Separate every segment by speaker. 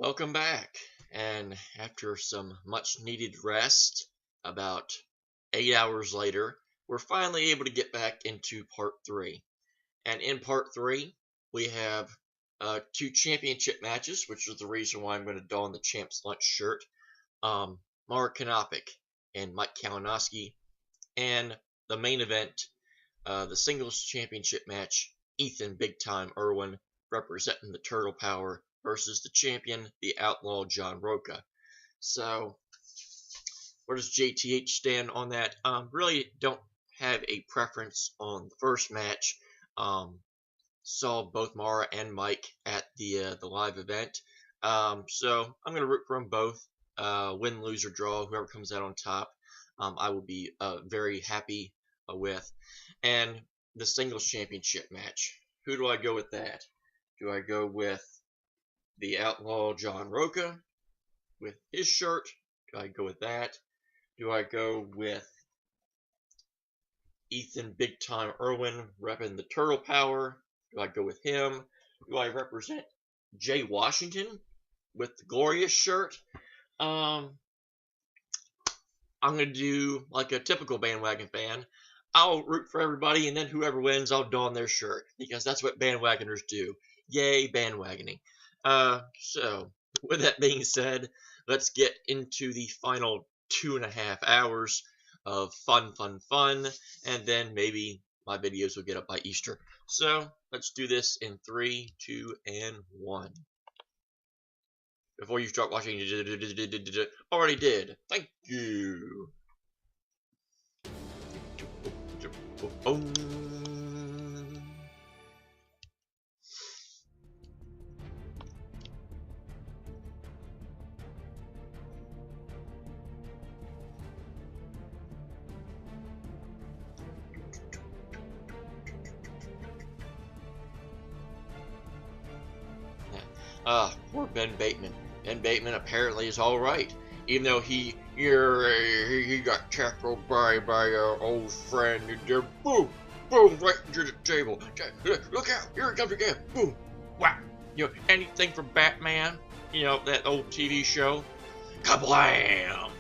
Speaker 1: Welcome back, and after some much needed rest, about 8 hours later, we're finally able to get back into part 3. And in part 3, we have two championship matches, which is the reason why I'm going to don the Champ's Lunch shirt. Mara Knopic and Mike Kalinowski, and the main event, the singles championship match, Ethan Big Time Erwin representing the Turtle Power versus the champion, the Outlaw John Rocha. So, where does JTH stand on that? Really don't have a preference on the first match. Saw both Mara and Mike at the live event. So I'm gonna root for them both. Win, lose, or draw, whoever comes out on top, I will be very happy with. And the singles championship match. Who do I go with that? Do I go with the Outlaw John Rocha with his shirt? Do I go with that? Do I go with Ethan Big Time Erwin repping the Turtle Power? Do I go with him? Do I represent Jay Washington with the Glorious shirt? I'm going to do like a typical bandwagon fan. I'll root for everybody, and then whoever wins, I'll don their shirt, because that's what bandwagoners do. Yay, bandwagoning. So, with that being said, let's get into the final 2.5 hours of fun, and then maybe my videos will get up by Easter. So, let's do this in 3, 2, and 1. Before you start watching, already did. Thank you. Poor Ben Bateman. Ben Bateman apparently is all right, even though he got tackled by our old friend. Boom, boom, right into the table. Look out! Here it comes again. Boom, wow. You know, anything from Batman? You know, that old TV show. Kablam!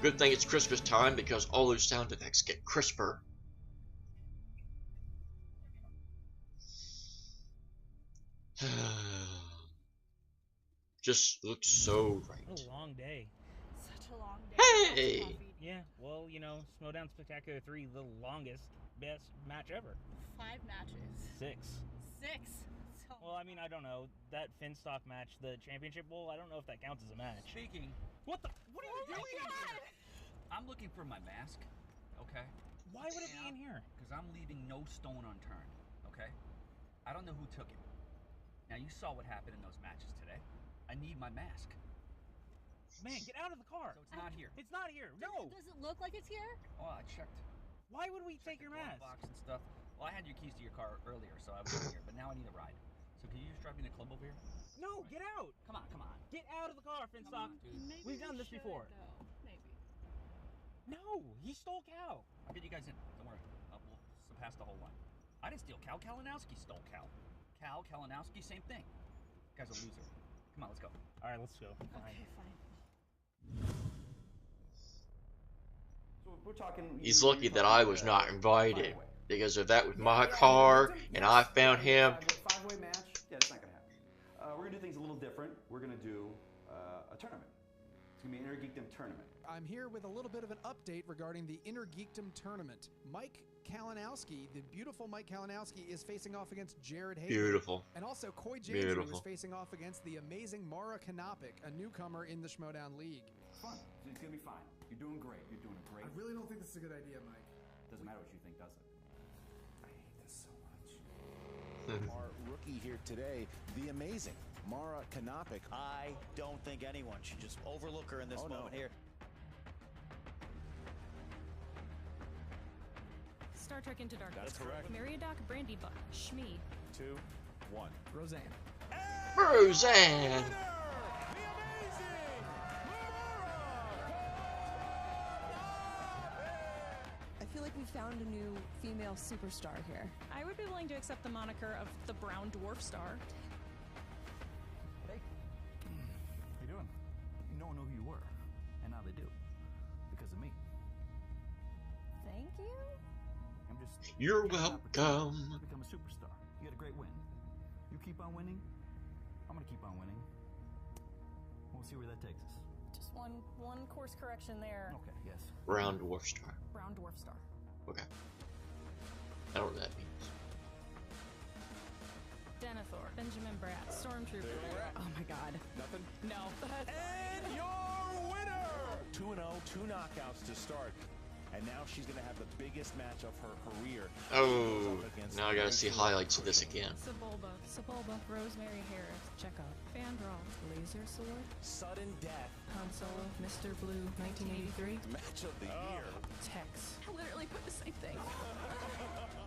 Speaker 1: Good thing it's Christmas time, because all those sound effects get crisper. Just looks so right.
Speaker 2: What a long day.
Speaker 3: Such a long day.
Speaker 1: Hey!
Speaker 2: Yeah, well, you know, Schmoedown Spectacular 3, the longest, best match ever.
Speaker 3: 5 matches.
Speaker 2: 6.
Speaker 3: 6. So
Speaker 2: Well, I mean, I don't know. That Finstock match, the Championship Bowl, I don't know if that counts as a match.
Speaker 4: Speaking,
Speaker 2: What the? What are you doing in here?
Speaker 4: I'm looking for my mask, okay?
Speaker 2: Why would it be in here?
Speaker 4: Because I'm leaving no stone unturned, okay? I don't know who took it. Now, you saw what happened in those matches today. I need my mask.
Speaker 2: Man, get out of the car.
Speaker 4: So it's not here.
Speaker 2: It's not here. No.
Speaker 3: Does it look like it's here?
Speaker 4: Oh, I checked.
Speaker 2: Why would we take
Speaker 4: Checked
Speaker 2: your
Speaker 4: the glove
Speaker 2: mask?
Speaker 4: box and stuff. Well, I had your keys to your car earlier, so I was in here. But now I need a ride. So can you just drive me to the club over here?
Speaker 2: No, get out.
Speaker 4: Come on, come on.
Speaker 2: Get out of the car, Finstock.
Speaker 4: Dude.
Speaker 3: Maybe
Speaker 2: We've done
Speaker 3: we
Speaker 2: this
Speaker 3: should,
Speaker 2: before.
Speaker 3: though. Maybe.
Speaker 2: No, he stole Cal.
Speaker 4: I'll get you guys in. Don't worry. We'll surpass the whole line. I didn't steal Cal. Kalinowski stole Cal. Cal, Kalinowski, same thing. Guy's a loser. Come on, let's go.
Speaker 2: All right, let's go. Fine.
Speaker 3: Okay, fine.
Speaker 5: So we're talking.
Speaker 1: He's lucky that I was not invited, because if that was my car and I found him.
Speaker 5: Five-way match. Yeah, it's not gonna happen. We're gonna do things a little different. We're gonna do a tournament. It's gonna be an Innergeekdom tournament.
Speaker 6: I'm here with a little bit of an update regarding the Innergeekdom tournament. Mike Kalinowski, the beautiful Mike Kalinowski, is facing off against Jared Hayden.
Speaker 1: Beautiful.
Speaker 6: And also Coy James
Speaker 1: Beautiful.
Speaker 6: is facing off against the amazing Mara Knopic, a newcomer in the Schmoedown League.
Speaker 5: It's fun. It's gonna be fine. You're doing great. You're doing a great.
Speaker 7: I really don't think this is a good idea, Mike.
Speaker 5: Doesn't matter what you think, does it? I hate this so much.
Speaker 8: Our rookie here today, the amazing Mara Knopic.
Speaker 9: I don't think anyone should just overlook her in this moment here.
Speaker 10: Star Trek Into Darkness.
Speaker 8: That's correct.
Speaker 10: Meriadoc Brandybuck. Shmi.
Speaker 8: 2, 1.
Speaker 6: Roseanne.
Speaker 1: Roseanne!
Speaker 11: I feel like we found a new female superstar here.
Speaker 10: I would be willing to accept the moniker of the Brown Dwarf Star.
Speaker 1: You're
Speaker 5: You got an opportunity
Speaker 1: welcome.
Speaker 5: to become a superstar. You had a great win. You keep on winning. I'm gonna keep on winning. We'll see where that takes us.
Speaker 10: Just one course correction there.
Speaker 5: Okay. Yes.
Speaker 1: Brown Dwarf Star.
Speaker 10: Brown dwarf star.
Speaker 1: Okay. I don't know what that means.
Speaker 10: Denethor. Benjamin Bratt. Stormtrooper. Oh my god.
Speaker 8: Nothing?
Speaker 10: No.
Speaker 8: And your winner! 2-0, 2 knockouts to start. And now she's going to have the biggest match of her career.
Speaker 1: Oh, now I gotta see highlights of this again.
Speaker 10: Sebulba. Rosemary Harris. Chekhov. Fandral. Laser Sword.
Speaker 8: Sudden death.
Speaker 10: Han Solo. Mr. Blue. 1983.
Speaker 8: Match of the year.
Speaker 10: Tex. I literally put the same thing.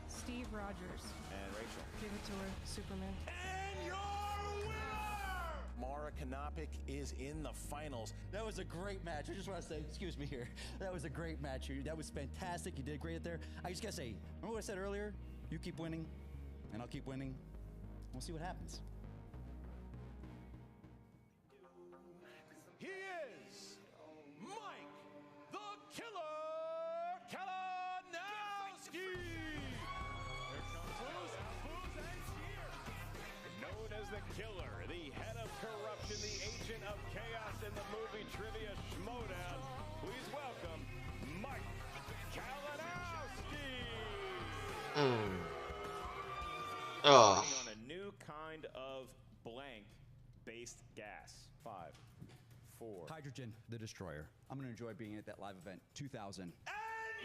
Speaker 10: Steve Rogers.
Speaker 8: And Rachel.
Speaker 10: Give it to her. Superman.
Speaker 8: And your winner! Mara Knopic is in the finals.
Speaker 12: That was a great match. I just want to say, excuse me here. That was a great match. That was fantastic. You did great there. I just gotta say, remember what I said earlier? You keep winning, and I'll keep winning. We'll see what happens.
Speaker 8: He is Mike the Killer Kalinowski. Here comes Booze and Cheer. Known as the Killer, the head of corruption, the agent of chaos in the movie trivia Schmoedown. Please welcome Mike Kalinowski.
Speaker 1: Oh.
Speaker 13: On a new kind of blank-based gas. 5, 4.
Speaker 12: Hydrogen, the Destroyer. I'm gonna enjoy being at that live event. 2000.
Speaker 8: And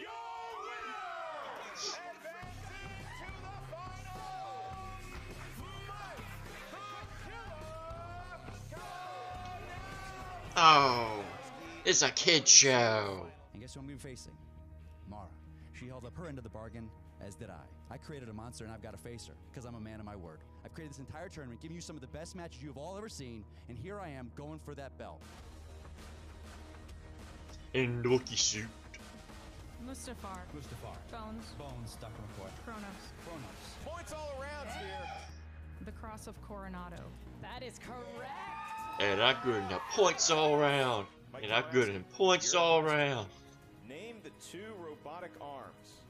Speaker 8: your winner, advancing to the finals, Mike the Killer Kalinowski.
Speaker 1: Oh, it's a kid show.
Speaker 12: And guess who I'm gonna be facing? Mara. She held up her end of the bargain, as did I. I created a monster and I've got to face her, because I'm a man of my word. I've created this entire tournament, giving you some of the best matches you have all ever seen, and here I am going for that belt.
Speaker 1: In Loki suit.
Speaker 10: Mustafar. Bones.
Speaker 12: Dr. McCoy.
Speaker 10: Kronos.
Speaker 8: Points all around here.
Speaker 10: The Cross of Coronado. That is correct.
Speaker 1: And I'm good enough. Points all around. And I'm good enough. Points all around.
Speaker 13: Name the 2 robotic arms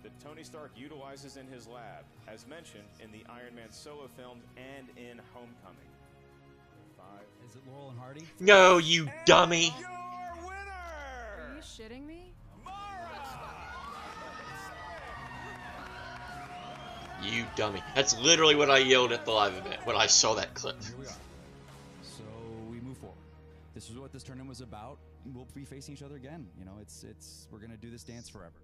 Speaker 13: that Tony Stark utilizes in his lab, as mentioned in the Iron Man solo films and in Homecoming. 5.
Speaker 12: Is it Laurel and Hardy?
Speaker 1: No, you dummy.
Speaker 8: Your winner,
Speaker 10: Are you shitting me?
Speaker 1: You dummy. That's literally what I yelled at the live event when I saw that clip.
Speaker 12: Here we are. So we move forward. This is what this tournament was about. We'll be facing each other again. You know, we're gonna do this dance forever.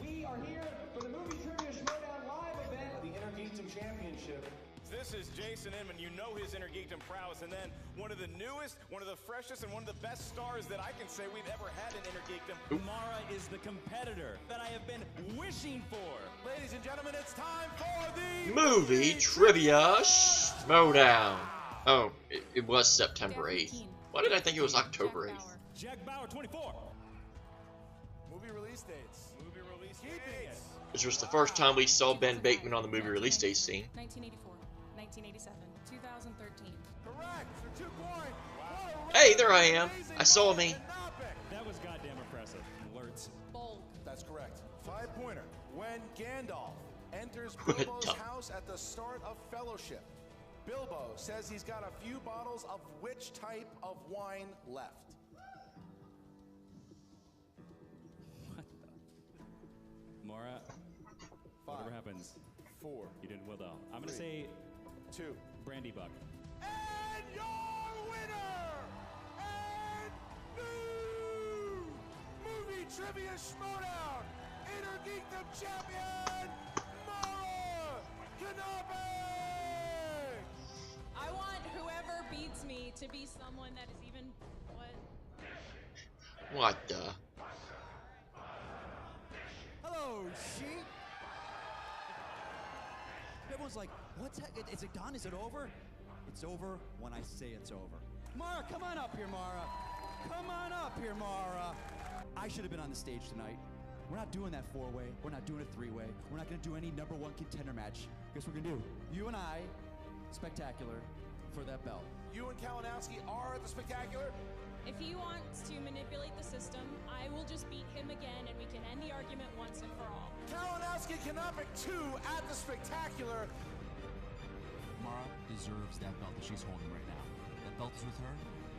Speaker 14: We are here for the movie trivia Schmoedown live event, the Innergeekdom Championship.
Speaker 13: This is Jason Inman. You know his Innergeekdom prowess, and then one of the newest, one of the freshest, and one of the best stars that I can say we've ever had in Innergeekdom.
Speaker 12: Mara is the competitor that I have been wishing for.
Speaker 8: Ladies and gentlemen, it's time for the
Speaker 1: Movie Trivia Schmoedown. Oh, it was September 8th. Why did I think it was October 8th?
Speaker 12: Jack Bauer, 24.
Speaker 8: movie release dates.
Speaker 13: Movie release
Speaker 8: Keeping
Speaker 13: dates.
Speaker 8: it.
Speaker 1: This was the first time we saw Ben Bateman on the movie release date scene.
Speaker 10: 1984. 1987. 2013.
Speaker 8: Correct for 2 points.
Speaker 1: Hey, there I am. I saw me.
Speaker 12: That was goddamn impressive. Alerts.
Speaker 10: Bold.
Speaker 8: That's correct. 5-pointer. When Gandalf enters
Speaker 1: What
Speaker 8: Bilbo's
Speaker 1: the-
Speaker 8: house at the start of Fellowship, Bilbo says he's got a few bottles of which type of wine left?
Speaker 12: Mara,
Speaker 8: 5,
Speaker 12: whatever happens,
Speaker 8: 4,
Speaker 12: you did well though. I'm gonna
Speaker 8: 3,
Speaker 12: say
Speaker 8: 2.
Speaker 12: Brandy Buck.
Speaker 8: And your winner and new movie trivia Schmoedown Innergeekdom Champion, Mara Knopic.
Speaker 10: I want whoever beats me to be someone that is even
Speaker 1: What the?
Speaker 12: Hello, sheep. Everyone's like, what's that? Is it done? Is it over? It's over when I say it's over. Mara, come on up here, Mara. Come on up here, Mara. I should have been on the stage tonight. We're not doing that 4-way. We're not doing a 3-way. We're not going to do any #1 contender match. Guess what we're going to do? You and I, spectacular, for that belt.
Speaker 8: You and Kalinowski are at the Spectacular.
Speaker 10: If he wants to manipulate the system, I will just beat him again and we can end the argument once and for all.
Speaker 8: Kalinowski, Knopic 2 at the Spectacular.
Speaker 12: Mara deserves that belt that she's holding right now. That belt is with her.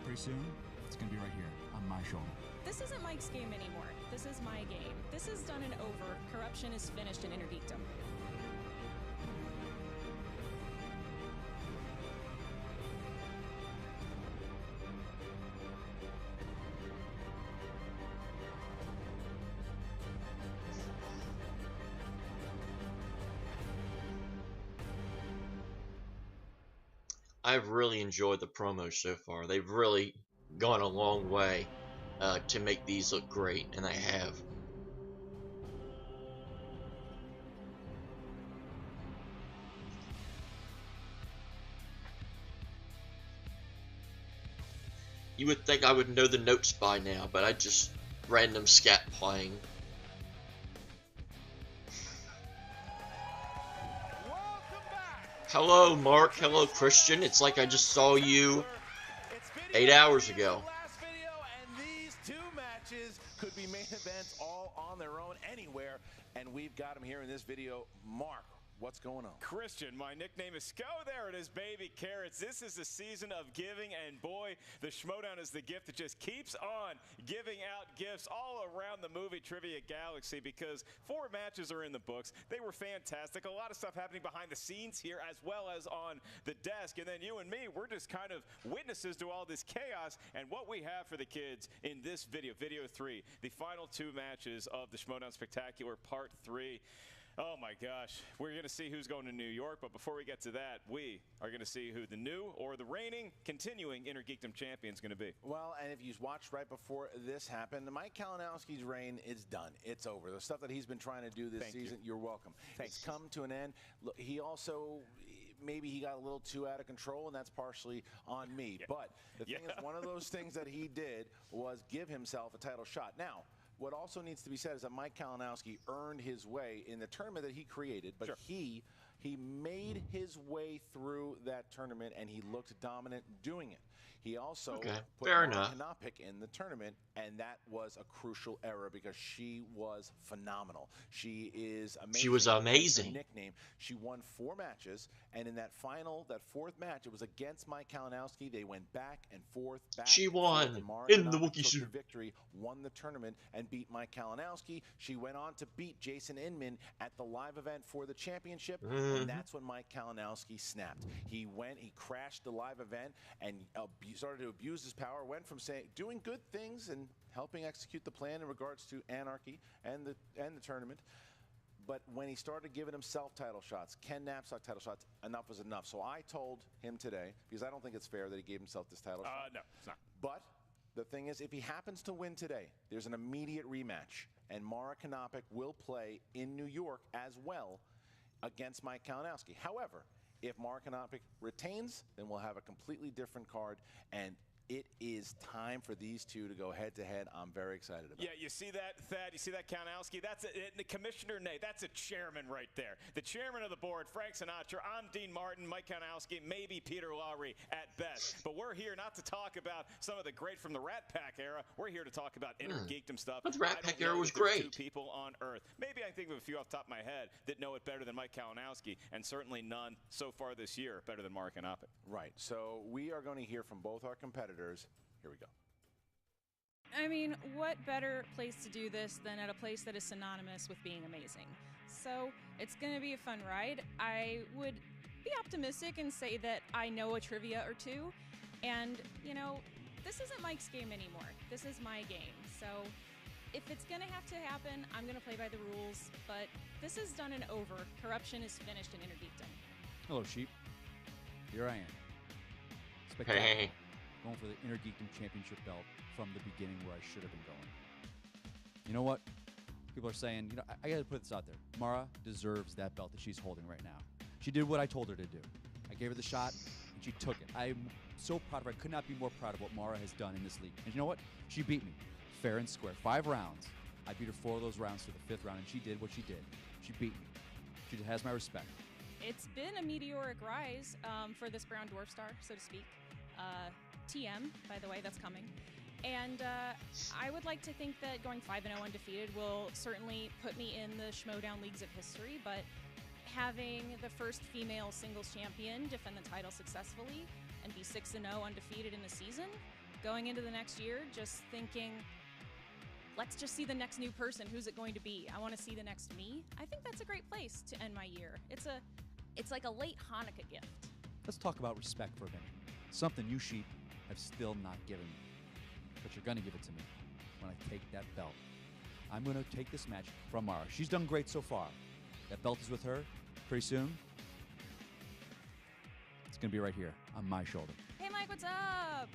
Speaker 12: Pretty soon, it's going to be right here on my shoulder.
Speaker 10: This isn't Mike's game anymore. This is my game. This is done and over. Corruption is finished in Innergeekdom.
Speaker 1: I've really enjoyed the promos so far. They've really gone a long way to make these look great, and they have. You would think I would know the notes by now, but I just random scat playing. Hello, Mark. Hello, Christian. It's like I just saw you 8 hours ago.
Speaker 8: Last video, and these two matches could be main events all on their own anywhere, and we've got them here in this video. Mark, what's going on?
Speaker 13: Christian, my nickname is Sco. There it is, baby carrots. This is the season of giving, and boy, the Schmoedown is the gift that just keeps on giving out gifts all around the movie trivia galaxy, because 4 matches are in the books. They were fantastic. A lot of stuff happening behind the scenes here as well as on the desk. And then you and me, we're just kind of witnesses to all this chaos and what we have for the kids in this video, video 3, the final 2 matches of the Schmoedown Spectacular Part 3. Oh my gosh, we're going to see who's going to New York, but before we get to that, we are going to see who the new or the reigning, continuing Innergeekdom champion is going to be.
Speaker 8: Well, and if you watched right before this happened, Mike Kalinowski's reign is done. It's over. The stuff that he's been trying to do this season, you're welcome. It's come to an end. Look, he also, maybe he got a little too out of control, and that's partially on me. But the thing is, one of those things that he did was give himself a title shot. Now, what also needs to be said is that Mike Kalinowski earned his way in the tournament that he created, but he made his way through that tournament, and he looked dominant doing it. He also put Knopic in the tournament, and that was a crucial error because she was phenomenal. She is amazing.
Speaker 1: She was amazing.
Speaker 8: Her nickname. She won 4 matches, and in that 4th match, it was against Mike Kalinowski. They went back and forth.
Speaker 1: She won in the Wookiee suit.
Speaker 8: Victory, won the tournament, and beat Mike Kalinowski. She went on to beat Jason Inman at the live event for the championship, and that's when Mike Kalinowski snapped. He crashed the live event and started to abuse his power. Went from doing good things and helping execute the plan in regards to Anarchy and the tournament. But when he started giving himself title shots, Ken Napzok title shots, enough was enough. So I told him today, because I don't think it's fair that he gave himself this title shot.
Speaker 13: No, it's not.
Speaker 8: But the thing is, if he happens to win today, there's an immediate rematch, and Mara Knopic will play in New York as well against Mike Kalinowski. However, if Mara Knopic retains, then we'll have a completely different card, and it is time for these two to go head-to-head. I'm very excited about it.
Speaker 13: Yeah, you see that, Thad? You see that, Kalinowski? That's the Commissioner Nate. That's a chairman right there. The chairman of the board, Frank Sinatra. I'm Dean Martin, Mike Kalinowski, maybe Peter Lowry at best. But we're here not to talk about some of the great from the Rat Pack era. We're here to talk about Innergeekdom stuff.
Speaker 1: But the Rat Pack era was great.
Speaker 13: 2 people on Earth. Maybe I think of a few off the top of my head that know it better than Mike Kalinowski, and certainly none so far this year better than Mark Knopic.
Speaker 8: Right. So we are going to hear from both our competitors. Here we go.
Speaker 10: I mean, what better place to do this than at a place that is synonymous with being amazing? So it's going to be a fun ride. I would be optimistic and say that I know a trivia or 2. And, you know, this isn't Mike's game anymore. This is my game. So if it's going to have to happen, I'm going to play by the rules. But this is done and over. Corruption is finished in Innergeekdom.
Speaker 12: Hello, sheep. Here I am.
Speaker 1: Hey.
Speaker 12: Going for the Innergeekdom Championship belt from the beginning where I should have been going. You know what? People are saying, you know, I got to put this out there. Mara deserves that belt that she's holding right now. She did what I told her to do. I gave her the shot, and she took it. I'm so proud of her. I could not be more proud of what Mara has done in this league. And you know what? She beat me fair and square. 5 rounds. I beat her 4 of those rounds to the 5th round, and she did what she did. She beat me. She has my respect.
Speaker 10: It's been a meteoric rise for this brown dwarf star, so to speak. TM, by the way, that's coming. And I would like to think that going 5-0 undefeated will certainly put me in the Schmoedown Leagues of history, but having the first female singles champion defend the title successfully and be 6-0 undefeated in a season, going into the next year, just thinking, let's just see the next new person. Who's it going to be? I want to see the next me. I think that's a great place to end my year. It's like a late Hanukkah gift.
Speaker 12: Let's talk about respect for a minute. Something you sheep have still not given me. But you're going to give it to me when I take that belt. I'm going to take this match from Mara. She's done great so far. That belt is with her pretty soon. It's going to be right here on my shoulder.
Speaker 10: Hey, Mike, what's up?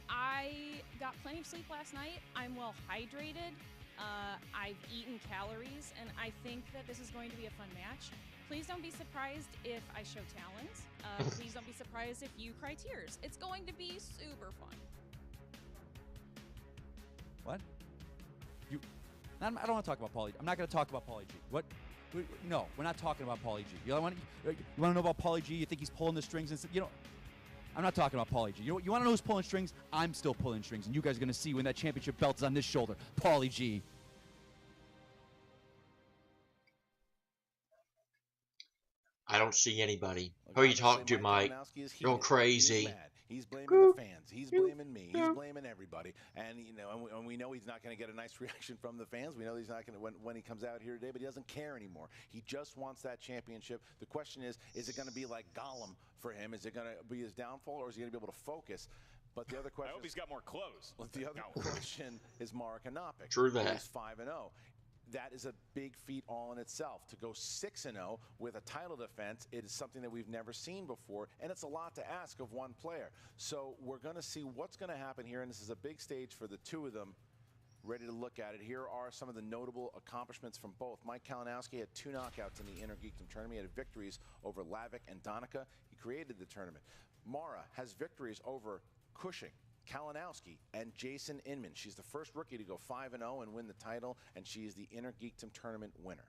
Speaker 10: I got plenty of sleep last night. I'm well hydrated. I've eaten calories, and I think that this is going to be a fun match. Please don't be surprised if I show talent. Please don't be surprised if you cry tears. It's going to be super fun.
Speaker 12: What? I don't want to talk about Paulie. I'm not going to talk about Paulie G. What? No, we're not talking about Paulie G. You want to know about Paulie G? You think he's pulling the strings? And I'm not talking about Paulie G. You want to know who's pulling strings? I'm still pulling strings, and you guys are going to see when that championship belt is on this shoulder. Paulie G.
Speaker 1: I don't see anybody. Who are you talking to, Mike? You're all crazy.
Speaker 8: He's blaming the fans. He's blaming me. He's blaming everybody. And and we know he's not going to get a nice reaction from the fans. We know he's not going to when he comes out here today, but he doesn't care anymore. He just wants that championship. The question is it going to be like Gollum for him? Is it going to be his downfall, or is he going to be able to focus? But the other question,
Speaker 13: I hope he's got more clothes.
Speaker 8: Well, the other question is Mara Knopic.
Speaker 1: True that.
Speaker 8: He's 5-0. That is a big feat all in itself. To go 6-0 with a title defense, it is something that we've never seen before, and it's a lot to ask of one player. So we're going to see what's going to happen here, and this is a big stage for the two of them. Ready to look at it. Here are some of the notable accomplishments from both. Mike Kalinowski had 2 knockouts in the Innergeekdom tournament. He had victories over Lavic and Donica. He created the tournament. Mara has victories over Cushing, Kalinowski, and Jason Inman. She's the first rookie to go 5-0 and win the title, and she is the Innergeekdom tournament winner.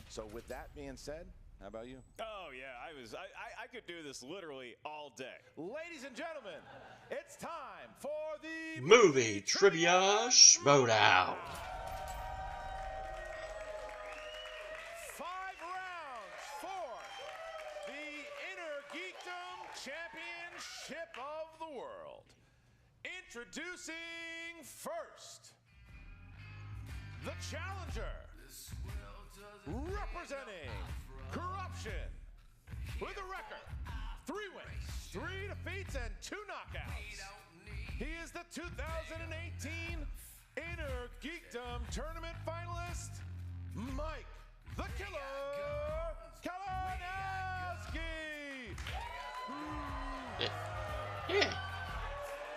Speaker 8: So with that being said, how about you?
Speaker 13: Oh yeah, I could do this literally all day.
Speaker 8: Ladies and gentlemen, it's time for the
Speaker 1: Movie Trivia Schmoedown.
Speaker 8: 5 rounds for the Innergeekdom Championship of the World. Introducing first, the challenger, representing Corruption, with a record, 3 wins, 3 defeats, and 2 knockouts. He is the 2018 Innergeekdom Tournament finalist, Mike the Killer Kalinowski.
Speaker 1: Yeah.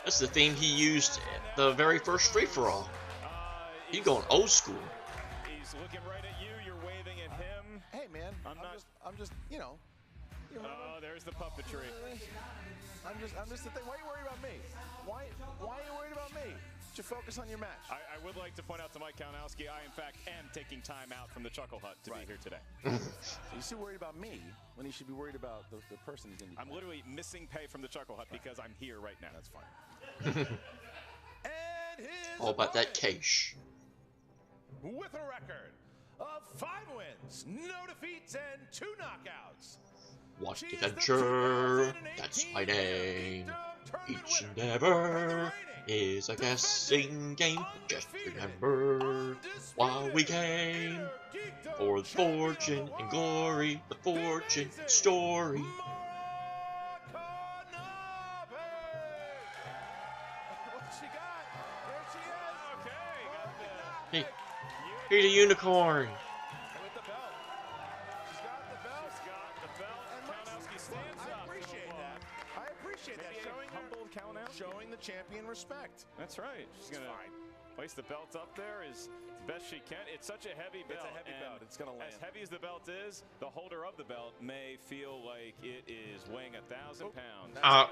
Speaker 1: That's the theme he used at the very first free-for-all. He's going old school.
Speaker 13: He's looking right at you. You're waving at him.
Speaker 8: Hey, man. I'm just, you know.
Speaker 13: Oh, there's the puppetry.
Speaker 8: I'm just the thing. Why are you worried about me? Why are you worried about me? You focus on your match.
Speaker 13: I would like to point out to Mike Kalinowski, I in fact am taking time out from the Chuckle Hut to be here today.
Speaker 8: So you're still worried about me when you should be worried about the person who's going to be
Speaker 13: I'm
Speaker 8: playing.
Speaker 13: literally missing pay from the Chuckle Hut because I'm here right now.
Speaker 8: That's fine. And his
Speaker 1: All about that cash.
Speaker 8: with a record of 5 wins, no defeats, and 2 knockouts.
Speaker 1: What adventure? That's my name. Each endeavor is a guessing game. Just remember while we came for the fortune and glory, the fortune story. Hey, here's a unicorn.
Speaker 8: With the belt. She's got the belt.
Speaker 13: She's got the belt. Kalinowski stands up.
Speaker 8: I appreciate that. I appreciate that. Showing the champion respect.
Speaker 13: That's right. She's going to place the belt up there as best she can. It's such a heavy belt.
Speaker 8: It's a heavy belt. It's going to land.
Speaker 13: As heavy as the belt is, the holder of the belt may feel like it is weighing 1,000 pounds.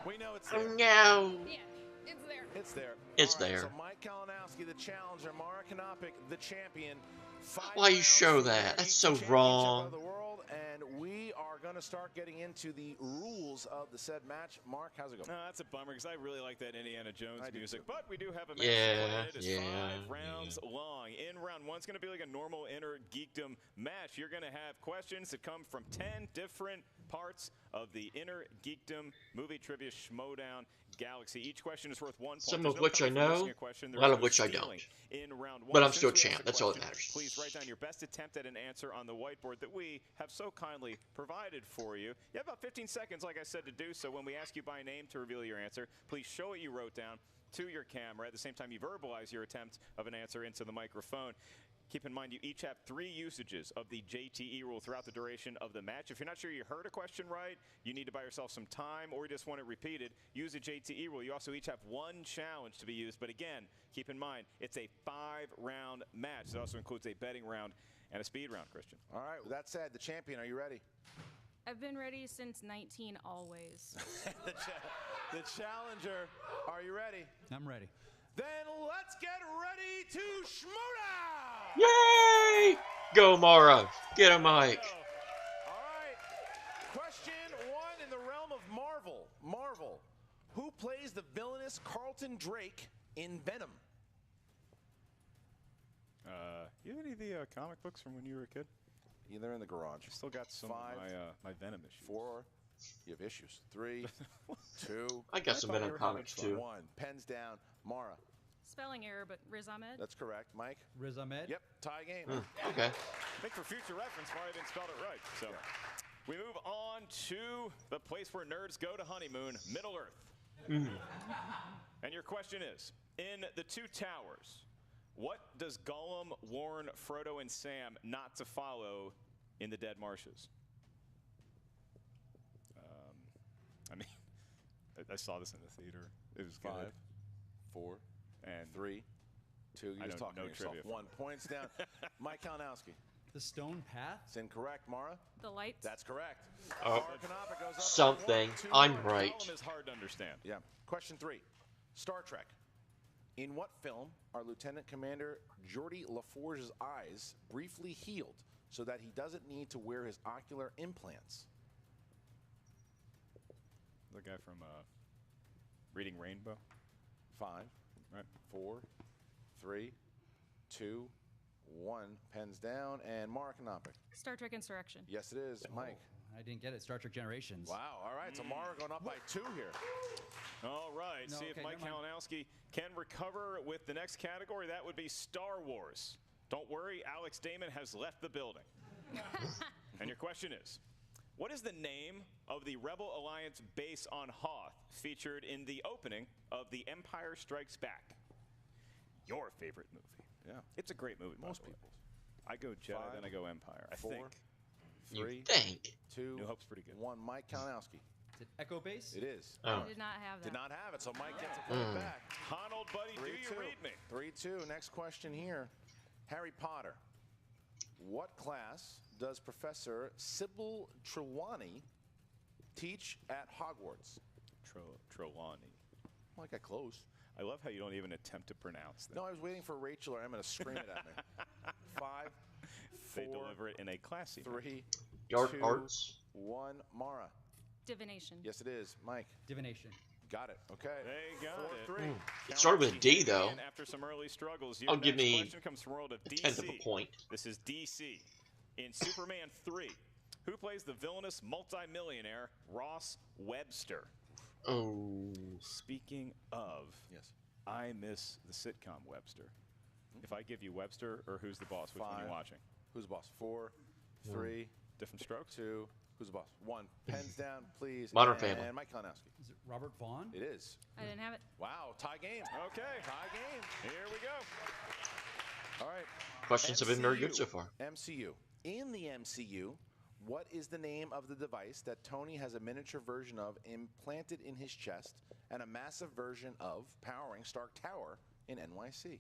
Speaker 8: We know it's there.
Speaker 1: Oh no.
Speaker 10: Yeah, it's there.
Speaker 8: It's there.
Speaker 1: It's
Speaker 8: All right,
Speaker 1: there.
Speaker 8: So Mike Kalinowski, the challenger, Mara Knopic, the champion. 5
Speaker 1: Why you
Speaker 8: rounds
Speaker 1: show
Speaker 8: for the
Speaker 1: that? That's
Speaker 8: Innergeekdom
Speaker 1: so
Speaker 8: Championship
Speaker 1: wrong.
Speaker 8: of the world,
Speaker 15: and we are going to start getting into the rules of the said match. Mark, how's it going?
Speaker 13: That's a bummer because I really like that Indiana Jones music, but we do have a match
Speaker 1: Yeah,
Speaker 13: to play. It is
Speaker 1: yeah,
Speaker 13: 5 rounds long. In round 1, it's going to be like a normal Inner Geekdom match. You're going to have questions that come from 10 different parts of the Inner Geekdom movie trivia Schmoedown galaxy. Each question is worth 1 point.
Speaker 1: Some
Speaker 13: There's
Speaker 1: of
Speaker 13: no
Speaker 1: which I
Speaker 13: penalty for
Speaker 1: know,
Speaker 13: missing a question.
Speaker 1: a lot
Speaker 13: There
Speaker 1: of
Speaker 13: is
Speaker 1: which I
Speaker 13: stealing
Speaker 1: don't.
Speaker 13: in round 1.
Speaker 1: But I'm still
Speaker 13: Since we asked
Speaker 1: champ.
Speaker 13: the
Speaker 1: That's all that
Speaker 13: question,
Speaker 1: matters.
Speaker 13: Please write down your best attempt at an answer on the whiteboard that we have so kindly provided for you. You have about 15 seconds, like I said, to do so. When we ask you by name to reveal your answer, please show what you wrote down to your camera. At the same time, you verbalize your attempt of an answer into the microphone. Keep in mind, you each have 3 usages of the JTE rule throughout the duration of the match. If you're not sure you heard a question right, you need to buy yourself some time, or you just want it repeated, use the JTE rule. You also each have 1 challenge to be used. But again, keep in mind, it's a 5-round match. It also includes a betting round and a speed round, Christian.
Speaker 15: All right, with that said, the champion, are you ready?
Speaker 10: I've been ready since 19 always.
Speaker 15: The challenger, are you ready?
Speaker 12: I'm ready.
Speaker 15: Then let's get ready to Schmoedown!
Speaker 1: Yay! Go, Mara. Get a mic.
Speaker 15: All right. Question 1 in the realm of Marvel. Marvel. Who plays the villainous Carlton Drake in Venom?
Speaker 13: You have any of the comic books from when you were a kid?
Speaker 15: Yeah, they're in the garage.
Speaker 13: I still got some
Speaker 15: 5,
Speaker 13: of my Venom issues.
Speaker 15: 4, you have issues. 3, 2.
Speaker 1: I got some Venom comics too.
Speaker 15: 1. Pens down. Mara.
Speaker 10: Spelling error, but Riz Ahmed.
Speaker 15: That's correct. Mike?
Speaker 12: Riz Ahmed?
Speaker 15: Yep. Tie game.
Speaker 1: Okay.
Speaker 13: I think for future reference, Mario didn't spell it right. So we move on to the place where nerds go to honeymoon, Middle Earth. And your question is, in the 2 towers, what does Gollum warn Frodo and Sam not to follow in the Dead Marshes? I mean, I saw this in the theater. It was
Speaker 15: 5,
Speaker 13: good.
Speaker 15: 4,
Speaker 13: and
Speaker 15: 3, 2. You're just talking to yourself.
Speaker 13: trivia.
Speaker 15: 1 points down. Mike Kalinowski.
Speaker 12: The Stone Path?
Speaker 15: It's incorrect, Mara.
Speaker 10: The light.
Speaker 15: That's correct.
Speaker 1: Oh,
Speaker 15: Mara Knopic goes up
Speaker 1: something.
Speaker 15: 1, 2,
Speaker 1: I'm
Speaker 15: 1.
Speaker 1: right.
Speaker 13: Gollum is hard to understand.
Speaker 15: Yeah. Question 3. Star Trek. In what film are Lieutenant Commander Geordi LaForge's eyes briefly healed so that he doesn't need to wear his ocular implants?
Speaker 13: The guy from Reading Rainbow.
Speaker 15: 5,
Speaker 13: right.
Speaker 15: 4, 3, 2, 1. Pens down. And Mark Knopic.
Speaker 10: Star Trek Insurrection.
Speaker 15: Yes, it is. Mike.
Speaker 12: I didn't get it. Star Trek Generations.
Speaker 15: Wow. All right. So Mara going up by 2 here.
Speaker 13: All right.
Speaker 12: No,
Speaker 13: See
Speaker 12: okay,
Speaker 13: if Mike
Speaker 12: never mind.
Speaker 13: Kalinowski can recover with the next category. That would be Star Wars. Don't worry, Alex Damon has left the building. And your question is, what is the name of the Rebel Alliance base on Hoth featured in the opening of The Empire Strikes Back? Your favorite movie.
Speaker 15: Yeah.
Speaker 13: It's a great movie,
Speaker 15: Most
Speaker 13: by the way.
Speaker 15: people's.
Speaker 13: I go Jedi,
Speaker 15: 5,
Speaker 13: then I go Empire. I
Speaker 15: 4,
Speaker 13: think.
Speaker 15: 3,
Speaker 1: You think?
Speaker 15: 2,
Speaker 13: New Hope's pretty good.
Speaker 15: 1. Mike Kalinowski.
Speaker 12: Is it Echo Base?
Speaker 15: It is.
Speaker 1: Oh.
Speaker 10: I did not have that.
Speaker 15: Did not have it, so Mike gets a point back.
Speaker 13: Honnold, buddy, do you read me?
Speaker 15: 3-2. Next question here. Harry Potter. What class does Professor Sybil Trelawney teach at Hogwarts?
Speaker 13: Trelawney.
Speaker 15: Well, I got close.
Speaker 13: I love how you don't even attempt to pronounce that.
Speaker 15: No, I was waiting for Rachel or Emma to scream it at me. 5, 4,
Speaker 13: They deliver it in a classy manner.
Speaker 15: 3,
Speaker 1: Dark
Speaker 15: 2,
Speaker 1: arts.
Speaker 15: 1. Mara.
Speaker 10: Divination.
Speaker 15: Yes, it is. Mike.
Speaker 12: Divination.
Speaker 15: Got it. Okay.
Speaker 13: They got
Speaker 15: 4,
Speaker 13: it.
Speaker 15: 3.
Speaker 1: It started with a D, though.
Speaker 13: After some early struggles,
Speaker 1: I'll
Speaker 13: your
Speaker 1: give
Speaker 13: next
Speaker 1: me
Speaker 13: question comes from world of
Speaker 1: a
Speaker 13: DC.
Speaker 1: tenth of a point.
Speaker 13: This is DC. In Superman 3, who plays the villainous multimillionaire Ross Webster?
Speaker 1: Oh.
Speaker 13: Speaking of,
Speaker 15: Yes.
Speaker 13: I miss the sitcom Webster. If I give you Webster or Who's the Boss, which one are
Speaker 15: 5.
Speaker 13: you watching?
Speaker 15: Who's the boss? 4, 3,
Speaker 13: Different strokes?
Speaker 15: 2. Who's the boss? 1. Pens down, please.
Speaker 1: Modern Family.
Speaker 15: And Mike Kalinowski.
Speaker 12: Is it Robert Vaughn?
Speaker 15: It is.
Speaker 10: I didn't have it.
Speaker 15: Wow. Tie game.
Speaker 13: Okay.
Speaker 15: Tie game.
Speaker 13: Here we go.
Speaker 15: All right.
Speaker 1: Questions have been very good
Speaker 15: MCU.
Speaker 1: so far.
Speaker 15: MCU. In the MCU, what is the name of the device that Tony has a miniature version of implanted in his chest and a massive version of powering Stark Tower in NYC?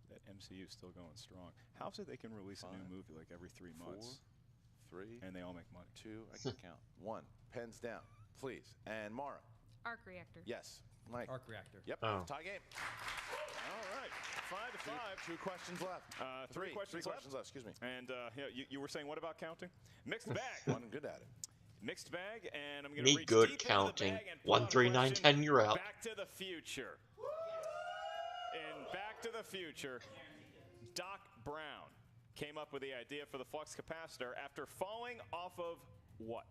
Speaker 13: That MCU is still going strong. How is it they can release a
Speaker 15: 5,
Speaker 13: new movie like every 3 months
Speaker 15: 4, 3,
Speaker 13: and they all make money?
Speaker 15: 2. I can count. 1. Pens down, please. And Mara.
Speaker 10: Arc reactor.
Speaker 15: Yes. Mike.
Speaker 12: Arc reactor.
Speaker 15: Yep.
Speaker 1: Oh.
Speaker 15: Tie game.
Speaker 13: All right. 5-5.
Speaker 15: Two questions left.
Speaker 13: Three questions left.
Speaker 15: Excuse me.
Speaker 13: And you were saying what about counting? Mixed bag.
Speaker 15: One good at it.
Speaker 13: Mixed bag, and I'm going to
Speaker 1: Need
Speaker 13: reach
Speaker 1: good
Speaker 13: deep
Speaker 1: counting.
Speaker 13: into the bag and pull out
Speaker 1: 1,
Speaker 13: a
Speaker 1: 3, 9,
Speaker 13: question.
Speaker 1: 10, you're out.
Speaker 13: Back to the future. In Back to the Future, Doc Brown came up with the idea for the flux capacitor after falling off of what?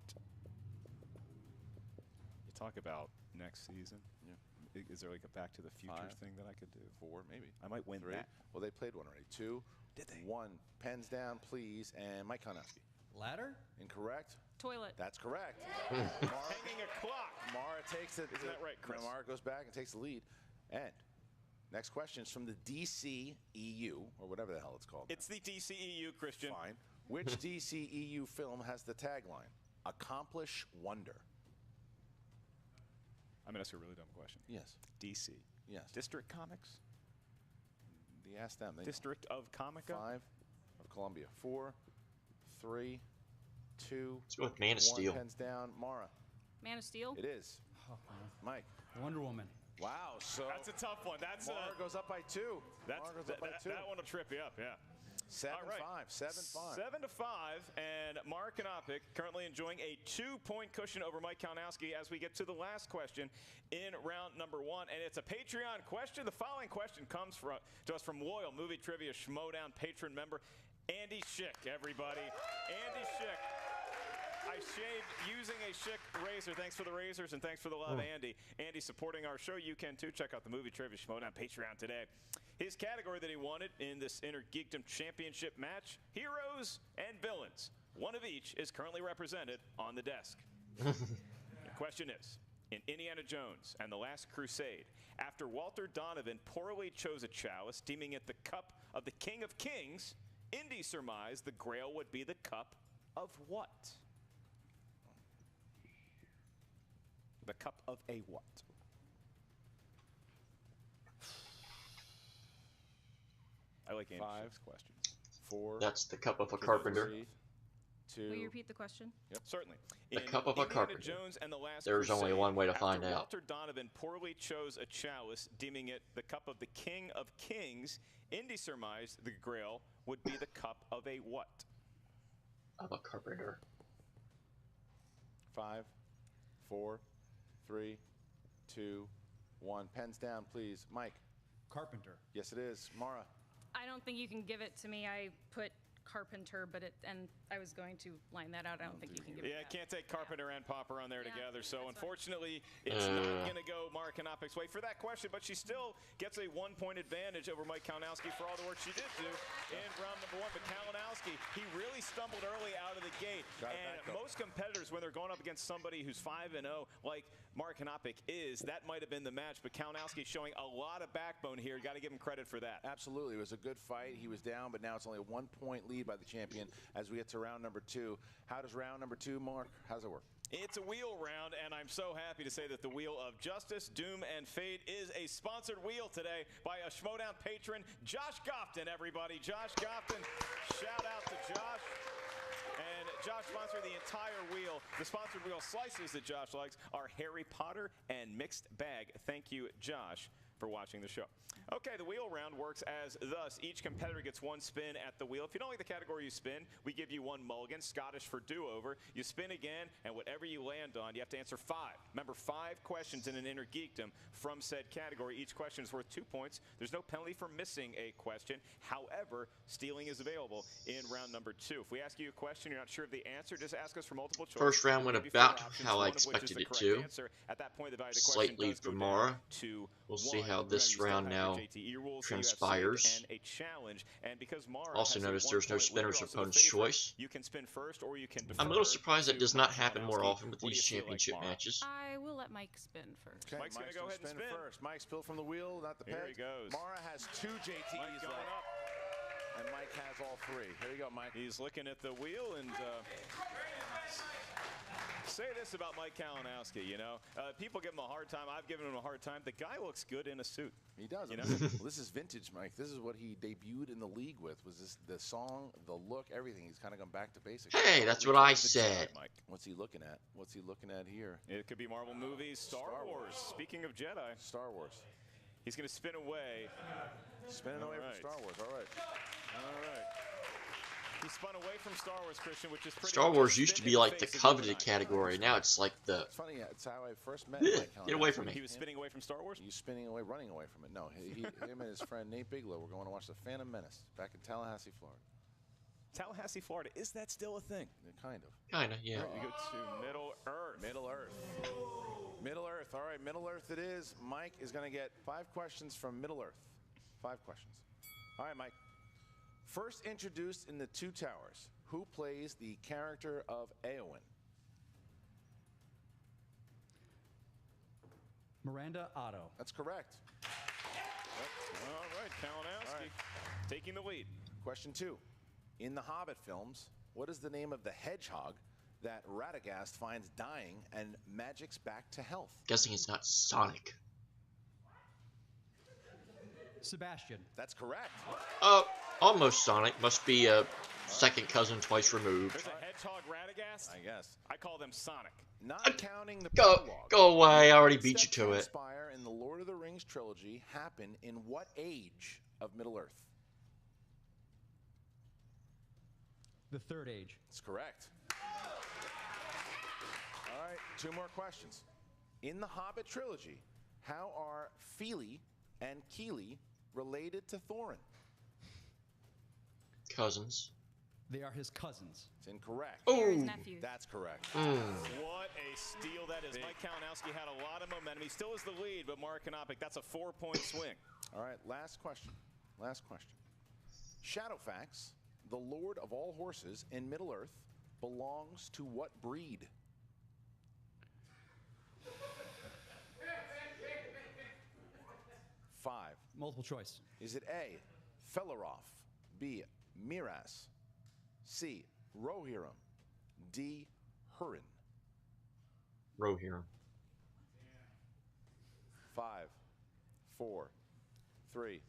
Speaker 13: You talk about next season.
Speaker 15: Yeah.
Speaker 13: Is there like a Back to the Future
Speaker 15: 5,
Speaker 13: thing that I could do?
Speaker 15: 4, maybe.
Speaker 13: I might win
Speaker 15: 3.
Speaker 13: that.
Speaker 15: Well, they played one already. 2.
Speaker 13: Did they?
Speaker 15: 1. Pens down, please. And Mike Kalinowski.
Speaker 12: Ladder?
Speaker 15: Incorrect.
Speaker 10: Toilet.
Speaker 15: That's correct.
Speaker 13: Hanging a clock.
Speaker 15: Mara takes it.
Speaker 13: Isn't that right, Chris?
Speaker 15: Mara goes back and takes the lead. And next question is from the DCEU, or whatever the hell it's called.
Speaker 13: It's the DCEU, Christian.
Speaker 15: Fine. Which DCEU film has the tagline, Accomplish Wonder?
Speaker 13: I'm going to ask you a really dumb question.
Speaker 15: Yes.
Speaker 13: DC.
Speaker 15: Yes.
Speaker 13: District Comics?
Speaker 15: They asked them.
Speaker 13: District of Comica?
Speaker 15: 5 of Columbia. 4, 3, 2.
Speaker 1: Let's go with Man of
Speaker 15: 1.
Speaker 1: Steel.
Speaker 15: Pens down. Mara.
Speaker 10: Man of Steel?
Speaker 15: It is.
Speaker 12: Oh,
Speaker 15: Mike.
Speaker 12: Wonder Woman.
Speaker 15: Wow. So
Speaker 13: That's a tough one. That's
Speaker 15: Mara goes up by 2.
Speaker 13: That's,
Speaker 15: Mara goes up by 2.
Speaker 13: That one will trip you up, yeah.
Speaker 15: 7-5.
Speaker 13: All right.
Speaker 15: 7-5.
Speaker 13: 7-5, and Mark Knopic currently enjoying a 2-point cushion over Mike Kalinowski as we get to the last question in round number 1, and it's a Patreon question. The following question comes to us from loyal Movie Trivia Schmoedown patron member Andy Schick. Everybody, Andy Schick. I shaved using a Schick razor. Thanks for the razors and thanks for the love, Andy. Andy supporting our show. You can too. Check out the Movie Trivia Schmoedown Patreon today. His category that he wanted in this Innergeekdom Championship match, heroes and villains. One of each is currently represented on the desk. The question is, in Indiana Jones and the Last Crusade, after Walter Donovan poorly chose a chalice, deeming it the cup of the King of Kings, Indy surmised the Grail would be the cup of what? The cup of a what? I like Andy
Speaker 15: 5,
Speaker 13: Schick's question.
Speaker 15: 4.
Speaker 1: That's the cup of a carpenter.
Speaker 15: 3, 2.
Speaker 10: Will you repeat the question?
Speaker 13: Yep, certainly.
Speaker 1: The
Speaker 13: In
Speaker 1: cup of a
Speaker 13: Indiana
Speaker 1: carpenter.
Speaker 13: Jones and the Last
Speaker 1: There's only
Speaker 13: Crusade,
Speaker 1: one way to
Speaker 13: after
Speaker 1: find out.
Speaker 13: Walter Donovan poorly chose a chalice, deeming it the cup of the King of Kings, Indy surmised the Grail would be the cup of a what?
Speaker 1: Of a carpenter.
Speaker 15: 5, 4, 3, 2, 1. Pens down, please. Mike.
Speaker 12: Carpenter.
Speaker 15: Yes, it is. Mara.
Speaker 10: I don't think you can give it to me. I put carpenter, and I was going to line that out. I don't think you can give it
Speaker 13: Yeah, I
Speaker 10: that.
Speaker 13: can't take Carpenter and Popper on there together. So
Speaker 10: that's
Speaker 13: unfortunately, it's not going to go Mark Knopic's way for that question, but she still gets a 1-point advantage over Mike Kalinowski for all the work she did do in round number 1. But Kalinowski, he really stumbled early out of the gate. And most competitors, when they're going up against somebody who's 5-0, like Mark Knopic is, that might have been the match. But Kalinowski showing a lot of backbone here. Got to give him credit for that.
Speaker 15: Absolutely. It was a good fight. He was down, but now it's only a 1-point lead by the champion as we get to round number 2. How does round number 2, Mark? How does it work?
Speaker 13: It's a wheel round, and I'm so happy to say that the Wheel of Justice, Doom, and Fate is a sponsored wheel today by a Schmoedown patron, Josh Gofton, everybody. Josh Gofton, shout out to Josh. And Josh sponsored the entire wheel. The sponsored wheel slices that Josh likes are Harry Potter and Mixed Bag. Thank you, Josh, for watching the show. Okay, the wheel round works as thus. Each competitor gets 1 spin at the wheel. If you don't like the category you spin, we give you 1 mulligan, Scottish for do-over. You spin again, and whatever you land on, you have to answer 5. Remember, 5 questions in an Innergeekdom from said category. Each question is worth 2 points. There's no penalty for missing a question. However, stealing is available in round number 2. If we ask you a question, you're not sure of the answer, just ask us for multiple choice.
Speaker 1: First round went
Speaker 13: We'll give you
Speaker 1: about
Speaker 13: 4 options,
Speaker 1: how I
Speaker 13: one of which is
Speaker 1: expected
Speaker 13: the
Speaker 1: it
Speaker 13: correct
Speaker 1: to.
Speaker 13: answer. At that point, the value of the
Speaker 1: Slight
Speaker 13: question
Speaker 1: lead
Speaker 13: does
Speaker 1: for
Speaker 13: go
Speaker 1: Mara.
Speaker 13: down to
Speaker 1: We'll see
Speaker 13: 1.
Speaker 1: how
Speaker 13: Remember,
Speaker 1: this
Speaker 13: you still
Speaker 1: round
Speaker 13: have your
Speaker 1: now
Speaker 13: JTE rules,
Speaker 1: transpires.
Speaker 13: and a challenge. And because Mara
Speaker 1: Also
Speaker 13: has a
Speaker 1: notice there's no
Speaker 13: 1-point lead,
Speaker 1: spinners
Speaker 13: also the
Speaker 1: opponent's
Speaker 13: favorite,
Speaker 1: choice.
Speaker 13: You can spin first, or you can defer.
Speaker 1: I'm a little surprised that
Speaker 13: to
Speaker 1: does not
Speaker 13: Mike
Speaker 1: happen more
Speaker 13: Kalinowski.
Speaker 1: often with
Speaker 13: What do
Speaker 1: these
Speaker 13: you feel like,
Speaker 1: championship
Speaker 13: Mara?
Speaker 1: matches.
Speaker 10: I will let Mike spin first.
Speaker 15: Okay,
Speaker 13: Mike's going to go ahead and spin.
Speaker 15: first. Mike, spill from the wheel, not the
Speaker 13: Here
Speaker 15: peg.
Speaker 13: he goes.
Speaker 15: Mara has 2 JTEs
Speaker 13: Mike going
Speaker 15: left.
Speaker 13: up.
Speaker 15: And Mike has all 3. Here you go, Mike.
Speaker 13: He's looking at the wheel, and Say this about Mike Kalinowski, you know. People give him a hard time. I've given him a hard time. The guy looks good in a suit.
Speaker 15: He does.
Speaker 13: You know?
Speaker 15: Well, this is vintage, Mike. This is what he debuted in the league with. Was this the song, the look, everything? He's kind of gone back to basics.
Speaker 1: Hey, that's what I said.
Speaker 15: Mike. What's he looking at? What's he looking at here?
Speaker 13: It could be Marvel movies, Star Wars. Speaking of Jedi.
Speaker 15: Star Wars.
Speaker 13: He's going to spin away.
Speaker 15: Spinning away from Star Wars. All right.
Speaker 13: All right. He spun away from Star Wars, Christian, which is pretty
Speaker 1: Star Wars used to be like the coveted category. Now it's like the.
Speaker 15: It's funny. It's how I first met Mike Kalinowski.
Speaker 1: Get away from me.
Speaker 13: He was spinning away from Star Wars?
Speaker 15: He was spinning away, running away from it. No, him and his friend Nate Bigelow were going to watch The Phantom Menace back in Tallahassee, Florida.
Speaker 13: Tallahassee, Florida. Is that still a thing?
Speaker 15: Yeah, kind of.
Speaker 1: Kind of, yeah.
Speaker 13: Right, we go to Middle Earth.
Speaker 15: Middle Earth. Middle Earth. All right, Middle Earth it is. Mike is going to get 5 questions from Middle Earth. 5 questions. All right, Mike. First introduced in The Two Towers, who plays the character of Eowyn?
Speaker 12: Miranda Otto.
Speaker 15: That's correct.
Speaker 13: All right, Kalinowski taking the lead.
Speaker 15: Question 2. In the Hobbit films, what is the name of the hedgehog that Radagast finds dying and magics back to health?
Speaker 1: Guessing it's not Sonic.
Speaker 12: Sebastian.
Speaker 15: That's correct.
Speaker 1: Almost Sonic. Must be a second cousin twice removed.
Speaker 13: There's a hedgehog Radagast?
Speaker 15: I guess.
Speaker 13: I call them Sonic.
Speaker 15: Not counting the
Speaker 1: Go away. I already beat you
Speaker 15: Steps
Speaker 1: to it.
Speaker 15: Transpire in the Lord of the Rings trilogy happen in what age of Middle Earth?
Speaker 12: The Third Age.
Speaker 15: That's correct. All right, 2 more questions. In the Hobbit trilogy, how are Fili and Kili related to Thorin?
Speaker 1: Cousins.
Speaker 12: They are his cousins.
Speaker 15: It's incorrect.
Speaker 10: They're his nephews.
Speaker 15: That's correct.
Speaker 13: What a steal that is. Mike Kalinowski had a lot of momentum. He still is the lead, but Mark Knopic, that's a 4-point swing.
Speaker 15: All right, last question. Last question. Shadowfax, the lord of all horses in Middle-earth, belongs to what breed? Five.
Speaker 12: Multiple choice.
Speaker 15: Is it A, Felaroth, B, Miraz, C, Rohirrim, D, Hurin?
Speaker 1: Rohirrim.
Speaker 15: 5, 4, 3,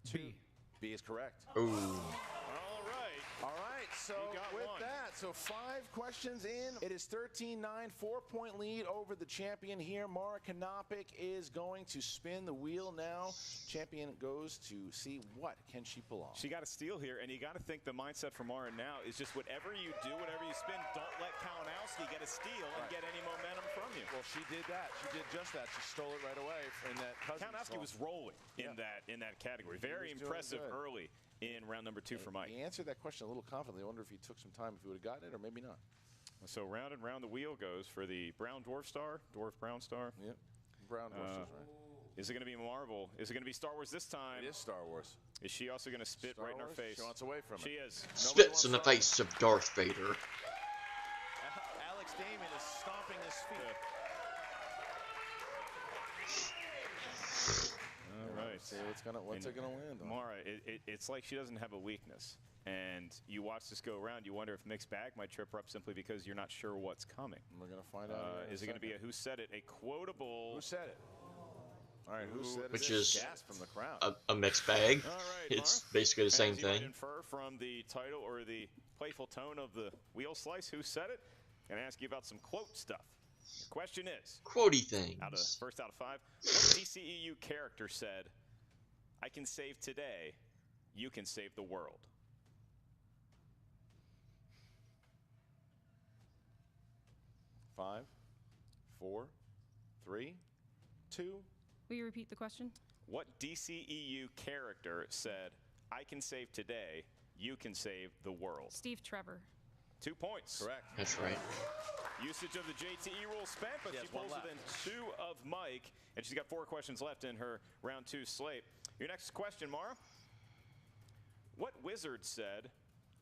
Speaker 15: 2.
Speaker 12: B.
Speaker 15: B is correct.
Speaker 1: Ooh.
Speaker 13: All right.
Speaker 15: All right, so with that, so 5 questions in. It is 13-9, 4-point lead over the champion here. Mara Knopic is going to spin the wheel now. Champion goes to see what can she pull off.
Speaker 13: She got a steal here, and you got to think the mindset for Mara now is just whatever you do, whatever you spin, don't let Kalinowski get a steal and get any momentum from you.
Speaker 15: Well, she did that. She did just that. She stole it right away in that cousin.
Speaker 13: Kalinowski was rolling in that category. Very impressive early in round number 2 for Mike.
Speaker 15: He answered that question a little confidently. I wonder if he took some time, if he would have gotten it, or maybe not.
Speaker 13: So round and round the wheel goes for the Brown Dwarf Star, Dwarf Brown Star.
Speaker 15: Yep. Brown Dwarf Star's right.
Speaker 13: Is it going to be Marvel? Is it going to be Star Wars this time?
Speaker 15: It is Star Wars.
Speaker 13: Is she also going to spit
Speaker 15: Star
Speaker 13: right in our
Speaker 15: Wars?
Speaker 13: face?
Speaker 15: She wants away from it.
Speaker 13: She is.
Speaker 1: Spits in the face of Darth Vader.
Speaker 15: Alex Damon is stomping his feet.
Speaker 13: All right.
Speaker 15: See what's it gonna land on?
Speaker 13: Mara, it's like she doesn't have a weakness. And you watch this go around, you wonder if mixed bag might trip her up simply because you're not sure what's coming.
Speaker 15: We're gonna find out.
Speaker 13: Is it going to be a who said it, a quotable?
Speaker 15: Who said it? All right, who said it?
Speaker 1: Which is
Speaker 15: Gasp from the crowd.
Speaker 1: a mixed bag.
Speaker 13: All right,
Speaker 1: It's basically the same
Speaker 13: As you might
Speaker 1: thing.
Speaker 13: infer from the title or the playful tone of the wheel slice, who said it? Going to ask you about some quote stuff. Your question is,
Speaker 1: Quotey things.
Speaker 13: First out of 5, what DCEU character said, "I can save today, you can save the world"?
Speaker 15: Five, 4, 3, 2.
Speaker 10: Will you repeat the question?
Speaker 13: What DCEU character said, "I can save today, you can save the world"?
Speaker 10: Steve Trevor.
Speaker 13: 2 points.
Speaker 15: Correct.
Speaker 1: That's right.
Speaker 13: Usage of the JTE rule spent, but she pulls within 2 of Mike, and she's got 4 questions left in her round 2 slate. Your next question, Mara. What wizard said,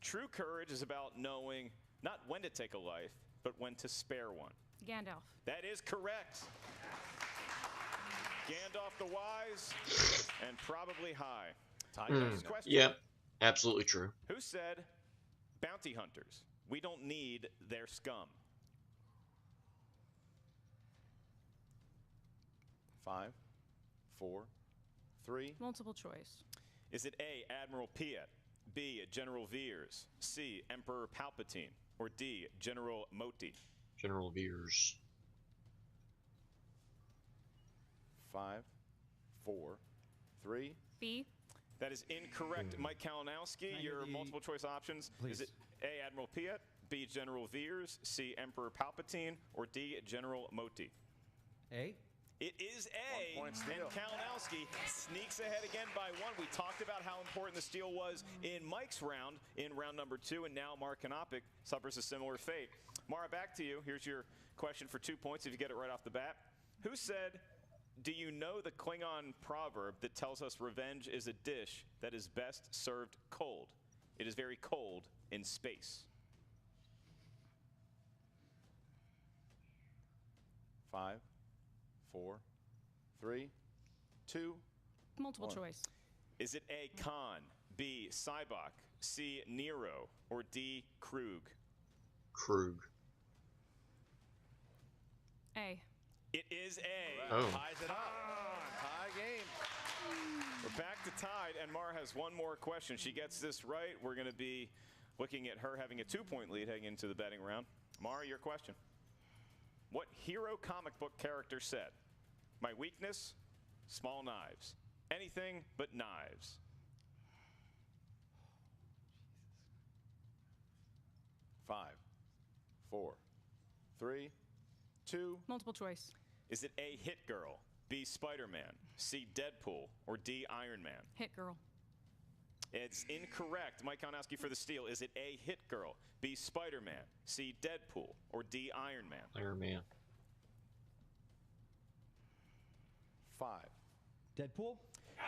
Speaker 13: "True courage is about knowing not when to take a life, but when to spare one"?
Speaker 10: Gandalf.
Speaker 13: That is correct. Gandalf the Wise and probably high. Next question.
Speaker 1: Yep, absolutely true.
Speaker 13: Who said, "Bounty hunters, we don't need their scum"?
Speaker 15: 5, 4, 3.
Speaker 10: Multiple choice.
Speaker 13: Is it A, Admiral Piet, B, General Veers, C, Emperor Palpatine, or D, General Moti?
Speaker 1: General Veers.
Speaker 15: 5, 4, 3.
Speaker 10: B.
Speaker 13: That is incorrect. Mike Kalinowski, your multiple choice options.
Speaker 12: Please.
Speaker 13: Is it A, Admiral Piet, B, General Veers, C, Emperor Palpatine, or D, General Moti?
Speaker 12: A.
Speaker 13: It is A,
Speaker 15: 1 point steal.
Speaker 13: and Kalinowski sneaks ahead again by 1. We talked about how important the steal was in Mike's round, in round number 2, and now Mark Knopic suffers a similar fate. Mara, back to you. Here's your question for 2 points if you get it right off the bat. Who said, do you know the Klingon proverb that tells us revenge is a dish that is best served cold? It is very cold in space.
Speaker 15: 5, 4, 3, 2.
Speaker 10: Multiple
Speaker 15: 1.
Speaker 10: choice.
Speaker 13: Is it A, Khan, B, Cybok, C, Nero, or D, Krug?
Speaker 1: Krug.
Speaker 10: A.
Speaker 13: It is A.
Speaker 1: Oh.
Speaker 15: Ties it up. Tie game.
Speaker 13: We're back to tied, and Mara has one more question. She gets this right, we're going to be looking at her having a 2-point lead heading into the betting round. Mara, your question. What hero comic book character said, "My weakness, small knives. Anything but knives"?
Speaker 15: Five, 4, 3, 2.
Speaker 10: Multiple choice.
Speaker 13: Is it A, Hit Girl, B, Spider-Man, C, Deadpool, or D, Iron Man?
Speaker 10: Hit girl.
Speaker 13: It's incorrect. Mike Kalinowski for the steal. Is it A, Hit Girl, B, Spider-Man, C, Deadpool, or D, Iron Man?
Speaker 1: Iron Man.
Speaker 15: 5.
Speaker 12: Deadpool.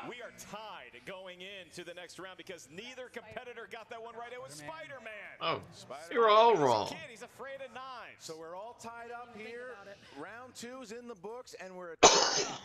Speaker 13: We are tied going into the next round because neither competitor got that one right. It was Spider-Man.
Speaker 1: Oh,
Speaker 15: Spider-Man.
Speaker 1: you were all
Speaker 13: He's a
Speaker 1: wrong.
Speaker 13: kid. He's afraid of knives.
Speaker 15: So we're all tied up here. Round 2's in the books, and we're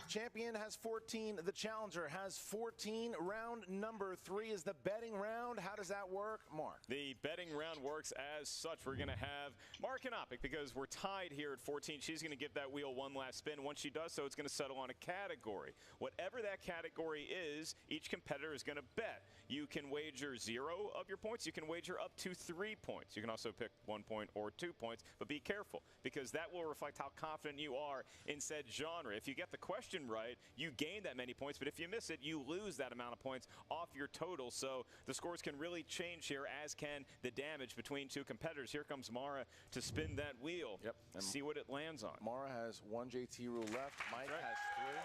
Speaker 15: champion has 14. The challenger has 14. Round number 3 is the betting round. How does that work, Mark?
Speaker 13: The betting round works as such. We're going to have Mark Knopic because we're tied here at 14. She's going to give that wheel one last spin. Once she does so, it's going to settle on a category. Whatever that category is, each competitor is going to bet. You can wager 0 of your points. You can wager up to 3 points. You can also pick 1 point or 2 points, but be careful because that will reflect how confident you are in said genre. If you get the question right, you gain that many points, but if you miss it, you lose that amount of points off your total. So the scores can really change here, as can the damage between two competitors. Here comes Mara to spin that wheel.
Speaker 15: Yep.
Speaker 13: See what it lands on.
Speaker 15: Mara has 1 JT rule left. Mike has 3.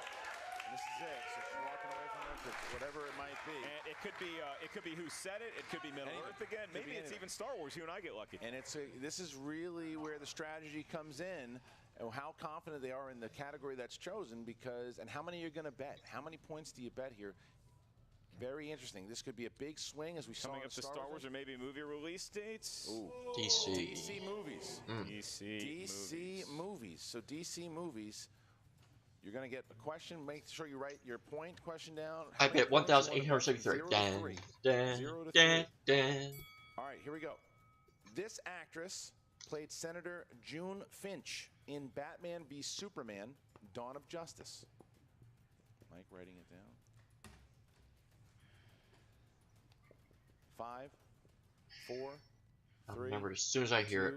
Speaker 15: And this is it. So she's walking away from it, whatever it might be.
Speaker 13: And it could be who said it. It could be Middle Earth again. Maybe it's even Star Wars. You and I get lucky.
Speaker 15: And this is really where the strategy comes in. How confident they are in the category that's chosen, because and how many you're going to bet. How many points do you bet here? Very interesting. This could be a big swing, as we saw.
Speaker 13: Coming up to Star Wars, or maybe movie release dates.
Speaker 15: Ooh.
Speaker 1: DC.
Speaker 15: DC movies.
Speaker 13: DC
Speaker 15: movies. So DC movies. You're going to get a question. Make sure you write your question down.
Speaker 1: I bet 1,873. Dan.
Speaker 15: All right, here we go. This actress played Senator June Finch in Batman v Superman: Dawn of Justice. Mike writing it down. 5, 4, 3.
Speaker 1: I'll remember it as soon as I hear it.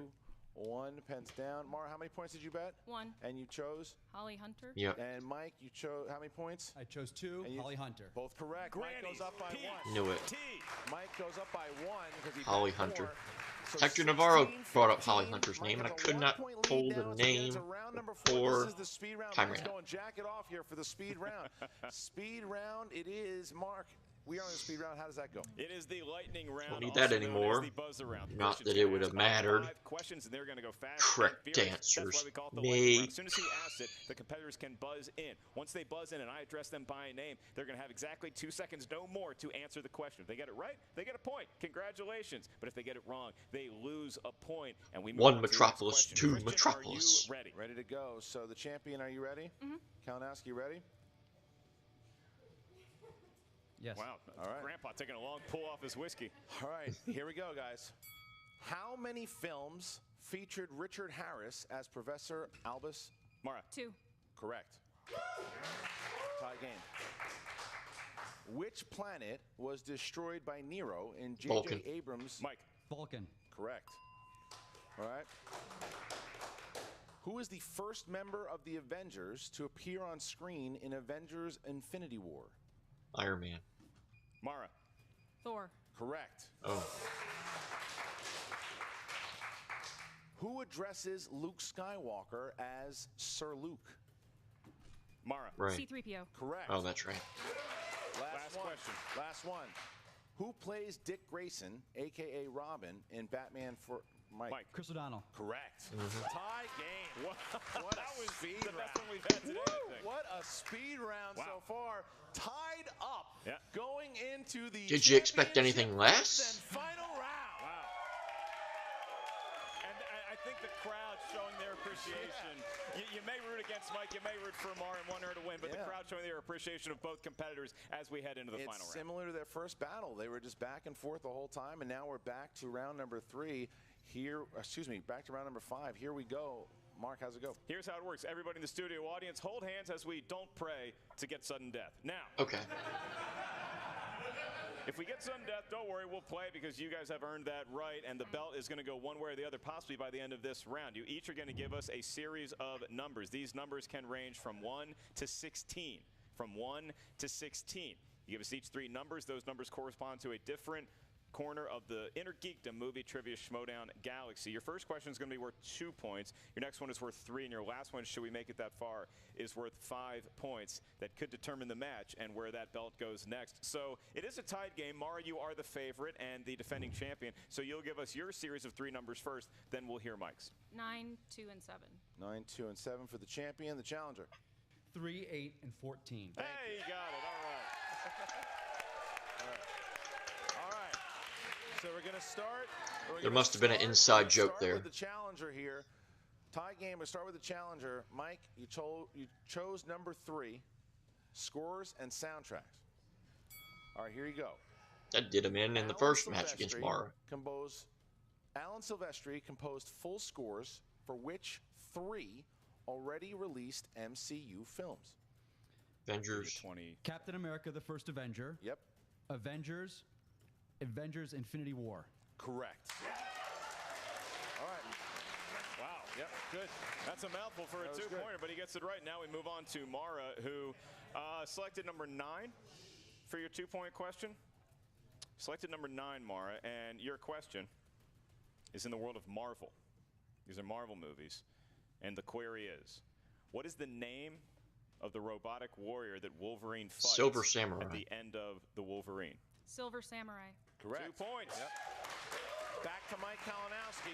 Speaker 15: 1. Pens down. Mara, how many points did you bet?
Speaker 10: 1.
Speaker 15: And you chose?
Speaker 10: Holly Hunter.
Speaker 1: Yep.
Speaker 15: And Mike, you chose how many points?
Speaker 12: I chose 2. Holly Hunter.
Speaker 15: Both correct.
Speaker 13: Grannies.
Speaker 15: Mike goes up by 1.
Speaker 1: Knew it.
Speaker 15: Mike goes up by 1 because he
Speaker 1: Holly
Speaker 15: bet
Speaker 1: Hunter.
Speaker 15: 4. So
Speaker 1: Hector Navarro
Speaker 15: 16,
Speaker 1: brought up
Speaker 15: 15.
Speaker 1: Holly Hunter's
Speaker 15: Mike
Speaker 1: name, and I
Speaker 15: has a
Speaker 1: could not
Speaker 15: 1-point
Speaker 1: pull
Speaker 15: lead
Speaker 1: the
Speaker 15: now as we get
Speaker 1: name
Speaker 15: to round number 4.
Speaker 1: for
Speaker 15: This is the speed round.
Speaker 1: time
Speaker 15: Let's
Speaker 1: ran
Speaker 15: go
Speaker 1: out.
Speaker 15: and jack it off here for the speed round. Speed round it is. Mark, we are in the speed round. How does that go?
Speaker 13: It is the lightning round.
Speaker 1: Don't need that
Speaker 13: also known
Speaker 1: anymore.
Speaker 13: as the buzzer round.
Speaker 1: Not
Speaker 13: Questions
Speaker 1: that it
Speaker 13: gonna
Speaker 1: would
Speaker 13: ask
Speaker 1: have
Speaker 13: about
Speaker 1: mattered.
Speaker 13: 5 questions, and they're going to go fast.
Speaker 1: Correct
Speaker 13: and furious. That's
Speaker 1: answers.
Speaker 13: why we call it the lightning
Speaker 1: Me.
Speaker 13: round. As soon as he asks it, the competitors can buzz in. Once they buzz in and I address them by name, they're going to have exactly 2 seconds, no more, to answer the question. If they get it right, they get a point. Congratulations. But if they get it wrong, they lose a point. And we move on
Speaker 1: 1
Speaker 13: to the next
Speaker 1: Metropolis,
Speaker 13: question.
Speaker 1: 2
Speaker 13: Christian,
Speaker 1: Metropolis.
Speaker 13: Are you ready?
Speaker 15: Ready to go. So the champion, are you ready? Kalinowski, ready?
Speaker 12: Yes.
Speaker 13: Wow.
Speaker 15: All right.
Speaker 13: Grandpa taking a long pull off his whiskey.
Speaker 15: All right, here we go, guys. How many films featured Richard Harris as Professor Albus?
Speaker 13: Mara.
Speaker 10: 2.
Speaker 15: Correct. Tie game. Which planet was destroyed by Nero in J.J.
Speaker 1: Vulcan.
Speaker 15: Abrams?
Speaker 4: Mike.
Speaker 12: Vulcan.
Speaker 15: Correct. All right. Who is the first member of the Avengers to appear on screen in Avengers Infinity War?
Speaker 1: Iron Man.
Speaker 4: Mara.
Speaker 10: Thor.
Speaker 15: Correct.
Speaker 1: Oh.
Speaker 15: Who addresses Luke Skywalker as Sir Luke?
Speaker 4: Mara.
Speaker 1: Right.
Speaker 10: C-3PO.
Speaker 15: Correct.
Speaker 1: Oh, that's right.
Speaker 15: Last
Speaker 4: question.
Speaker 15: Last one. Who plays Dick Grayson, a.k.a. Robin, in Batman for Mike?
Speaker 12: Chris O'Donnell.
Speaker 15: Correct. Tie game. What
Speaker 4: that
Speaker 15: a
Speaker 4: was
Speaker 15: speed
Speaker 4: the
Speaker 15: round.
Speaker 4: best one we've had today, I think.
Speaker 15: What a speed round so far. Tied up.
Speaker 4: Yeah.
Speaker 15: Going into the
Speaker 1: Did you expect anything
Speaker 15: championship
Speaker 1: less?
Speaker 15: and final round.
Speaker 4: Wow. And I think the crowd showing their appreciation. You may root against Mike, you may root for Mara and want her to win, but the crowd showing their appreciation of both competitors as we head into the final
Speaker 15: It's
Speaker 4: round.
Speaker 15: similar to their first battle. They were just back and forth the whole time, and now we're back to round number 3. Here, back to round number 5. Here we go. Mark, how's it go?
Speaker 4: Here's how it works. Everybody in the studio audience, hold hands as we don't pray to get sudden death. Now,
Speaker 1: Okay.
Speaker 4: if we get sudden death, don't worry, we'll play because you guys have earned that right, and the belt is going to go one way or the other, possibly by the end of this round. You each are going to give us a series of numbers. These numbers can range from 1 to 16. From 1 to 16. You give us each 3 numbers. Those numbers correspond to a different corner of the Innergeekdom movie trivia Schmoedown Galaxy. Your first question is going to be worth 2 points. Your next one is worth 3, and your last one, should we make it that far, is worth 5 points. That could determine the match and where that belt goes next. So it is a tied game. Mara, you are the favorite and the defending champion. So you'll give us your series of 3 numbers first, then we'll hear Mike's.
Speaker 10: 9, 2, and 7.
Speaker 15: 9, 2, and 7 for the champion, the challenger.
Speaker 12: 3, 8, and 14.
Speaker 4: Hey, you got it. All right.
Speaker 15: All right. So we're going to start.
Speaker 1: There must have been an inside joke
Speaker 15: Start
Speaker 1: there.
Speaker 15: with the challenger here. Tie game. We start with the challenger. Mike, you chose number 3, scores and soundtracks. All right, here you go.
Speaker 1: That did him in the first match against Mara.
Speaker 15: Alan Silvestri composed full scores for which 3 already released MCU films?
Speaker 1: Avengers.
Speaker 12: Captain America, the First Avenger.
Speaker 15: Yep.
Speaker 12: Avengers Infinity War.
Speaker 15: Correct. All right.
Speaker 4: Wow. Yep. Good. That's a mouthful for a 2-pointer, but he gets it right. Now we move on to Mara, who selected number 9 for your 2-point question. Selected number 9, Mara, and your question is in the world of Marvel. These are Marvel movies. And the query is, what is the name of the robotic warrior that Wolverine fights
Speaker 1: Silver Samurai.
Speaker 4: at the end of the Wolverine?
Speaker 10: Silver Samurai.
Speaker 15: Correct.
Speaker 4: 2 points.
Speaker 15: Yep. Back to Mike Kalinowski.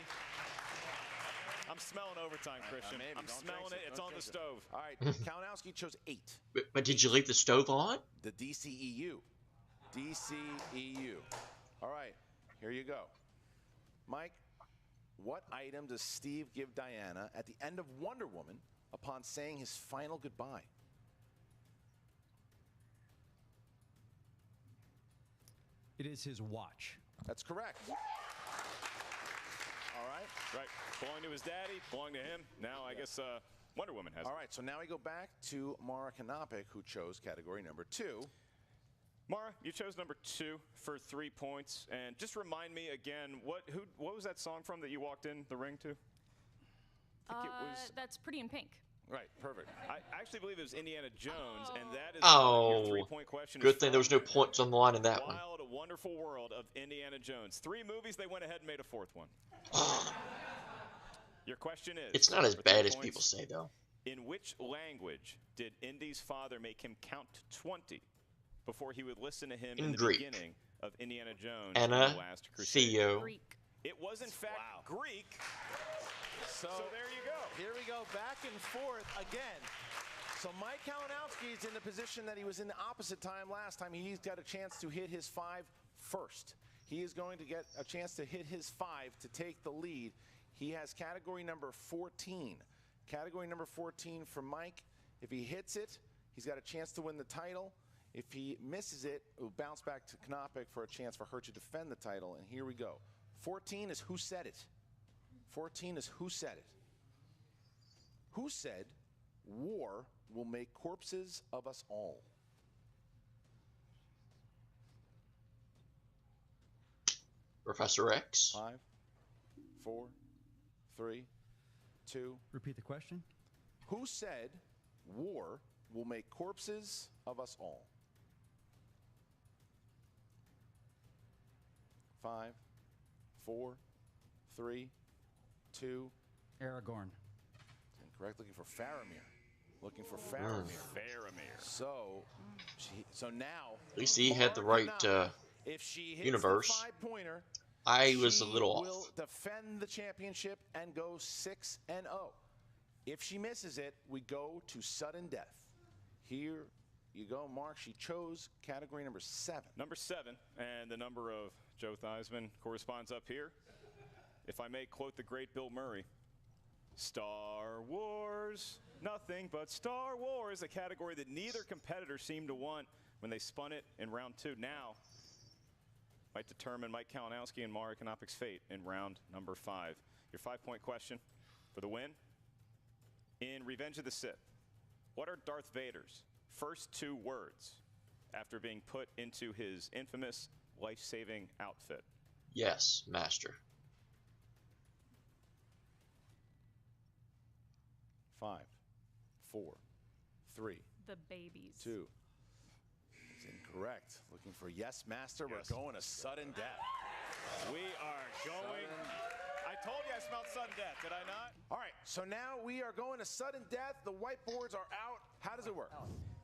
Speaker 4: I'm smelling overtime, Christian.
Speaker 15: Maybe.
Speaker 4: I'm
Speaker 15: Don't
Speaker 4: smelling
Speaker 15: jinx
Speaker 4: it. It's
Speaker 15: Don't
Speaker 4: on the
Speaker 15: jinx
Speaker 4: stove.
Speaker 15: All right. Kalinowski chose 8.
Speaker 1: But did you leave the stove on?
Speaker 15: The DCEU. DCEU. All right. Here you go. Mike, what item does Steve give Diana at the end of Wonder Woman upon saying his final goodbye?
Speaker 12: It is his watch.
Speaker 15: That's correct. All right.
Speaker 4: Right. Belonging to his daddy, belonging to him. Now I guess Wonder Woman has
Speaker 15: All right. So now we go back to Mara Knopic, who chose category number 2.
Speaker 4: Mara, you chose number 2 for 3 points. And just remind me again, what was that song from that you walked in the ring to? I think it was.
Speaker 10: That's Pretty in Pink.
Speaker 15: Right, perfect.
Speaker 4: I actually believe it was Indiana Jones, and that is
Speaker 1: Oh,
Speaker 4: your 3-point question.
Speaker 1: good thing there was no points on the line in that one.
Speaker 4: Wild, wonderful world of Indiana Jones. 3 movies, they went ahead and made a 4th one. Your question is...
Speaker 1: It's not as
Speaker 4: for 3
Speaker 1: bad as
Speaker 4: points,
Speaker 1: people say, though.
Speaker 4: In which language did Indy's father make him count to 20 before he would listen to him in the
Speaker 1: Greek.
Speaker 4: beginning of Indiana Jones
Speaker 1: Anna,
Speaker 4: and the Last Crusade?
Speaker 1: Theo.
Speaker 10: Greek.
Speaker 4: It was, in fact, Greek.
Speaker 15: So
Speaker 4: there you go.
Speaker 15: Here we go, back and forth again. So Mike Kalinowski is in the position that he was in the opposite time last time. He's got a chance to hit his 5 first. He is going to get a chance to hit his 5 to take the lead. He has category number 14. Category number 14 for Mike. If he hits it, he's got a chance to win the title. If he misses it, it will bounce back to Knopic for a chance for her to defend the title. And here we go. 14 is Who Said It? 14 is Who Said It? Who said war will make corpses of us all.
Speaker 1: Professor X.
Speaker 15: 5, 4, 3, 2.
Speaker 12: Repeat the question.
Speaker 15: Who said war will make corpses of us all? 5, 4, 3, 2.
Speaker 12: Aragorn.
Speaker 15: Incorrect. Looking for Faramir. Looking for Faramir.
Speaker 4: Faramir.
Speaker 15: So now.
Speaker 1: At least he had the right
Speaker 15: if she hits
Speaker 1: universe.
Speaker 15: The 5-pointer,
Speaker 1: I was a little
Speaker 15: she will
Speaker 1: off.
Speaker 15: defend the championship and go 6-0. If she misses it, we go to sudden death. Here you go, Mark. She chose category number 7.
Speaker 4: Number 7, and the number of Joe Theismann corresponds up here. If I may quote the great Bill Murray, Star Wars, nothing but Star Wars, a category that neither competitor seemed to want when they spun it in round 2. Now might determine Mike Kalinowski and Mara Knopic's fate in round number 5. Your 5-point question for the win. In Revenge of the Sith, what are Darth Vader's first 2 words after being put into his infamous life-saving outfit?
Speaker 1: Yes, Master.
Speaker 15: 5, 4, 3.
Speaker 10: The babies.
Speaker 15: 2. It's incorrect. Looking for yes, Master.
Speaker 4: Yes.
Speaker 15: We're going to sudden death.
Speaker 4: We are going. I told you I smelled sudden death, did I not?
Speaker 15: All right, so now we are going to sudden death. The whiteboards are out. How does it work?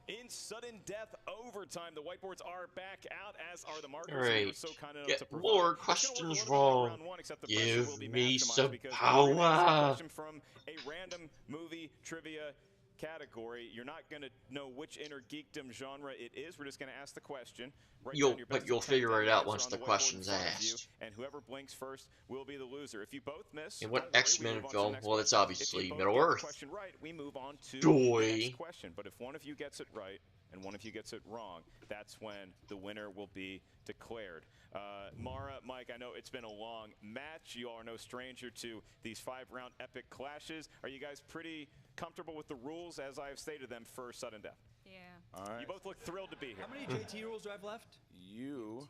Speaker 4: In sudden death overtime, the whiteboards are back out, as are the markers.
Speaker 1: Great.
Speaker 4: We were so kind enough
Speaker 1: Get
Speaker 4: to provide.
Speaker 1: more
Speaker 4: It's gonna work
Speaker 1: questions
Speaker 4: a little bit like
Speaker 1: wrong.
Speaker 4: round 1, except the pressure
Speaker 1: Give
Speaker 4: will be
Speaker 1: me
Speaker 4: maximized
Speaker 1: some
Speaker 4: because we're gonna answer a
Speaker 1: power.
Speaker 4: question from a random movie trivia category. You're not going to know which inner geekdom genre it is. We're just going to ask the question. Write down your best
Speaker 1: You'll
Speaker 4: attempt
Speaker 1: figure
Speaker 4: at
Speaker 1: it
Speaker 4: the
Speaker 1: out
Speaker 4: answer
Speaker 1: once
Speaker 4: on
Speaker 1: the
Speaker 4: whiteboard
Speaker 1: question's
Speaker 4: in front of you,
Speaker 1: asked.
Speaker 4: and whoever blinks first will be the loser. If you both miss,
Speaker 1: And what
Speaker 4: don't worry, we
Speaker 1: X-Men
Speaker 4: move on to the
Speaker 1: film?
Speaker 4: next
Speaker 1: Well, it's
Speaker 4: question.
Speaker 1: obviously
Speaker 4: If you both
Speaker 1: Middle
Speaker 4: get the
Speaker 1: Earth.
Speaker 4: question right, we move on to
Speaker 1: Joy.
Speaker 4: the next question. But if one of you gets it right and one of you gets it wrong, that's when the winner will be declared. Mara, Mike, I know it's been a long match. You all are no stranger to these 5-round epic clashes. Are you guys pretty comfortable with the rules as I have stated them for sudden death?
Speaker 10: Yeah.
Speaker 15: All right.
Speaker 4: You both look thrilled to be here.
Speaker 12: How many JT rules do I have left?
Speaker 15: You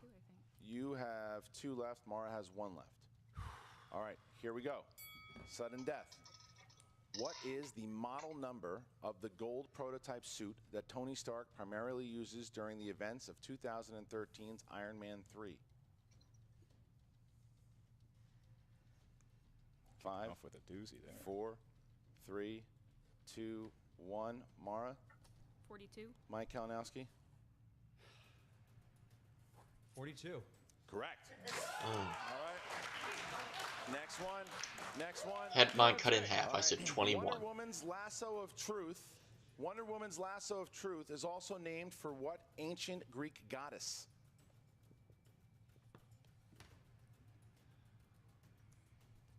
Speaker 15: have 2 left. Mara has 1 left. All right, here we go. Sudden death. What is the model number of the gold prototype suit that Tony Stark primarily uses during the events of 2013's Iron Man 3? 5,
Speaker 4: Off with a doozy there.
Speaker 15: 4, 3, 2, 1. Mara?
Speaker 10: 42.
Speaker 15: Mike Kalinowski?
Speaker 12: 42.
Speaker 4: Correct.
Speaker 15: All right. Next one. Next one.
Speaker 1: Had mine cut in half.
Speaker 15: All
Speaker 1: I
Speaker 15: right.
Speaker 1: said 21.
Speaker 15: Wonder Woman's lasso of truth. Wonder Woman's lasso of truth is also named for what ancient Greek goddess?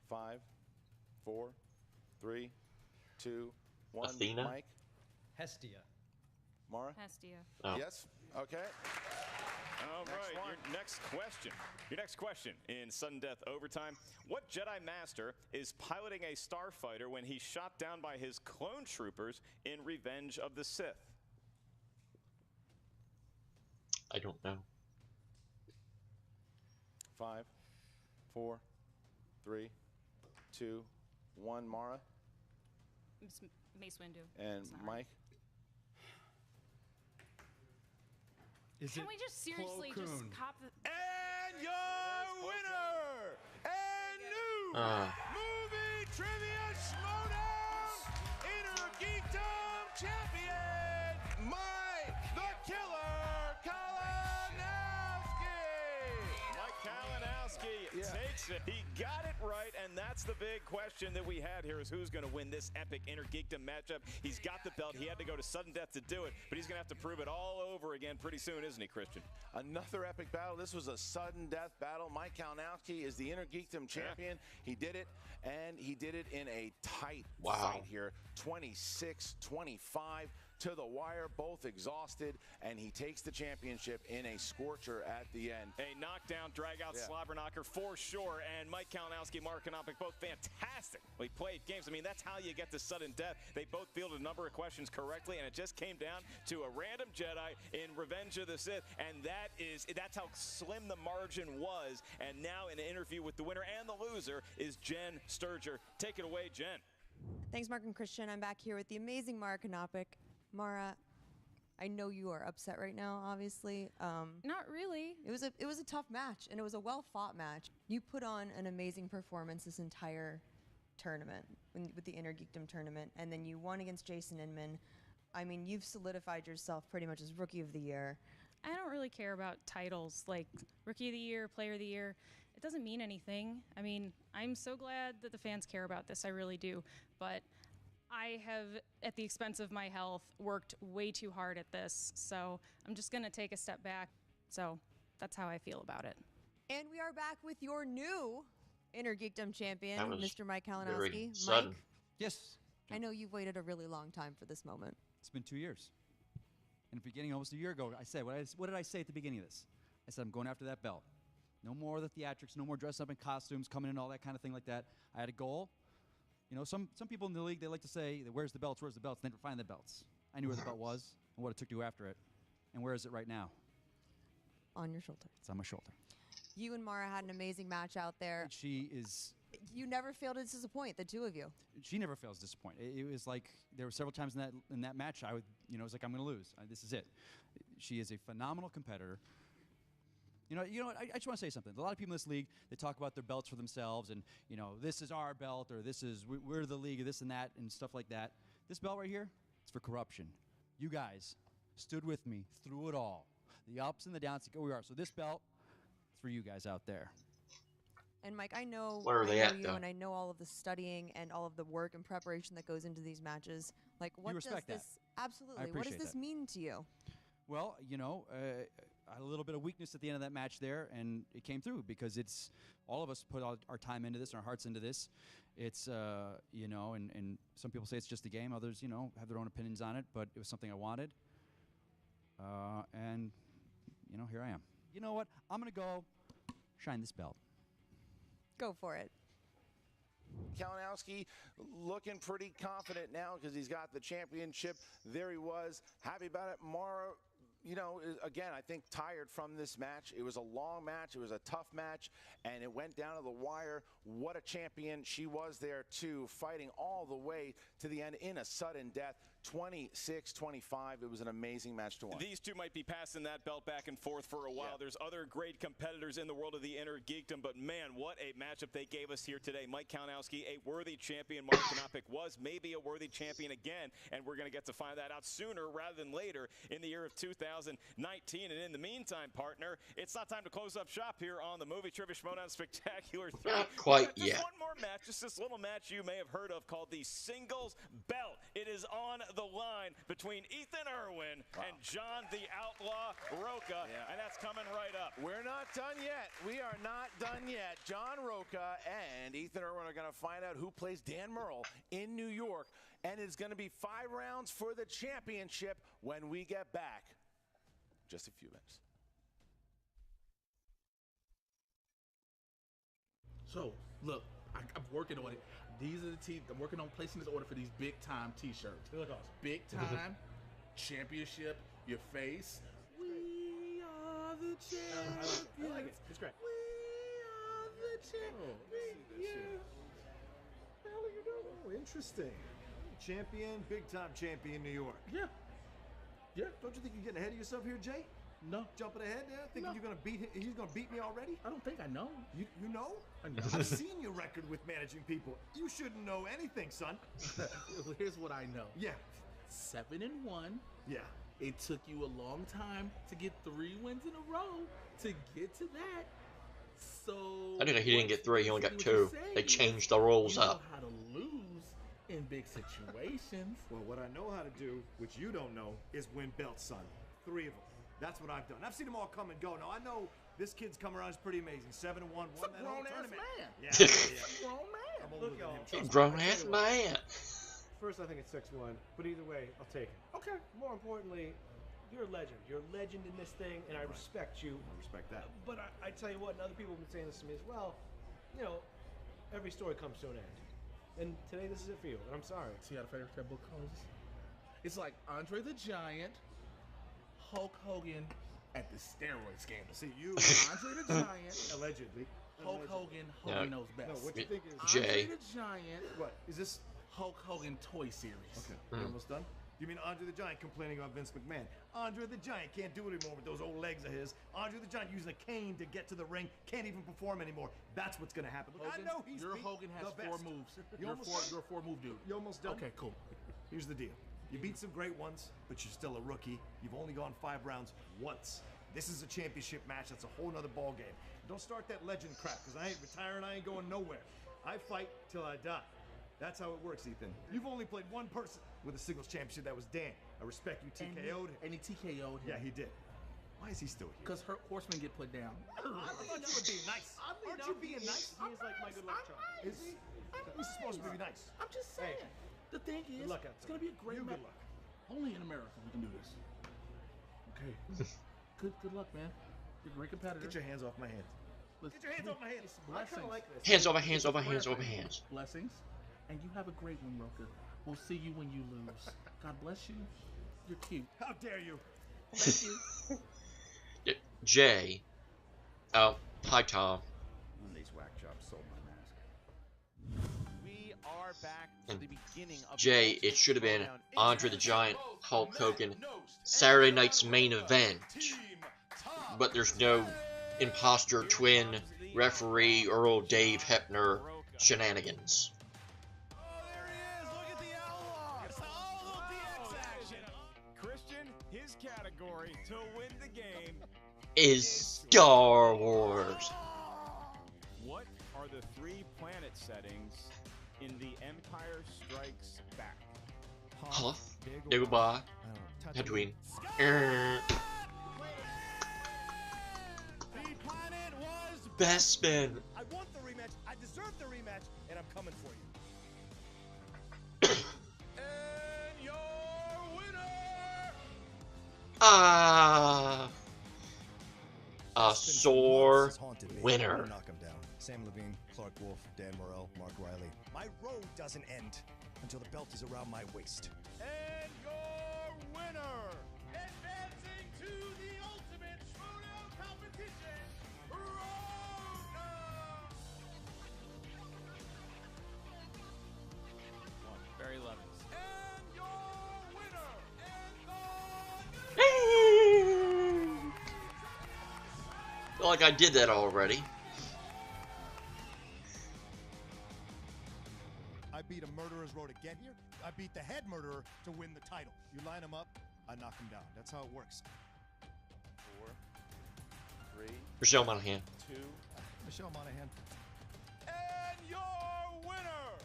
Speaker 15: Five, 4, 3, 2, 1.
Speaker 1: Athena?
Speaker 15: Mike?
Speaker 12: Hestia.
Speaker 15: Mara?
Speaker 10: Hestia.
Speaker 1: Oh.
Speaker 15: Yes? Okay.
Speaker 4: All
Speaker 15: Next
Speaker 4: right,
Speaker 15: one.
Speaker 4: your next question. Your next question in sudden death overtime. What Jedi Master is piloting a starfighter when he's shot down by his clone troopers in Revenge of the Sith?
Speaker 1: I don't know.
Speaker 15: 5, 4, 3, 2, 1. Mara?
Speaker 10: It's Mace Windu.
Speaker 15: And
Speaker 10: Sorry.
Speaker 15: Mike?
Speaker 10: Can we just seriously just cop the...
Speaker 15: And your winner and new movie trivia Schmoedown Innergeekdom Champion, Mike the Killer Kalinowski.
Speaker 4: Mike Kalinowski takes it. He got it right, and that's the big question that we had here is who's going to win this epic Innergeekdom matchup. He's got the belt. He had to go to sudden death to do it, but he's going to have to prove it all over again pretty soon, isn't he, Christian?
Speaker 15: Another epic battle. This was a sudden death battle. Mike Kalinowski is the Innergeekdom champion. He did it, and he did it in a tight fight here. 26-25. to the wire, both exhausted, and he takes the championship in a scorcher at the end.
Speaker 4: A knockdown, drag-out slobber knocker for sure, and Mike Kalinowski, Mark Knopic, both fantastic. We played games. I mean, that's how you get to sudden death. They both fielded a number of questions correctly, and it just came down to a random Jedi in Revenge of the Sith, and that's how slim the margin was. And now in an interview with the winner and the loser is Jen Sturger. Take it away, Jen.
Speaker 11: Thanks, Mark and Christian. I'm back here with the amazing Mark Knopic. Mara, I know you are upset right now, obviously.
Speaker 10: Not really.
Speaker 11: It was a tough match, and it was a well-fought match. You put on an amazing performance this entire tournament, with the Innergeekdom tournament, and then you won against Jason Inman. I mean, you've solidified yourself pretty much as Rookie of the Year.
Speaker 10: I don't really care about titles like Rookie of the Year, Player of the Year. It doesn't mean anything. I mean, I'm so glad that the fans care about this. I really do. But I have, at the expense of my health, worked way too hard at this. So I'm just going to take a step back. So that's how I feel about it.
Speaker 11: And we are back with your new Innergeekdom champion, Mr. Mike Kalinowski.
Speaker 1: Sudden.
Speaker 11: Mike,
Speaker 12: Yes.
Speaker 11: I know you've waited a really long time for this moment.
Speaker 12: It's been 2 years. In the beginning, almost a year ago, I said, what did I say at the beginning of this? I said, I'm going after that belt. No more of the theatrics, no more dressing up in costumes, coming in, all that kind of thing like that. I had a goal. You know, some people in the league, they like to say, where's the belts, where's the belts? They never find the belts. I knew where the belt was and what it took to go after it. And where is it right now?
Speaker 11: On your shoulder.
Speaker 12: It's on my shoulder.
Speaker 11: You and Mara had an amazing match out there.
Speaker 12: She is...
Speaker 11: You never failed to disappoint, the two of you.
Speaker 12: She never fails to disappoint. It was like there were several times in that match I would, it was like I'm going to lose. This is it. She is a phenomenal competitor. You know what? I just want to say something. A lot of people in this league, they talk about their belts for themselves, and this is our belt, or this is we're the league of this and that, and stuff like that. This belt right here, it's for corruption. You guys stood with me through it all, the ups and the downs. To go we are. So this belt, it's for you guys out there.
Speaker 11: And Mike, I know,
Speaker 1: Where are they at,
Speaker 11: you,
Speaker 1: though?
Speaker 11: and I know all of the studying and all of the work and preparation that goes into these matches. Like, what does
Speaker 12: respect
Speaker 11: this
Speaker 12: that.
Speaker 11: absolutely?
Speaker 12: I
Speaker 11: What does
Speaker 12: appreciate
Speaker 11: this
Speaker 12: that.
Speaker 11: mean to you?
Speaker 12: Well, I had a little bit of weakness at the end of that match there, and it came through because it's all of us put our time into this and our hearts into this. It's and some people say it's just a game. Others, have their own opinions on it, but it was something I wanted. And here I am. You know what? I'm gonna go shine this belt.
Speaker 11: Go for it.
Speaker 15: Kalinowski looking pretty confident now because he's got the championship. There he was, happy about it. Mara, again, I think tired from this match. It was a long match. It was a tough match, and it went down to the wire. What a champion she was there, too, fighting all the way to the end in a sudden death. 26-25. It was an amazing match to watch.
Speaker 4: These two might be passing that belt back and forth for a while. There's other great competitors in the world of the Innergeekdom, but man, what a matchup they gave us here today. Mike Kalinowski, a worthy champion. Mark Knopic was maybe a worthy champion again, and we're going to get to find that out sooner rather than later in the year of 2019. And in the meantime, partner, it's not time to close up shop here on the Movie Trivia Schmoedown Spectacular 3.
Speaker 1: Not quite
Speaker 4: Just
Speaker 1: yet.
Speaker 4: one more match, just this little match you may have heard of called the Singles Belt. It is on the line between Ethan Erwin and John the Outlaw Rocha, and that's coming right up.
Speaker 15: We're not done yet. We are not done yet. John Rocha and Ethan Erwin are going to find out who plays Dan Murrell in New York, and it's going to be 5 rounds for the championship when we get back. Just a few minutes.
Speaker 16: So, look, I'm working on it. These are the teams. I'm working on placing this order for these big time T-shirts. They look awesome. Big time, championship, your face. We are the champions.
Speaker 2: I like it. It's great.
Speaker 16: We are the champions.
Speaker 17: What the hell are you doing? Oh, interesting. Champion, big time champion, New York.
Speaker 16: Yeah. Yeah.
Speaker 17: Don't you think you're getting ahead of yourself here, Jay?
Speaker 16: No.
Speaker 17: Jumping ahead there, thinking you're gonna beat him. He's gonna beat me already.
Speaker 16: I don't think I know.
Speaker 17: You know?
Speaker 16: I know.
Speaker 17: I've seen your record with managing people. You shouldn't know anything, son.
Speaker 16: Here's what I know.
Speaker 17: Yeah.
Speaker 16: 7-1.
Speaker 17: Yeah.
Speaker 16: It took you a long time to get 3 wins in a row to get to that. So
Speaker 1: I didn't know he didn't get 3. He only got
Speaker 16: what
Speaker 1: 2.
Speaker 16: you're
Speaker 1: They
Speaker 16: saying
Speaker 1: changed the rules
Speaker 16: you know
Speaker 1: up.
Speaker 16: how to lose in big situations.
Speaker 17: Well, what I know how to do, which you don't know, is win belts, son. 3 of them. That's what I've done. I've seen them all come and go. Now, I know this kid's come around is pretty amazing. 7-1, won that whole
Speaker 16: grown-ass
Speaker 17: tournament.
Speaker 16: man.
Speaker 17: Yeah.
Speaker 16: Grown man.
Speaker 17: I'm older than him. Trust me.
Speaker 1: Grown ass man.
Speaker 18: first I think it's 6-1, but either way, I'll take it.
Speaker 16: Okay.
Speaker 18: More importantly, you're a legend. You're a legend in this thing, and I respect you.
Speaker 17: I respect that.
Speaker 18: But I tell you what, and other people have been saying this to me as well, you know, every story comes to an end. And today this is it for you, and I'm sorry.
Speaker 16: See how the favorite book goes? It's like Andre the Giant, Hulk Hogan at the steroid scandal.
Speaker 17: See, you...
Speaker 16: Andre the Giant.
Speaker 17: Allegedly.
Speaker 16: Hulk Hogan, Hogan knows best.
Speaker 17: No, what you think is...
Speaker 1: Jay.
Speaker 16: Andre the Giant.
Speaker 17: What? Is this...
Speaker 16: Hulk Hogan toy series.
Speaker 17: Okay, you almost done? You mean Andre the Giant complaining about Vince McMahon? Andre the Giant can't do it anymore with those old legs of his. Andre the Giant using a cane to get to the ring, can't even perform anymore. That's what's going to happen. Look,
Speaker 16: Hogan,
Speaker 17: I know he's
Speaker 16: your Hogan has
Speaker 17: the
Speaker 16: 4
Speaker 17: best.
Speaker 16: moves.
Speaker 17: You're
Speaker 16: a 4-move dude.
Speaker 17: You almost done?
Speaker 16: Okay, cool.
Speaker 17: Here's the deal. You beat some great ones, but you're still a rookie. You've only gone 5 rounds once. This is a championship match. That's a whole nother ball game. Don't start that legend crap, because I ain't retiring. I ain't going nowhere. I fight till I die. That's how it works, Ethan. You've only played one person with a singles championship. That was Dan. I respect you, TKO'd.
Speaker 16: And he TKO'd him.
Speaker 17: Yeah, he did. Why is he still here?
Speaker 16: Because horsemen get put down.
Speaker 17: I thought you were being nice. Aren't you being nice?
Speaker 18: He is like my good luck charm.
Speaker 17: He's supposed to be nice.
Speaker 16: I'm just saying.
Speaker 17: Hey.
Speaker 16: The thing is,
Speaker 18: luck out
Speaker 16: it's going to be a great match.
Speaker 17: Good luck.
Speaker 16: Only in America we can do this. Okay. Good luck, man. You're a great competitor.
Speaker 17: Get your hands off my hands.
Speaker 18: Get your hands off my hands. I kind of like this.
Speaker 1: Hands over hands over hands over hands.
Speaker 16: Blessings. And you have a great one, Rocha. We'll see you when you lose. God bless you. You're cute.
Speaker 17: How dare you?
Speaker 16: Thank you.
Speaker 1: Jay. Oh, hi, Tom.
Speaker 5: One of these whack jobs sold my mask.
Speaker 15: We are back to the beginning of
Speaker 1: Jay, it should have been Andre the Giant, Hulk Hogan, Saturday night's main event. But there's no imposter twin referee Earl Dave Hebner shenanigans.
Speaker 13: Christian, his category to win the game
Speaker 1: is Star Wars.
Speaker 13: What are the 3 planet settings in The Empire Strikes Back?
Speaker 1: Hoth, Dagobah, Tatooine. Bespin.
Speaker 14: I want the rematch. I deserve the rematch, and I'm coming for you.
Speaker 8: And your winner.
Speaker 1: A sore winner.
Speaker 19: Knock him down. Sam Levine, Clark Wolf, Dan Morrell, Mark Riley. My road doesn't end until the belt is around my waist.
Speaker 8: And your winner, advancing to the ultimate Schmoedown competition, Rocha.
Speaker 13: Barry Levins.
Speaker 8: And your winner, and
Speaker 1: Like I did that already.
Speaker 19: I beat a murderer's row to get here. I beat the head murderer to win the title. You line him up, I knock him down. That's how it works.
Speaker 15: 4, 3,
Speaker 1: Michelle Monaghan.
Speaker 15: 2.
Speaker 19: Michelle Monaghan.
Speaker 8: And your winner.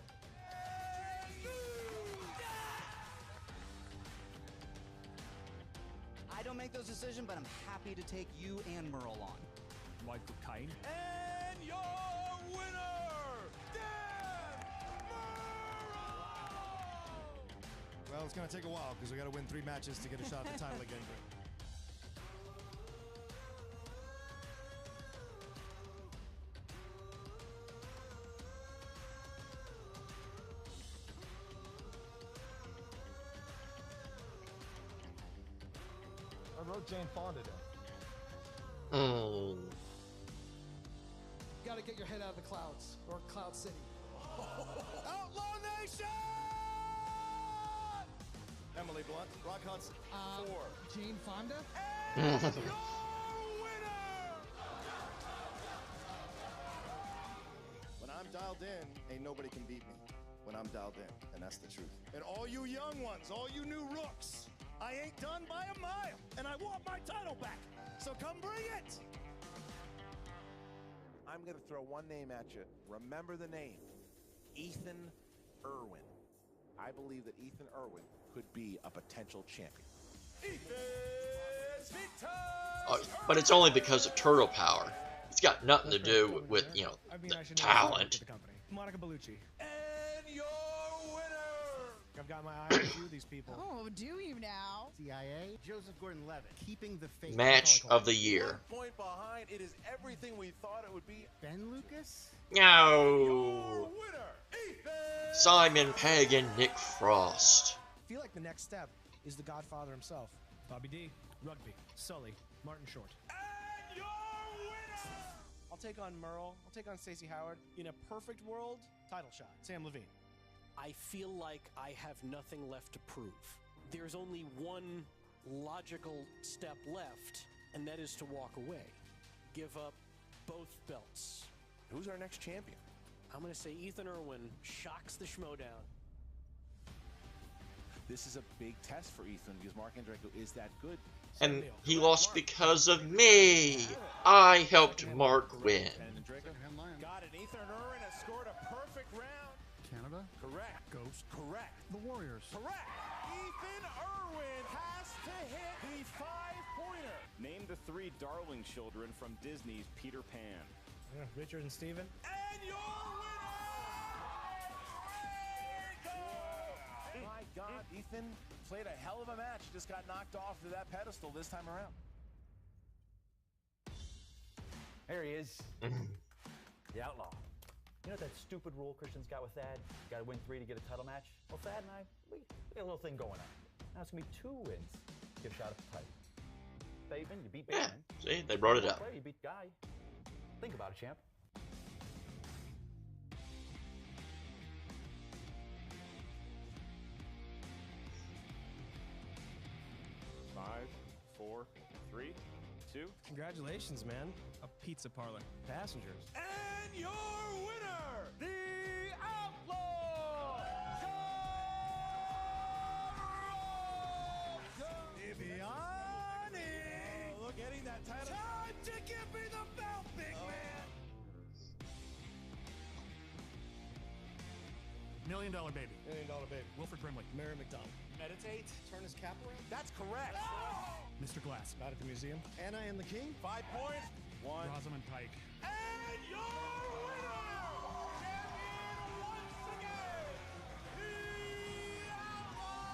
Speaker 20: I don't make those decisions, but I'm happy to take you and Merle on.
Speaker 21: Michael Caine.
Speaker 8: And your winner,
Speaker 19: Well, it's going to take a while because we got to win 3 matches to get a shot at the title again.
Speaker 17: I wrote Jane Fonda down.
Speaker 1: Oh.
Speaker 6: Gotta get your head out of the clouds, or Cloud City.
Speaker 14: Outlaw Nation!
Speaker 19: Emily Blunt, Rock Hudson.
Speaker 14: 4.
Speaker 6: Jane Fonda?
Speaker 19: When I'm dialed in, ain't nobody can beat me. When I'm dialed in, and that's the truth. And all you young ones, all you new rooks, I ain't done by a mile, and I want my title back. So come bring it!
Speaker 15: I'm going to throw one name at you. Remember the name. Ethan Erwin. I believe that Ethan Erwin could be a potential champion.
Speaker 1: But it's only because of turtle power. It's got nothing to do with, you know, the talent.
Speaker 18: Monica Bellucci.
Speaker 8: And your winner,
Speaker 18: I've got my eye on a few of these people.
Speaker 3: Oh, do you now?
Speaker 20: CIA, Joseph Gordon-Levitt, keeping the faith.
Speaker 1: Match of the year.
Speaker 15: 1 point behind. It is everything we thought it would be.
Speaker 20: Ben Lucas?
Speaker 1: No. Simon Pegg and Nick Frost.
Speaker 18: I feel like the next step is the Godfather himself. Bobby D, Rugby, Sully, Martin Short.
Speaker 8: And your winner!
Speaker 18: I'll take on Merle. I'll take on Stacey Howard. In a perfect world, title shot. Sam Levine.
Speaker 21: I feel like I have nothing left to prove. There's only one logical step left, and that is to walk away. Give up both belts.
Speaker 15: Who's our next champion?
Speaker 21: I'm going to say Ethan Erwin shocks the Schmoedown.
Speaker 15: This is a big test for Ethan because Mark Andreyko is that good.
Speaker 1: And he lost because of me. I helped Mark win.
Speaker 15: Got it. Ethan Erwin has scored a perfect round.
Speaker 22: Canada?
Speaker 15: Correct.
Speaker 22: Ghost?
Speaker 15: Correct.
Speaker 22: The Warriors?
Speaker 15: Correct. Ethan Erwin has to hit the 5-pointer.
Speaker 4: Name the 3 darling children from Disney's Peter Pan.
Speaker 18: Richard and Steven.
Speaker 15: And your winner! My God, Ethan played a hell of a match. He just got knocked off to that pedestal this time around.
Speaker 23: There he is. The Outlaw. You know that stupid rule Christian's got with Thad? You gotta win 3 to get a title match? Well, Thad and I, we got a little thing going on. Now it's gonna be 2 wins to get a shot at the title. Bateman, you beat Bateman.
Speaker 1: See, they brought it up.
Speaker 23: You beat Guy. Think about it, champ.
Speaker 4: Five, 4, 3, 2.
Speaker 18: Congratulations, man.
Speaker 24: A pizza parlor.
Speaker 18: Passengers.
Speaker 8: And your winner, the Outlaw!
Speaker 19: Viviani!
Speaker 15: Oh, look, getting that title.
Speaker 19: Time to give me the belt, big man!
Speaker 22: $1 Million Baby.
Speaker 18: $1 Million Baby.
Speaker 22: Wilford Brimley.
Speaker 18: Mary McDonald. Meditate. Turn his cap around.
Speaker 15: That's correct.
Speaker 22: Mr. Glass.
Speaker 18: Not at the museum.
Speaker 19: Anna and the King.
Speaker 15: 5 points. 1.
Speaker 22: Rosamund Pike.
Speaker 8: And your winner, champion once again, the Outlaw,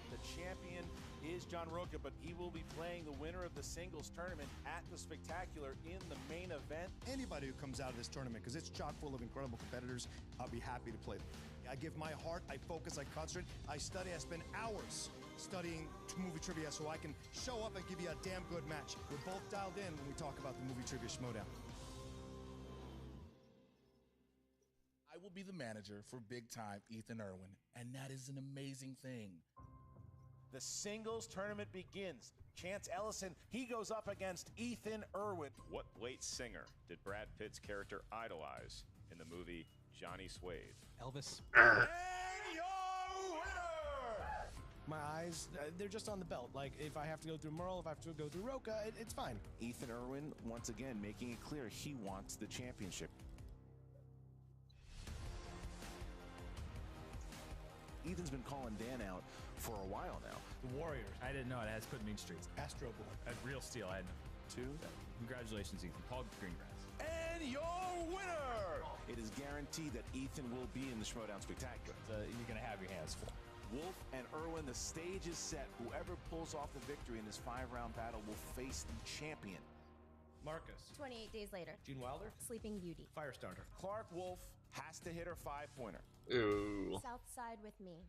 Speaker 15: The champion is John Rocha, but he will be playing the winner of the singles tournament at the Spectacular in the main event.
Speaker 19: Anybody who comes out of this tournament, because it's chock full of incredible competitors, I'll be happy to play them. I give my heart, I focus, I concentrate, I study, I spend hours studying movie trivia so I can show up and give you a damn good match. We're both dialed in when we talk about the movie trivia Schmoedown.
Speaker 16: I will be the manager for big time Ethan Erwin, and that is an amazing thing.
Speaker 15: The singles tournament begins. Chance Ellison, he goes up against Ethan Erwin.
Speaker 4: What late singer did Brad Pitt's character idolize in the movie Johnny Suede?
Speaker 24: Elvis.
Speaker 8: And your winner!
Speaker 18: My eyes, they're just on the belt. Like, if I have to go through Merle, if I have to go through Rocha, it's fine.
Speaker 15: Ethan Erwin, once again, making it clear he wants the championship. Ethan's been calling Dan out for a while now.
Speaker 18: The Warriors.
Speaker 24: I didn't know it. It has put Mean Streets.
Speaker 18: Astro Boy.
Speaker 24: At Real Steel, I had no.
Speaker 15: 2.
Speaker 24: Congratulations, Ethan. Paul Greengrass.
Speaker 15: And your winner! It is guaranteed that Ethan will be in the Schmoedown Spectacular.
Speaker 24: You're going to have your hands full.
Speaker 15: Wolf and Erwin, the stage is set. Whoever pulls off the victory in this 5-round battle will face the champion.
Speaker 18: Marcus.
Speaker 25: 28 days later.
Speaker 18: Gene Wilder.
Speaker 25: Sleeping Beauty.
Speaker 18: Firestarter.
Speaker 15: Clark Wolf has to hit her 5-pointer.
Speaker 1: Ooh.
Speaker 25: South Side with Me.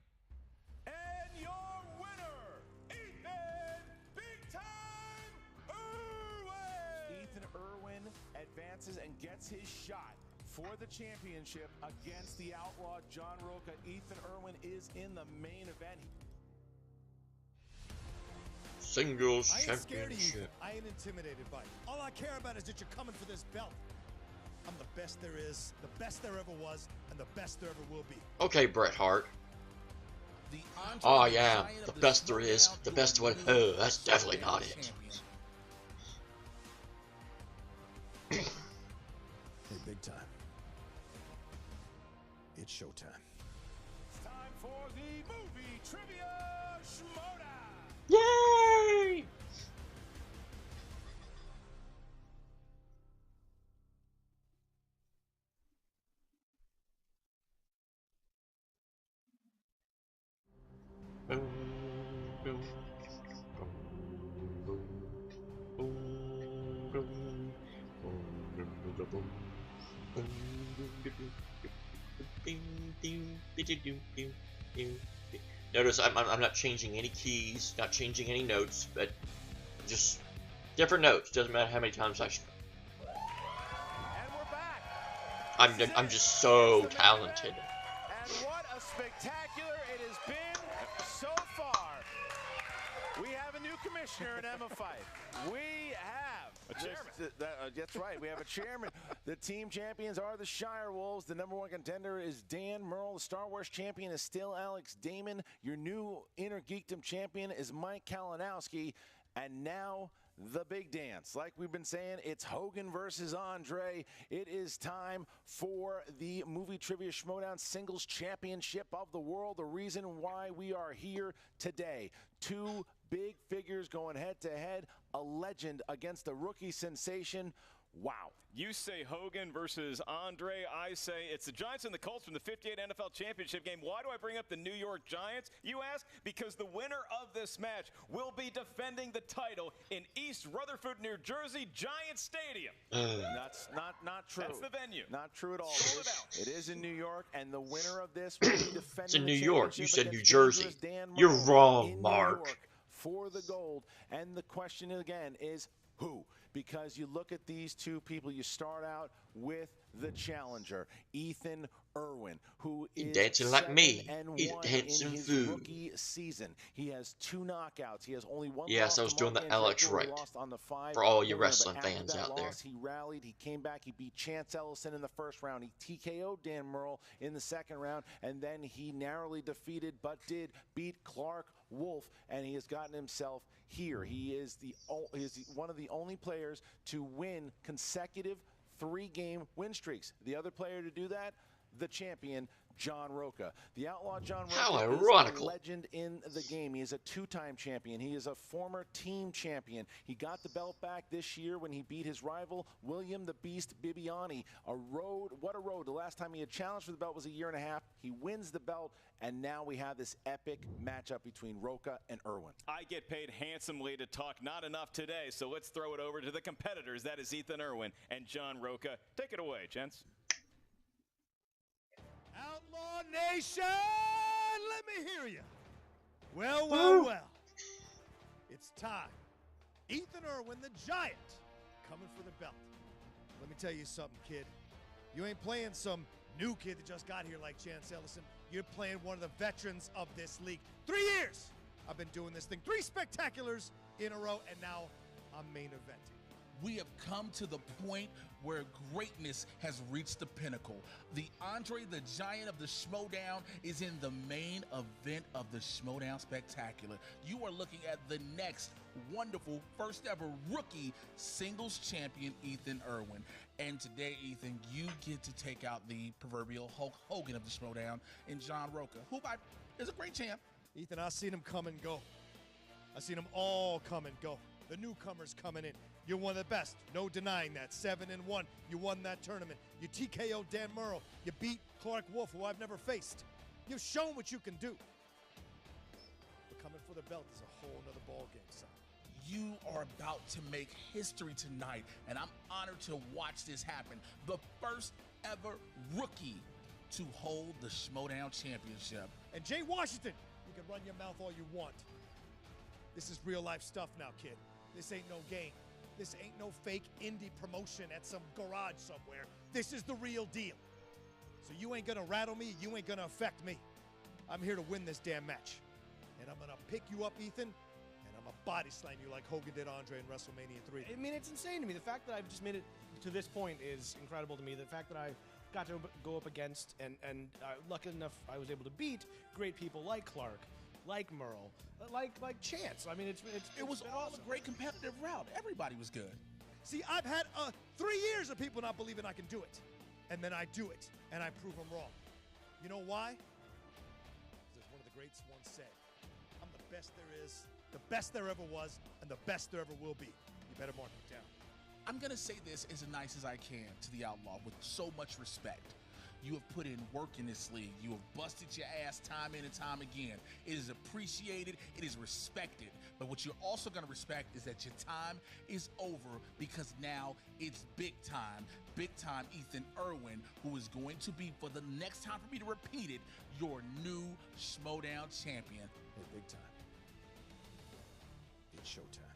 Speaker 8: And your winner, Ethan Big Time Erwin!
Speaker 15: Ethan Erwin advances and gets his shot for the championship against the Outlaw John Rocha. Ethan Erwin is in the main event.
Speaker 1: Singles
Speaker 19: I ain't scared of you.
Speaker 1: championship.
Speaker 19: I ain't intimidated by you. All I care about is that you're coming for this belt. I'm the best there is, the best there ever was, and the best there ever will be.
Speaker 1: Okay, Bret Hart. Oh yeah, the best there is, the best one. Oh, that's definitely not it.
Speaker 19: Hey, big time. It's showtime.
Speaker 8: It's time for the movie trivia Schmoedown!
Speaker 1: Yay! Notice I'm not changing any keys, not changing any notes, but just different notes. Doesn't matter how many times I. I'm just so talented.
Speaker 15: And what a spectacular it has been so far. We have a new commissioner in Emma Fife. We have
Speaker 4: a chairman.
Speaker 15: That's right. We have a chairman. The team champions are the Shire Wolves. The #1 contender is Dan Merle. The Star Wars champion is still Alex Damon. Your new Innergeekdom champion is Mike Kalinowski. And now the big dance. Like we've been saying, it's Hogan versus Andre. It is time for the Movie Trivia Schmoedown Singles Championship of the World. The reason why we are here today. Two big figures going head-to-head. A legend against a rookie sensation. Wow.
Speaker 4: You say Hogan versus Andre. I say it's the Giants and the Colts from the 58 NFL Championship game. Why do I bring up the New York Giants, you ask? Because the winner of this match will be defending the title in East Rutherford, New Jersey, Giant Stadium.
Speaker 15: That's not true.
Speaker 4: That's the venue.
Speaker 15: Not true at all. It is in New York, and the winner of this will be defending
Speaker 1: It's in
Speaker 15: the
Speaker 1: New York. You
Speaker 15: championship
Speaker 1: said New
Speaker 15: against
Speaker 1: Jersey.
Speaker 15: dangerous Dan
Speaker 1: You're
Speaker 15: Merle
Speaker 1: wrong,
Speaker 15: in New
Speaker 1: Mark.
Speaker 15: York for the gold. And the question again is who? Because you look at these two people, you start out with the challenger, Ethan Erwin, who is
Speaker 1: dancing like me.
Speaker 15: 7-1
Speaker 1: He's dancing
Speaker 15: in his
Speaker 1: food.
Speaker 15: rookie season. He has 2 knockouts. He has only 1
Speaker 1: Yes,
Speaker 15: loss
Speaker 1: I was
Speaker 15: to
Speaker 1: doing
Speaker 15: Mark
Speaker 1: the Alex
Speaker 15: Andretti, who he
Speaker 1: right.
Speaker 15: lost on the 5
Speaker 1: For all you
Speaker 15: corner, but
Speaker 1: wrestling
Speaker 15: after
Speaker 1: fans
Speaker 15: that
Speaker 1: out there.
Speaker 15: loss, he rallied, he came back, he beat Chance Ellison in the first round. He TKO'd Dan Merle in the second round, and then he narrowly defeated but did beat Clark Wolf, and he has gotten himself here. He is one of the only players to win consecutive 3-game win streaks. The other player to do that, the champion, John Rocha. The Outlaw John Rocha
Speaker 1: How
Speaker 15: is
Speaker 1: ironical.
Speaker 15: a legend in the game. He is a 2-time champion. He is a former team champion. He got the belt back this year when he beat his rival, William the Beast Bibiani. What a road. The last time he had challenged for the belt was a year and a half. He wins the belt, and now we have this epic matchup between Rocha and Erwin.
Speaker 4: I get paid handsomely to talk not enough today, so let's throw it over to the competitors. That is Ethan Erwin and John Rocha. Take it away, gents.
Speaker 17: Outlaw Nation, let me hear you. Well. It's time. Ethan Erwin, the Giant, coming for the belt. Let me tell you something, kid. You ain't playing some new kid that just got here like Chance Ellison. You're playing one of the veterans of this league. 3 years I've been doing this thing. 3 spectaculars in a row, and now I'm main eventing.
Speaker 16: We have come to the point where greatness has reached the pinnacle. The Andre the Giant of the Schmoedown is in the main event of the Schmoedown Spectacular. You are looking at the next wonderful first ever rookie singles champion, Ethan Erwin. And today, Ethan, you get to take out the proverbial Hulk Hogan of the Schmoedown in John Rocha, who is a great champ.
Speaker 17: Ethan, I've seen him come and go. I've seen them all come and go. The newcomers coming in. You're one of the best. No denying that. 7-1. You won that tournament. You TKO'd Dan Merle. You beat Clark Wolf, who I've never faced. You've shown what you can do. But coming for the belt is a whole nother ballgame, son.
Speaker 16: You are about to make history tonight, and I'm honored to watch this happen. The first ever rookie to hold the Schmoedown Championship.
Speaker 17: And Jay Washington, you can run your mouth all you want. This is real life stuff now, kid. This ain't no game. This ain't no fake indie promotion at some garage somewhere. This is the real deal. So you ain't gonna rattle me, you ain't gonna affect me. I'm here to win this damn match. And I'm gonna pick you up, Ethan, and I'm gonna body slam you like Hogan did Andre in WrestleMania 3.
Speaker 18: I mean, it's insane to me. The fact that I've just made it to this point is incredible to me. The fact that I got to go up against and lucky enough I was able to beat great people like Clark, like Merle, like Chance. I mean,
Speaker 16: it was all
Speaker 18: awesome.
Speaker 16: a great competitive route. Everybody was good.
Speaker 17: See, I've had 3 years of people not believing I can do it. And then I do it, and I prove them wrong. You know why? As one of the greats once said, I'm the best there is, the best there ever was, and the best there ever will be. You better mark it down.
Speaker 16: I'm going to say this as nice as I can to the Outlaw with so much respect. You have put in work in this league. You have busted your ass time in and time again. It is appreciated. It is respected. But what you're also going to respect is that your time is over because now it's big time. Big time Ethan Erwin, who is going to be, for the next time for me to repeat it, your new Schmoedown champion.
Speaker 15: Hey, big time. It's showtime.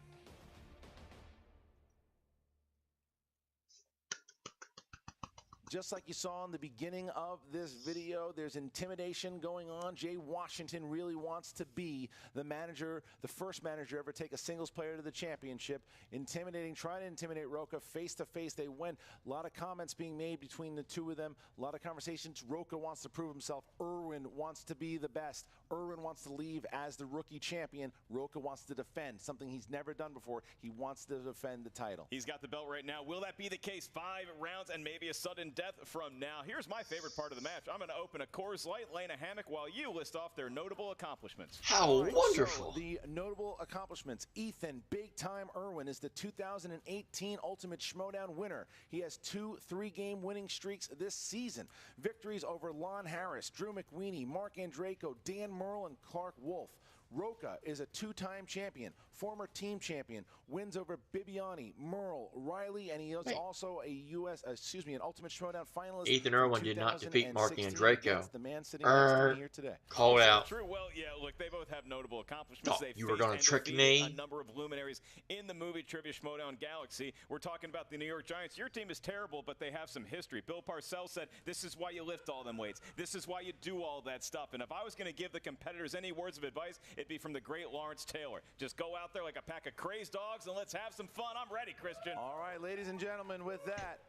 Speaker 15: Just like you saw in the beginning of this video, there's intimidation going on. Jay Washington really wants to be the manager, the first manager ever take a singles player to the championship. Intimidating, trying to intimidate Rocha face to face. They went. A lot of comments being made between the two of them. A lot of conversations. Rocha wants to prove himself. Erwin wants to be the best. Erwin wants to leave as the rookie champion. Rocha wants to defend, something he's never done before. He wants to defend the title.
Speaker 4: He's got the belt right now. Will that be the case? 5 rounds and maybe a sudden death from now. Here's my favorite part of the match. I'm going to open a Coors Light, lay in a hammock while you list off their notable accomplishments.
Speaker 1: How wonderful.
Speaker 15: So the notable accomplishments. Ethan Big Time Erwin is the 2018 Ultimate Schmoedown winner. He has 2 3-game winning streaks this season. Victories over Lon Harris, Drew McWeeny, Mark Andreyko, Dan Merle, and Clark Wolf. Rocha is a 2-time champion, former team champion, wins over Bibiani, Merle, Riley, and he is also a an Ultimate Schmoedown finalist.
Speaker 1: Ethan Erwin did not defeat Mark Andreyko.
Speaker 15: The man sitting next to me here today.
Speaker 1: Called out.
Speaker 4: True. Well, yeah, look, they both have notable accomplishments.
Speaker 1: Oh,
Speaker 4: They've
Speaker 1: you were going to trick
Speaker 4: defeated
Speaker 1: me?
Speaker 4: a number of luminaries in the movie trivia Schmoedown galaxy. We're talking about the New York Giants. Your team is terrible, but they have some history. Bill Parcells said, this is why you lift all them weights. This is why you do all that stuff. And if I was going to give the competitors any words of advice, it'd be from the great Lawrence Taylor. Just go out there like a pack of crazed dogs and let's have some fun. I'm ready, Christian.
Speaker 15: All right, ladies and gentlemen, with that,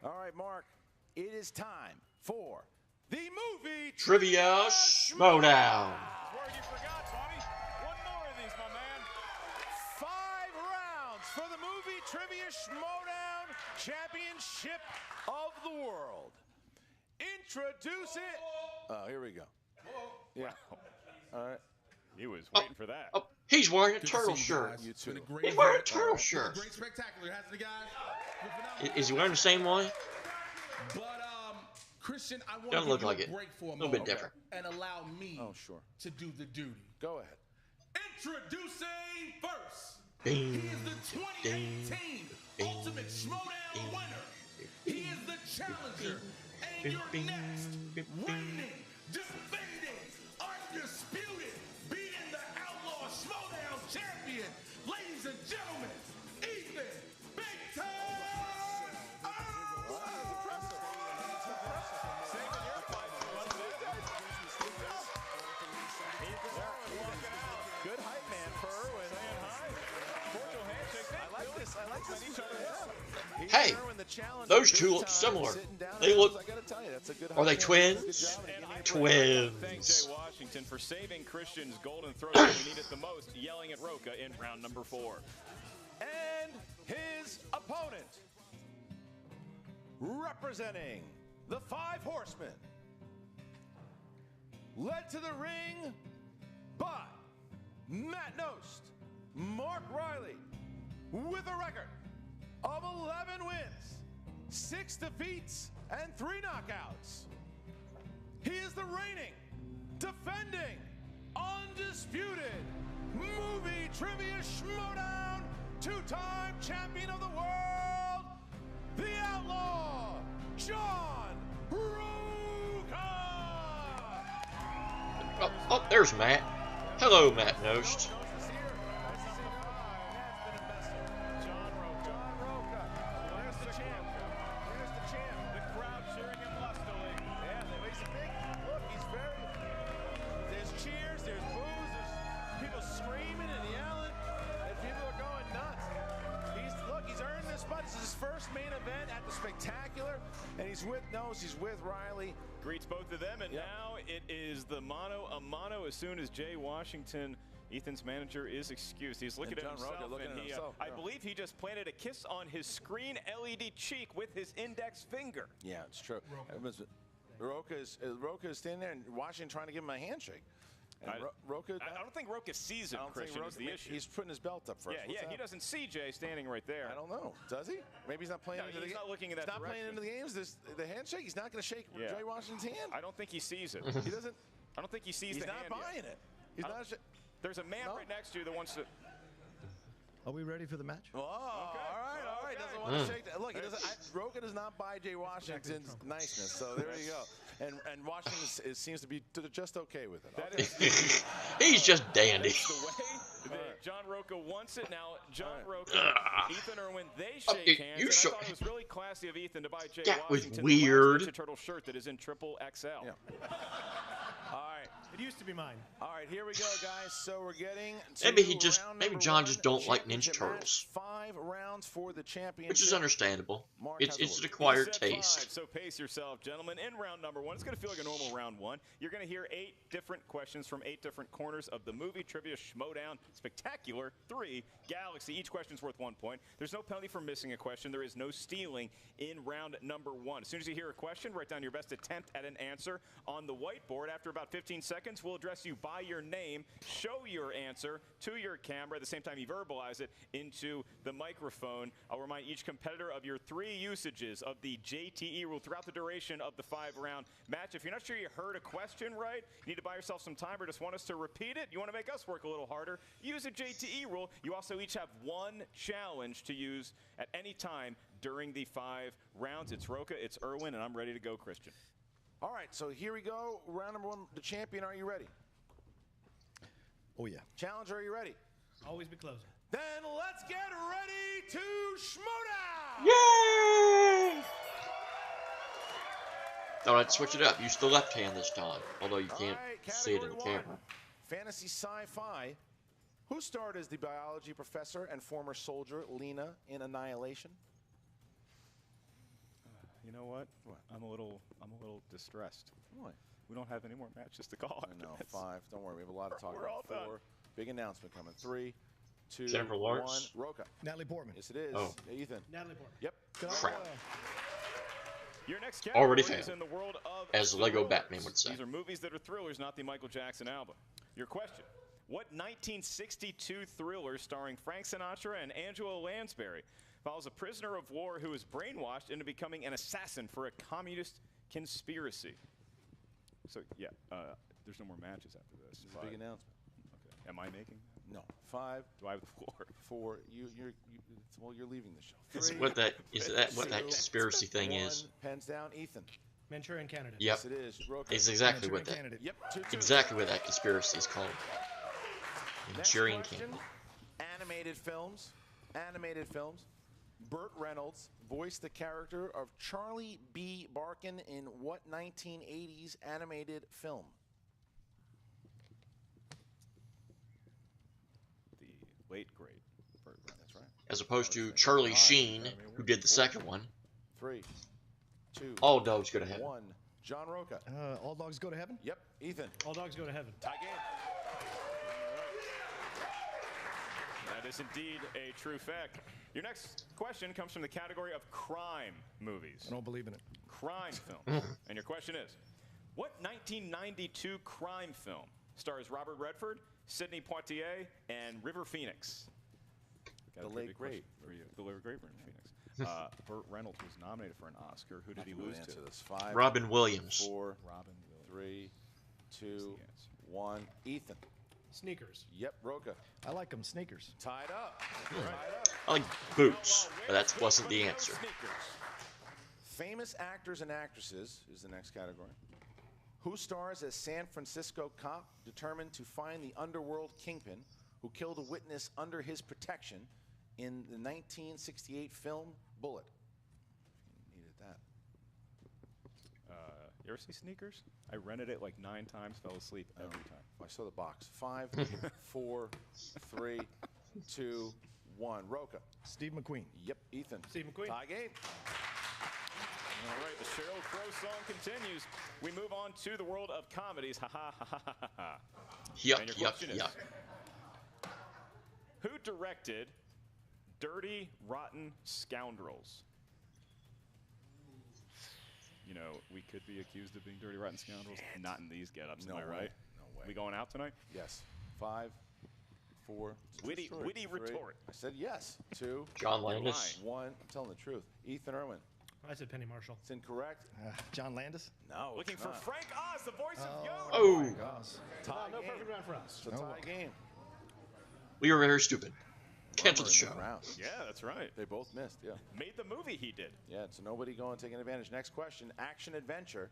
Speaker 15: all right, Mark, it is time for the movie
Speaker 1: Trivia Schmoedown.
Speaker 4: Word you forgot, Bobby. One more of these, my man.
Speaker 15: 5 rounds for the movie Trivia Schmoedown Championship of the World. Introduce it. Oh, here we go. Yeah. All right.
Speaker 4: He was waiting for that.
Speaker 1: Oh, he's wearing a turtle shirt.
Speaker 15: You too.
Speaker 1: He's wearing a turtle shirt.
Speaker 16: Great spectacular, hasn't he, guys?
Speaker 1: Is he wearing the same one?
Speaker 16: But Christian, I want
Speaker 1: Doesn't
Speaker 16: to
Speaker 1: look
Speaker 16: give
Speaker 1: like
Speaker 16: you
Speaker 1: it.
Speaker 16: a break for a
Speaker 1: Little
Speaker 16: moment
Speaker 1: bit different.
Speaker 16: and allow me to do the duty.
Speaker 15: Go ahead.
Speaker 16: Introducing first.
Speaker 1: Bing,
Speaker 16: He is the 2018 Ultimate Schmoedown winner. He is the challenger. And your next reigning, defending, undisputed, being the Outlaw Schmoedown champion, ladies and gentlemen, Ethan Big Time
Speaker 15: Good hype man for Erwin. I like this.
Speaker 1: Hey, those two look similar. They look. Are they twins? Twins.
Speaker 4: Thank Jay Washington for saving Christian's golden throw when we needed the most, yelling at Rocha in round number 4.
Speaker 15: And his opponent, representing the 5 Horsemen, led to the ring by Matt Nost, Mark Riley, with a record of 11 wins, 6 defeats, and 3 knockouts. He is the reigning, defending, undisputed movie trivia Schmoedown 2-time champion of the world, the Outlaw, John Rocha.
Speaker 1: Oh, there's Matt. Hello, Matt Nost.
Speaker 15: Spectacular, and he's with Nose, he's with Riley.
Speaker 4: Greets both of them, and now it is the mano a mano as soon as Jay Washington, Ethan's manager, is excused. He's looking at himself, I beliove he just planted a kiss on his screen LED cheek with his index finger.
Speaker 15: Yeah, it's true. Rocha is standing there, and Washington trying to give him a handshake. Rocha.
Speaker 4: I don't think Rocha sees it, Christian, is the issue.
Speaker 15: He's putting his belt up first.
Speaker 4: Yeah, he doesn't see Jay standing right there.
Speaker 15: I don't know. Does he? Maybe he's not playing into the game.
Speaker 4: He's not looking in that
Speaker 15: direction. He's not playing into the games. The handshake, he's not going to shake Jay Washington's hand.
Speaker 4: I don't think he sees it.
Speaker 15: He doesn't.
Speaker 4: I don't think he sees the hand.
Speaker 15: He's not buying it. He's not.
Speaker 4: There's a man right next to you that wants to.
Speaker 7: Are we ready for the match?
Speaker 15: Oh, all right. Doesn't want to shake that. Look, he doesn't. Rocha does not buy Jay Washington's niceness. So there you go. And Washington seems to be just okay with it.
Speaker 4: That is
Speaker 1: He's just dandy.
Speaker 4: That's the way that John Rocha wants it. Now, John Rocha, Ethan Erwin, they shake hands. And I thought it was really classy of Ethan to buy Jay Washington
Speaker 1: weird.
Speaker 4: the Ninja Turtle shirt that is in triple XL.
Speaker 15: Yeah. All right.
Speaker 18: It used to be mine.
Speaker 15: All right, here we go, guys. So we're getting to
Speaker 1: maybe John just don't like Ninja Turtles.
Speaker 15: 5 rounds for the championship.
Speaker 1: Which is understandable. It's an acquired taste.
Speaker 4: So pace yourself, gentlemen. In round number 1, it's going to feel like a normal round 1. You're going to hear 8 different questions from 8 different corners of the movie trivia Schmoedown Spectacular 3 Galaxy. Each question's worth 1 point. There's no penalty for missing a question. There is no stealing in round number 1. As soon as you hear a question, write down your best attempt at an answer on the whiteboard. After about 15 seconds, we'll address you by your name, show your answer to your camera. At the same time, you verbalize it into the microphone. I'll remind each competitor of your 3 usages of the JTE rule throughout the duration of the 5-round match. If you're not sure you heard a question right, you need to buy yourself some time or just want us to repeat it, you want to make us work a little harder, use a JTE rule. You also each have 1 challenge to use at any time during the 5 rounds. It's Rocha, it's Erwin, and I'm ready to go, Christian.
Speaker 15: All right, so here we go. Round number 1, the champion, are you ready?
Speaker 7: Oh, yeah.
Speaker 15: Challenger, are you ready?
Speaker 18: Always be closing.
Speaker 15: Then let's get ready to Schmoedown!
Speaker 1: Yay! Thought I'd switch it up. Use the left hand this time, although you can't see it in the camera.
Speaker 15: Fantasy sci-fi. Who starred as the biology professor and former soldier Lena in Annihilation?
Speaker 4: You know what? I'm a little distressed.
Speaker 15: Why?
Speaker 4: We don't have any more matches to call.
Speaker 15: I know. 5. Don't worry. We have a lot to talk
Speaker 4: We're
Speaker 15: about.
Speaker 4: all
Speaker 15: 4.
Speaker 4: done.
Speaker 15: Big announcement coming. 3, 2,
Speaker 1: Jennifer
Speaker 15: 1.
Speaker 1: Lawrence?
Speaker 15: Rocha.
Speaker 7: Natalie Portman.
Speaker 15: Yes, it is.
Speaker 1: Oh.
Speaker 15: Ethan.
Speaker 18: Natalie Portman.
Speaker 15: Yep.
Speaker 1: Crap.
Speaker 4: Your next
Speaker 1: Already
Speaker 4: category is
Speaker 1: failed.
Speaker 4: in the world of
Speaker 1: As Lego
Speaker 4: thrillers.
Speaker 1: Batman would say.
Speaker 4: These are movies that are thrillers, not the Michael Jackson album. Your question: what 1962 thriller starring Frank Sinatra and Angela Lansbury follows a prisoner of war who is brainwashed into becoming an assassin for a communist conspiracy? So yeah, there's no more matches after this.
Speaker 15: This is a big announcement.
Speaker 4: Okay. Am I making?
Speaker 15: No. 5.
Speaker 4: Do I have the floor?
Speaker 15: 4. You're leaving the show.
Speaker 1: Is
Speaker 15: 3,
Speaker 1: what that
Speaker 15: 2,
Speaker 1: conspiracy thing
Speaker 15: 1.
Speaker 1: is?
Speaker 15: Pens down. Ethan.
Speaker 18: Manchurian Candidate.
Speaker 1: Yep.
Speaker 15: Yes, it is. Rocha.
Speaker 1: It's exactly what that.
Speaker 15: Candidate. Yep. 2-2.
Speaker 1: Exactly what that conspiracy is called. Manchurian
Speaker 15: question,
Speaker 1: Candidate.
Speaker 15: Animated films. Animated films. Burt Reynolds voiced the character of Charlie B. Barkin in what 1980s animated film?
Speaker 4: The late great Burt Reynolds.
Speaker 15: That's right.
Speaker 1: As opposed to Charlie Sheen, who did the second one.
Speaker 15: 3, 2,
Speaker 1: All dogs go to heaven.
Speaker 15: 1. John Rocha.
Speaker 7: All dogs go to heaven?
Speaker 15: Yep. Ethan.
Speaker 18: All dogs go to heaven.
Speaker 15: Tie game.
Speaker 4: That is indeed a true fact. Your next question comes from the category of crime movies.
Speaker 7: I don't believe in it.
Speaker 4: Crime film. And your question is, what 1992 crime film stars Robert Redford, Sidney Poitier, and River Phoenix?
Speaker 15: The late great.
Speaker 4: For you. The late great River Phoenix. Burt Reynolds was nominated for an Oscar. Who did he lose to?
Speaker 15: This. 5.
Speaker 1: Robin Williams.
Speaker 15: 4.
Speaker 4: Robin Williams.
Speaker 15: 3, 2, 1. Ethan.
Speaker 18: Sneakers.
Speaker 15: Yep. Rocha.
Speaker 7: I like them. Sneakers.
Speaker 15: Tied up.
Speaker 1: Yeah.
Speaker 15: Tied up.
Speaker 1: I like boots, but that wasn't the answer.
Speaker 15: Famous actors and actresses is the next category. Who stars as San Francisco cop determined to find the underworld kingpin who killed a witness under his protection in the 1968 film Bullet? Needed that.
Speaker 4: You ever see Sneakers? I rented it like 9 times, fell asleep every time.
Speaker 15: I saw the box. 5, 4, 3, 2, 1. Rocha.
Speaker 7: Steve McQueen.
Speaker 15: Yep. Ethan.
Speaker 18: Steve McQueen.
Speaker 15: Tie game.
Speaker 4: All right, the Sheryl Crow song continues. We move on to the world of comedies. Ha ha ha ha ha ha.
Speaker 1: Yuck,
Speaker 4: And your
Speaker 1: yuck,
Speaker 4: question is,
Speaker 1: yuck.
Speaker 4: who directed Dirty Rotten Scoundrels? You know, we could be accused of being dirty rotten scoundrels. Not in these get-ups,
Speaker 15: No
Speaker 4: am I
Speaker 15: way.
Speaker 4: right?
Speaker 15: No way.
Speaker 4: We going out tonight?
Speaker 15: Yes. 5, 4.
Speaker 4: Witty retort.
Speaker 15: I said yes. 2.
Speaker 1: John Landis.
Speaker 15: 1. I'm telling the truth. Ethan Erwin.
Speaker 18: I said Penny Marshall.
Speaker 15: It's incorrect.
Speaker 7: John Landis?
Speaker 15: No.
Speaker 4: Looking for Frank Oz, the voice of Yoda.
Speaker 1: Oh.
Speaker 18: No perfect round for us.
Speaker 15: It's a tie game.
Speaker 1: We were very stupid. Cancel the show.
Speaker 4: Yeah, that's right.
Speaker 15: They both missed, yeah.
Speaker 4: Made the movie he did.
Speaker 15: Yeah, so nobody going taking advantage. Next question, action adventure.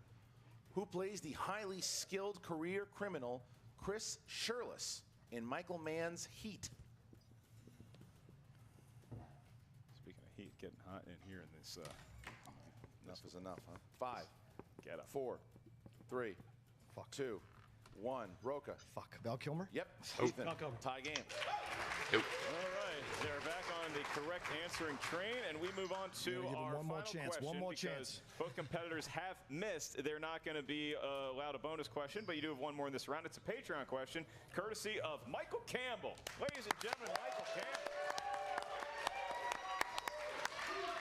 Speaker 15: Who plays the highly skilled career criminal Chris Shirless in Michael Mann's Heat?
Speaker 4: Speaking of heat, getting hot in here in this.
Speaker 15: Enough is enough, huh? 5.
Speaker 4: Get up.
Speaker 15: 4, 3, 2, 1. Rocha.
Speaker 7: Fuck. Val Kilmer?
Speaker 15: Yep.
Speaker 1: Oh.
Speaker 15: Ethan. Tie game.
Speaker 1: Nope.
Speaker 4: All right, they're back on the correct answering train, and we move on to
Speaker 7: Give him
Speaker 4: our
Speaker 7: one more
Speaker 4: final
Speaker 7: chance.
Speaker 4: question
Speaker 7: One more
Speaker 4: because
Speaker 7: chance.
Speaker 4: both competitors have missed. They're not going to be allowed a bonus question, but you do have one more in this round. It's a Patreon question, courtesy of Michael Campbell. Ladies and gentlemen, Michael Campbell.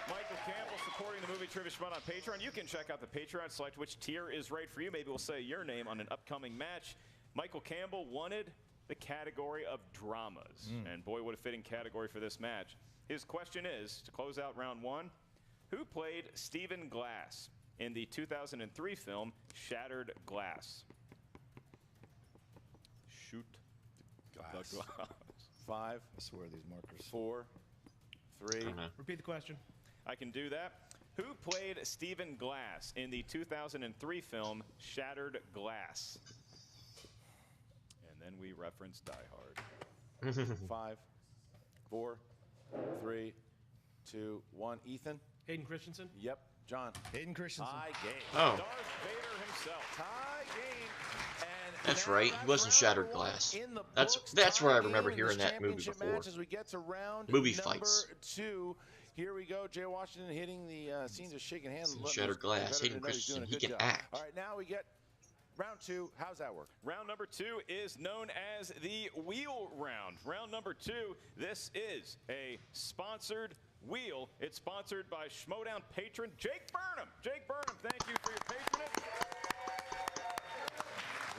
Speaker 4: Michael Campbell supporting the Movie Trivia Schmoedown on Patreon. You can check out the Patreon, select which tier is right for you. Maybe we'll say your name on an upcoming match. Michael Campbell wanted the category of dramas. And boy, what a fitting category for this match. His question is, to close out round 1, who played Stephen Glass in the 2003 film Shattered Glass? Shoot
Speaker 15: Glass.
Speaker 4: the glass.
Speaker 15: 5.
Speaker 7: I swear these markers.
Speaker 15: 4, 3.
Speaker 18: Repeat the question.
Speaker 4: I can do that. Who played Stephen Glass in the 2003 film Shattered Glass? And then we reference Die Hard.
Speaker 15: 5, 4, 3, 2, 1. Ethan?
Speaker 18: Hayden Christensen?
Speaker 15: Yep. John?
Speaker 7: Hayden Christensen.
Speaker 15: Tie game.
Speaker 1: Oh.
Speaker 4: Darth Vader himself.
Speaker 15: Tie game. And
Speaker 1: That's
Speaker 15: now
Speaker 1: right. He was in
Speaker 15: round
Speaker 1: Shattered
Speaker 15: one
Speaker 1: Glass.
Speaker 15: in the
Speaker 1: That's
Speaker 15: books.
Speaker 1: where I
Speaker 15: Tie
Speaker 1: remember
Speaker 15: game in
Speaker 1: hearing
Speaker 15: this
Speaker 1: that movie
Speaker 15: championship
Speaker 1: before.
Speaker 15: match as we get to round
Speaker 1: Movie
Speaker 15: number
Speaker 1: fights.
Speaker 15: 2. Here we go. Jay Washington hitting the scenes of shaking hands.
Speaker 1: In Shattered Glass. Hayden Christensen. He can act.
Speaker 15: All right, now we get round 2. How's that work?
Speaker 4: Round number 2 is known as the wheel round. Round number 2, this is a sponsored wheel. It's sponsored by Schmoedown patron Jake Burnham. Jake Burnham, thank you for your patronage.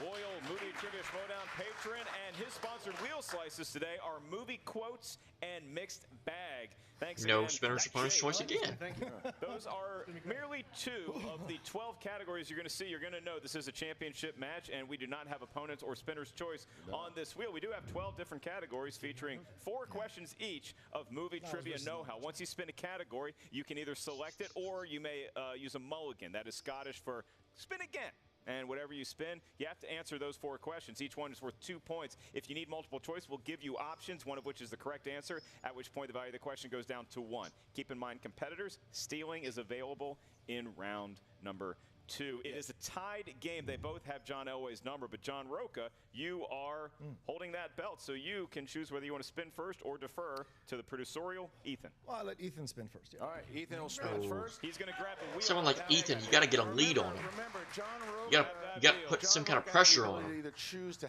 Speaker 4: Loyal Movie Trivia Schmoedown patron, and his sponsored wheel slices today are movie quotes and mixed bag. Thanks
Speaker 1: No
Speaker 4: again.
Speaker 1: spinner's opponent's choice again.
Speaker 18: Thank you.
Speaker 4: Those are merely 2 of the 12 categories you're going to see. You're going to know this is a championship match, and we do not have opponents or spinner's choice on this wheel. We do have 12 different categories featuring 4 questions each of movie trivia know-how. Once you spin a category, you can either select it or you may use a mulligan. That is Scottish for spin again. And whatever you spin, you have to answer those 4 questions. Each one is worth 2 points. If you need multiple choice, we'll give you options, one of which is the correct answer, at which point the value of the question goes down to 1. Keep in mind, competitors, stealing is available in round number 2. It is a tied game. They both have John Elway's number, but John Rocha, you are holding that belt, so you can choose whether you want to spin first or defer to the producerial Ethan.
Speaker 7: Well, I'll let Ethan spin first. Yeah.
Speaker 15: All right, Ethan will spin it first.
Speaker 4: He's going to grab the wheel.
Speaker 1: Someone like Ethan, you got to get a lead on him.
Speaker 15: Remember, John
Speaker 1: You got to put some kind of pressure on him.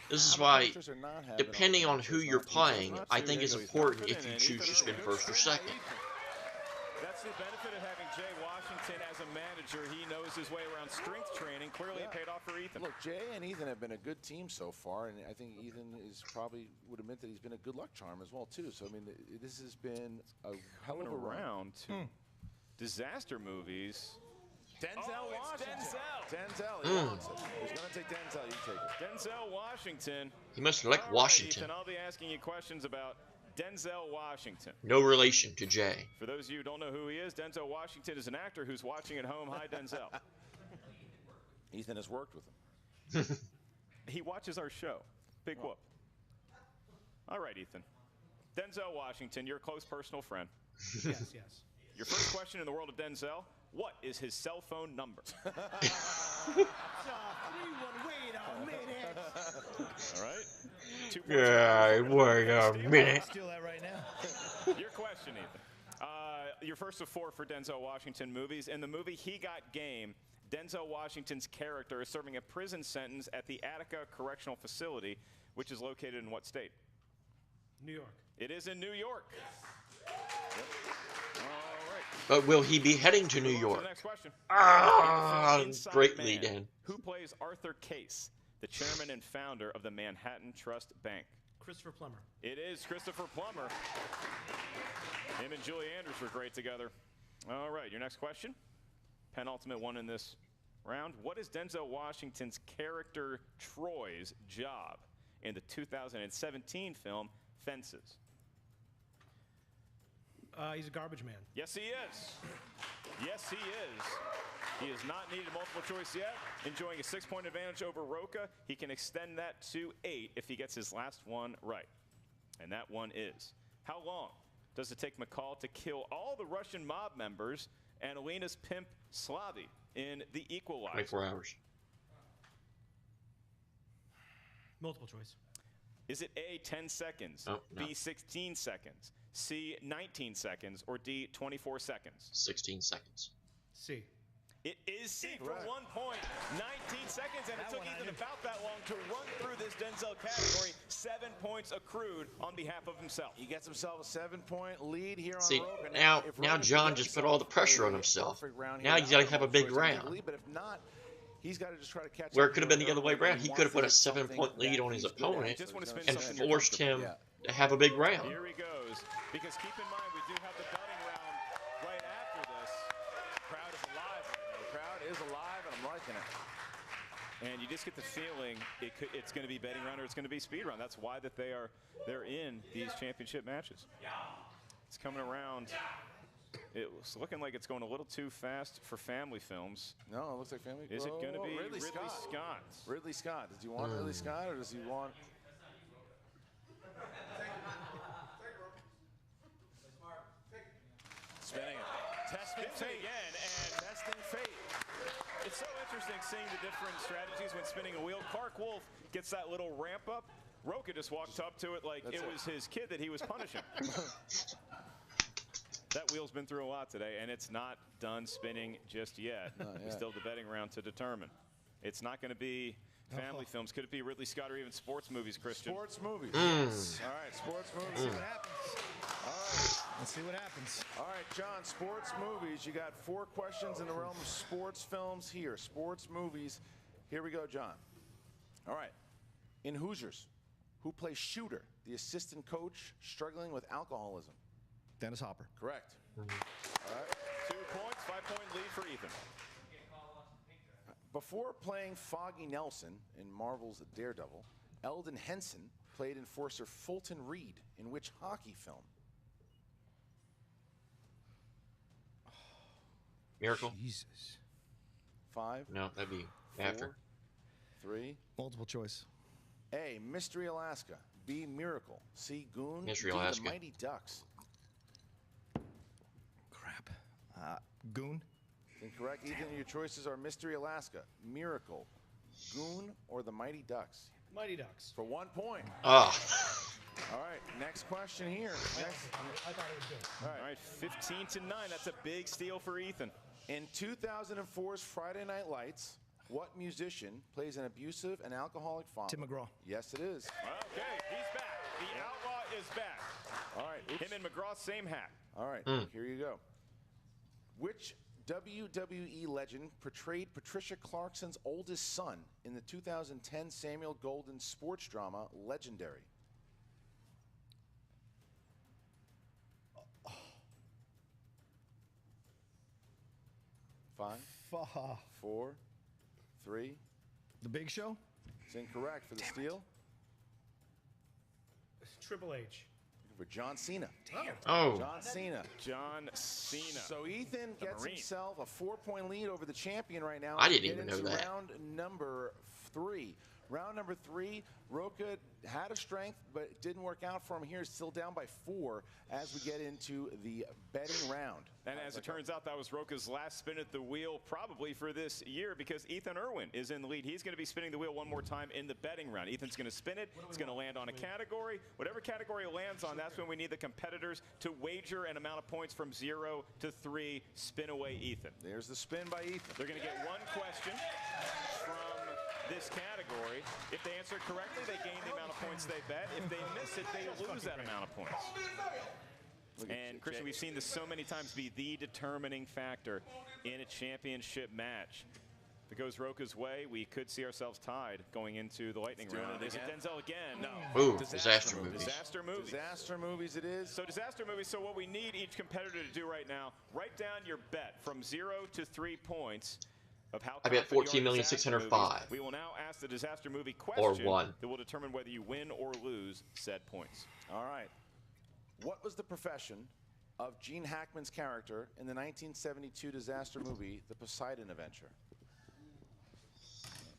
Speaker 1: This is why, depending on who you're playing, I think it's important if you choose to spin first or second.
Speaker 4: That's the benefit of having Jay Washington as a manager. He knows his way around strength training. Clearly, it paid off for Ethan.
Speaker 15: Look, Jay and Ethan have been a good team so far, and I think Ethan is probably would admit that he's been a good luck charm as well too. So I mean, this has been a hell of a
Speaker 4: round to disaster movies.
Speaker 15: Denzel Washington. Denzel, he wants it. He's going to take Denzel. You take it.
Speaker 4: Denzel Washington.
Speaker 1: He must like
Speaker 4: All right,
Speaker 1: Washington.
Speaker 4: Ethan, I'll be asking you questions about Denzel Washington.
Speaker 1: No relation to Jay.
Speaker 4: For those of you who don't know who he is, Denzel Washington is an actor who's watching at home. Hi, Denzel.
Speaker 15: Ethan has worked with him.
Speaker 4: He watches our show. Big whoop. All right, Ethan. Denzel Washington, your close personal friend.
Speaker 18: Yes.
Speaker 4: Your first question in the world of Denzel, what is his cell phone number?
Speaker 18: Wait a minute.
Speaker 4: All right. 2 points.
Speaker 1: Yeah, wait a minute.
Speaker 7: Steal that right now.
Speaker 4: Your question, Ethan. Your first of 4 for Denzel Washington movies. In the movie He Got Game, Denzel Washington's character is serving a prison sentence at the Attica Correctional Facility, which is located in what state?
Speaker 18: New York.
Speaker 4: It is in New York. Yep. All right.
Speaker 1: But will he be heading to New
Speaker 4: On to
Speaker 1: York?
Speaker 4: the next question.
Speaker 1: Ah,
Speaker 4: Inside
Speaker 1: great
Speaker 4: Man,
Speaker 1: lead in.
Speaker 4: Who plays Arthur Case? the chairman and founder of the Manhattan Trust Bank?
Speaker 18: Christopher Plummer.
Speaker 4: It is Christopher Plummer. Him and Julie Andrews were great together. All right, your next question. Penultimate one in this round. What is Denzel Washington's character Troy's job in the 2017 film Fences?
Speaker 18: He's a garbage man.
Speaker 4: Yes, he is. Yes, he is. He has not needed multiple choice yet. Enjoying a 6-point advantage over Rocha. He can extend that to 8 if he gets his last one right. And that one is, how long does it take McCall to kill all the Russian mob members and Alina's pimp Slavy in The Equalizer?
Speaker 1: 24 hours.
Speaker 18: Multiple choice.
Speaker 4: Is it A, 10 seconds,
Speaker 1: Oh, no.
Speaker 4: B, 16 seconds, C, 19 seconds, or D, 24 seconds?
Speaker 1: 16 seconds.
Speaker 18: C.
Speaker 4: It is C for 1 point, 19 seconds, and it took Ethan about that long to run through this Denzel category. 7 points accrued on behalf of himself.
Speaker 15: He gets himself a 7-point lead here on
Speaker 1: See,
Speaker 15: Rocha.
Speaker 1: now
Speaker 15: if Rocha
Speaker 1: John
Speaker 15: gets
Speaker 1: just put all the pressure on himself.
Speaker 15: perfect round
Speaker 1: Now
Speaker 15: here,
Speaker 1: he's got to have a big
Speaker 15: Rocha's gonna
Speaker 1: round.
Speaker 15: lead, but if not, he's got to just try to catch
Speaker 1: Where
Speaker 15: up
Speaker 1: it could have
Speaker 15: here
Speaker 1: been the
Speaker 15: with
Speaker 1: other way
Speaker 15: Erwin.
Speaker 1: around. He could have put a 7-point lead on his opponent and forced him to have a big round.
Speaker 4: Here he goes, because keep in mind, we do have the betting round right after this. Crowd is alive right now. The crowd is alive, and I'm liking it. And you just get the feeling it's going to be betting round or it's going to be speed round. That's why that they're in these championship matches. It's coming around. It's looking like it's going a little too fast for family films.
Speaker 15: No, it looks like family.
Speaker 4: Is it going to be
Speaker 15: Ridley
Speaker 4: Scott?
Speaker 15: Ridley Scott. Does he want Ridley Scott, or does he want? Spinning it.
Speaker 4: Testing fate again, and
Speaker 15: testing fate.
Speaker 4: It's so interesting seeing the different strategies when spinning a wheel. Clark Wolf gets that little ramp up. Rocha just walked up to it like it was his kid that he was punishing. That wheel's been through a lot today, and it's not done spinning just yet. We still have the betting round to determine. It's not going to be family films. Could it be Ridley Scott or even sports movies, Christian?
Speaker 15: Sports movies.
Speaker 4: Yes.
Speaker 15: All right, sports movies.
Speaker 7: Let's see what happens.
Speaker 15: All right.
Speaker 7: Let's see what happens.
Speaker 15: All right, John, sports movies. You got 4 questions in the realm of sports films here. Sports movies. Here we go, John. All right. In Hoosiers, who plays Shooter, the assistant coach struggling with alcoholism?
Speaker 7: Dennis Hopper.
Speaker 15: Correct. All right.
Speaker 4: 2 points, 5-point lead for Ethan.
Speaker 15: Before playing Foggy Nelson in Marvel's Daredevil, Eldon Henson played Enforcer Fulton Reed in which hockey film?
Speaker 1: Miracle?
Speaker 7: Jesus.
Speaker 15: 5.
Speaker 1: No, that'd be
Speaker 15: 4,
Speaker 1: after.
Speaker 15: 3.
Speaker 7: Multiple choice.
Speaker 15: A, Mystery Alaska. B, Miracle. C, Goon.
Speaker 1: Mystery
Speaker 15: D,
Speaker 1: Alaska.
Speaker 15: The Mighty Ducks.
Speaker 7: Crap. Goon.
Speaker 15: Incorrect. Ethan, your choices are Mystery Alaska, Miracle, Goon, or The Mighty Ducks.
Speaker 18: Mighty Ducks.
Speaker 15: For 1 point.
Speaker 1: Oh.
Speaker 15: All right, next question here.
Speaker 18: I thought it was good.
Speaker 15: All
Speaker 4: right, 15-9. That's a big steal for Ethan.
Speaker 15: In 2004's Friday Night Lights, what musician plays an abusive and alcoholic father?
Speaker 7: Tim McGraw.
Speaker 15: Yes, it is.
Speaker 4: Okay, he's back. The Outlaw is back.
Speaker 15: All right.
Speaker 4: Him and McGraw, same hat.
Speaker 15: All right, here you go. Which WWE legend portrayed Patricia Clarkson's oldest son in the 2010 Samuel Golden sports drama Legendary? Five, 4, 3.
Speaker 7: The Big Show?
Speaker 15: It's incorrect for the steal.
Speaker 18: Triple H.
Speaker 15: For John Cena.
Speaker 18: Damn.
Speaker 1: Oh.
Speaker 15: John Cena.
Speaker 4: John Cena.
Speaker 15: So Ethan gets
Speaker 4: Marine.
Speaker 15: himself a 4-point lead over the champion right now.
Speaker 1: I didn't
Speaker 15: Get
Speaker 1: even know
Speaker 15: into
Speaker 1: that.
Speaker 15: Round number 3. Round number 3, Rocha had a strength, but it didn't work out for him here. Still down by 4 as we get into the betting round.
Speaker 4: And as it turns out, that was Rocha's last spin at the wheel probably for this year because Ethan Erwin is in the lead. He's going to be spinning the wheel one more time in the betting round. Ethan's going to spin it. It's going to land on a category. Whatever category it lands on, that's when we need the competitors to wager an amount of points from 0 to 3. Spin away, Ethan.
Speaker 15: There's the spin by Ethan.
Speaker 4: They're going to get 1 question from this category. If they answer it correctly, they gain the amount of points they bet. If they miss it, they lose that amount of points. And Christian, we've seen this so many times be the determining factor in a championship match. If it goes Rocha's way, we could see ourselves tied going into the lightning round. Is it Denzel again? No.
Speaker 1: Ooh, disaster movies.
Speaker 4: Disaster movies.
Speaker 15: Disaster movies it is.
Speaker 4: So disaster movies. So what we need each competitor to do right now, write down your bet from 0 to 3 points of how
Speaker 1: I bet 14,605,000.
Speaker 4: We will now ask the disaster movie question
Speaker 1: Or 1.
Speaker 4: that will determine whether you win or lose said points.
Speaker 15: All right. What was the profession of Gene Hackman's character in the 1972 disaster movie, The Poseidon Adventure?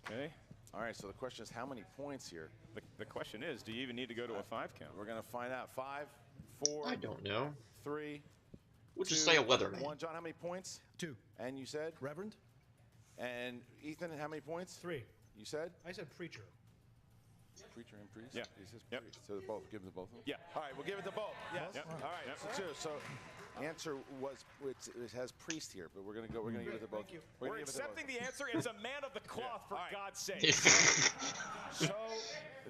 Speaker 4: Okay.
Speaker 15: All right, so the question is how many points here?
Speaker 4: The question is, do you even need to go to a 5 count?
Speaker 15: We're going to find out. 5, 4.
Speaker 1: I don't know.
Speaker 15: 3.
Speaker 1: We'll just say a weatherman.
Speaker 15: 1. John, how many points?
Speaker 7: 2.
Speaker 15: And you said?
Speaker 7: Reverend.
Speaker 15: And Ethan, how many points?
Speaker 18: 3.
Speaker 15: You said?
Speaker 18: I said preacher.
Speaker 15: Preacher and priest?
Speaker 4: Yeah.
Speaker 15: He says priest. So both. Give them to both of them?
Speaker 4: Yeah.
Speaker 15: All right, we'll give it to both. Yes.
Speaker 4: Yep.
Speaker 15: All right.
Speaker 4: Yep.
Speaker 15: So 2. So answer was it has priest here, but we're gonna give it to both.
Speaker 18: Thank you.
Speaker 4: We're accepting the answer. It's a man of the cloth, for God's sake.
Speaker 15: So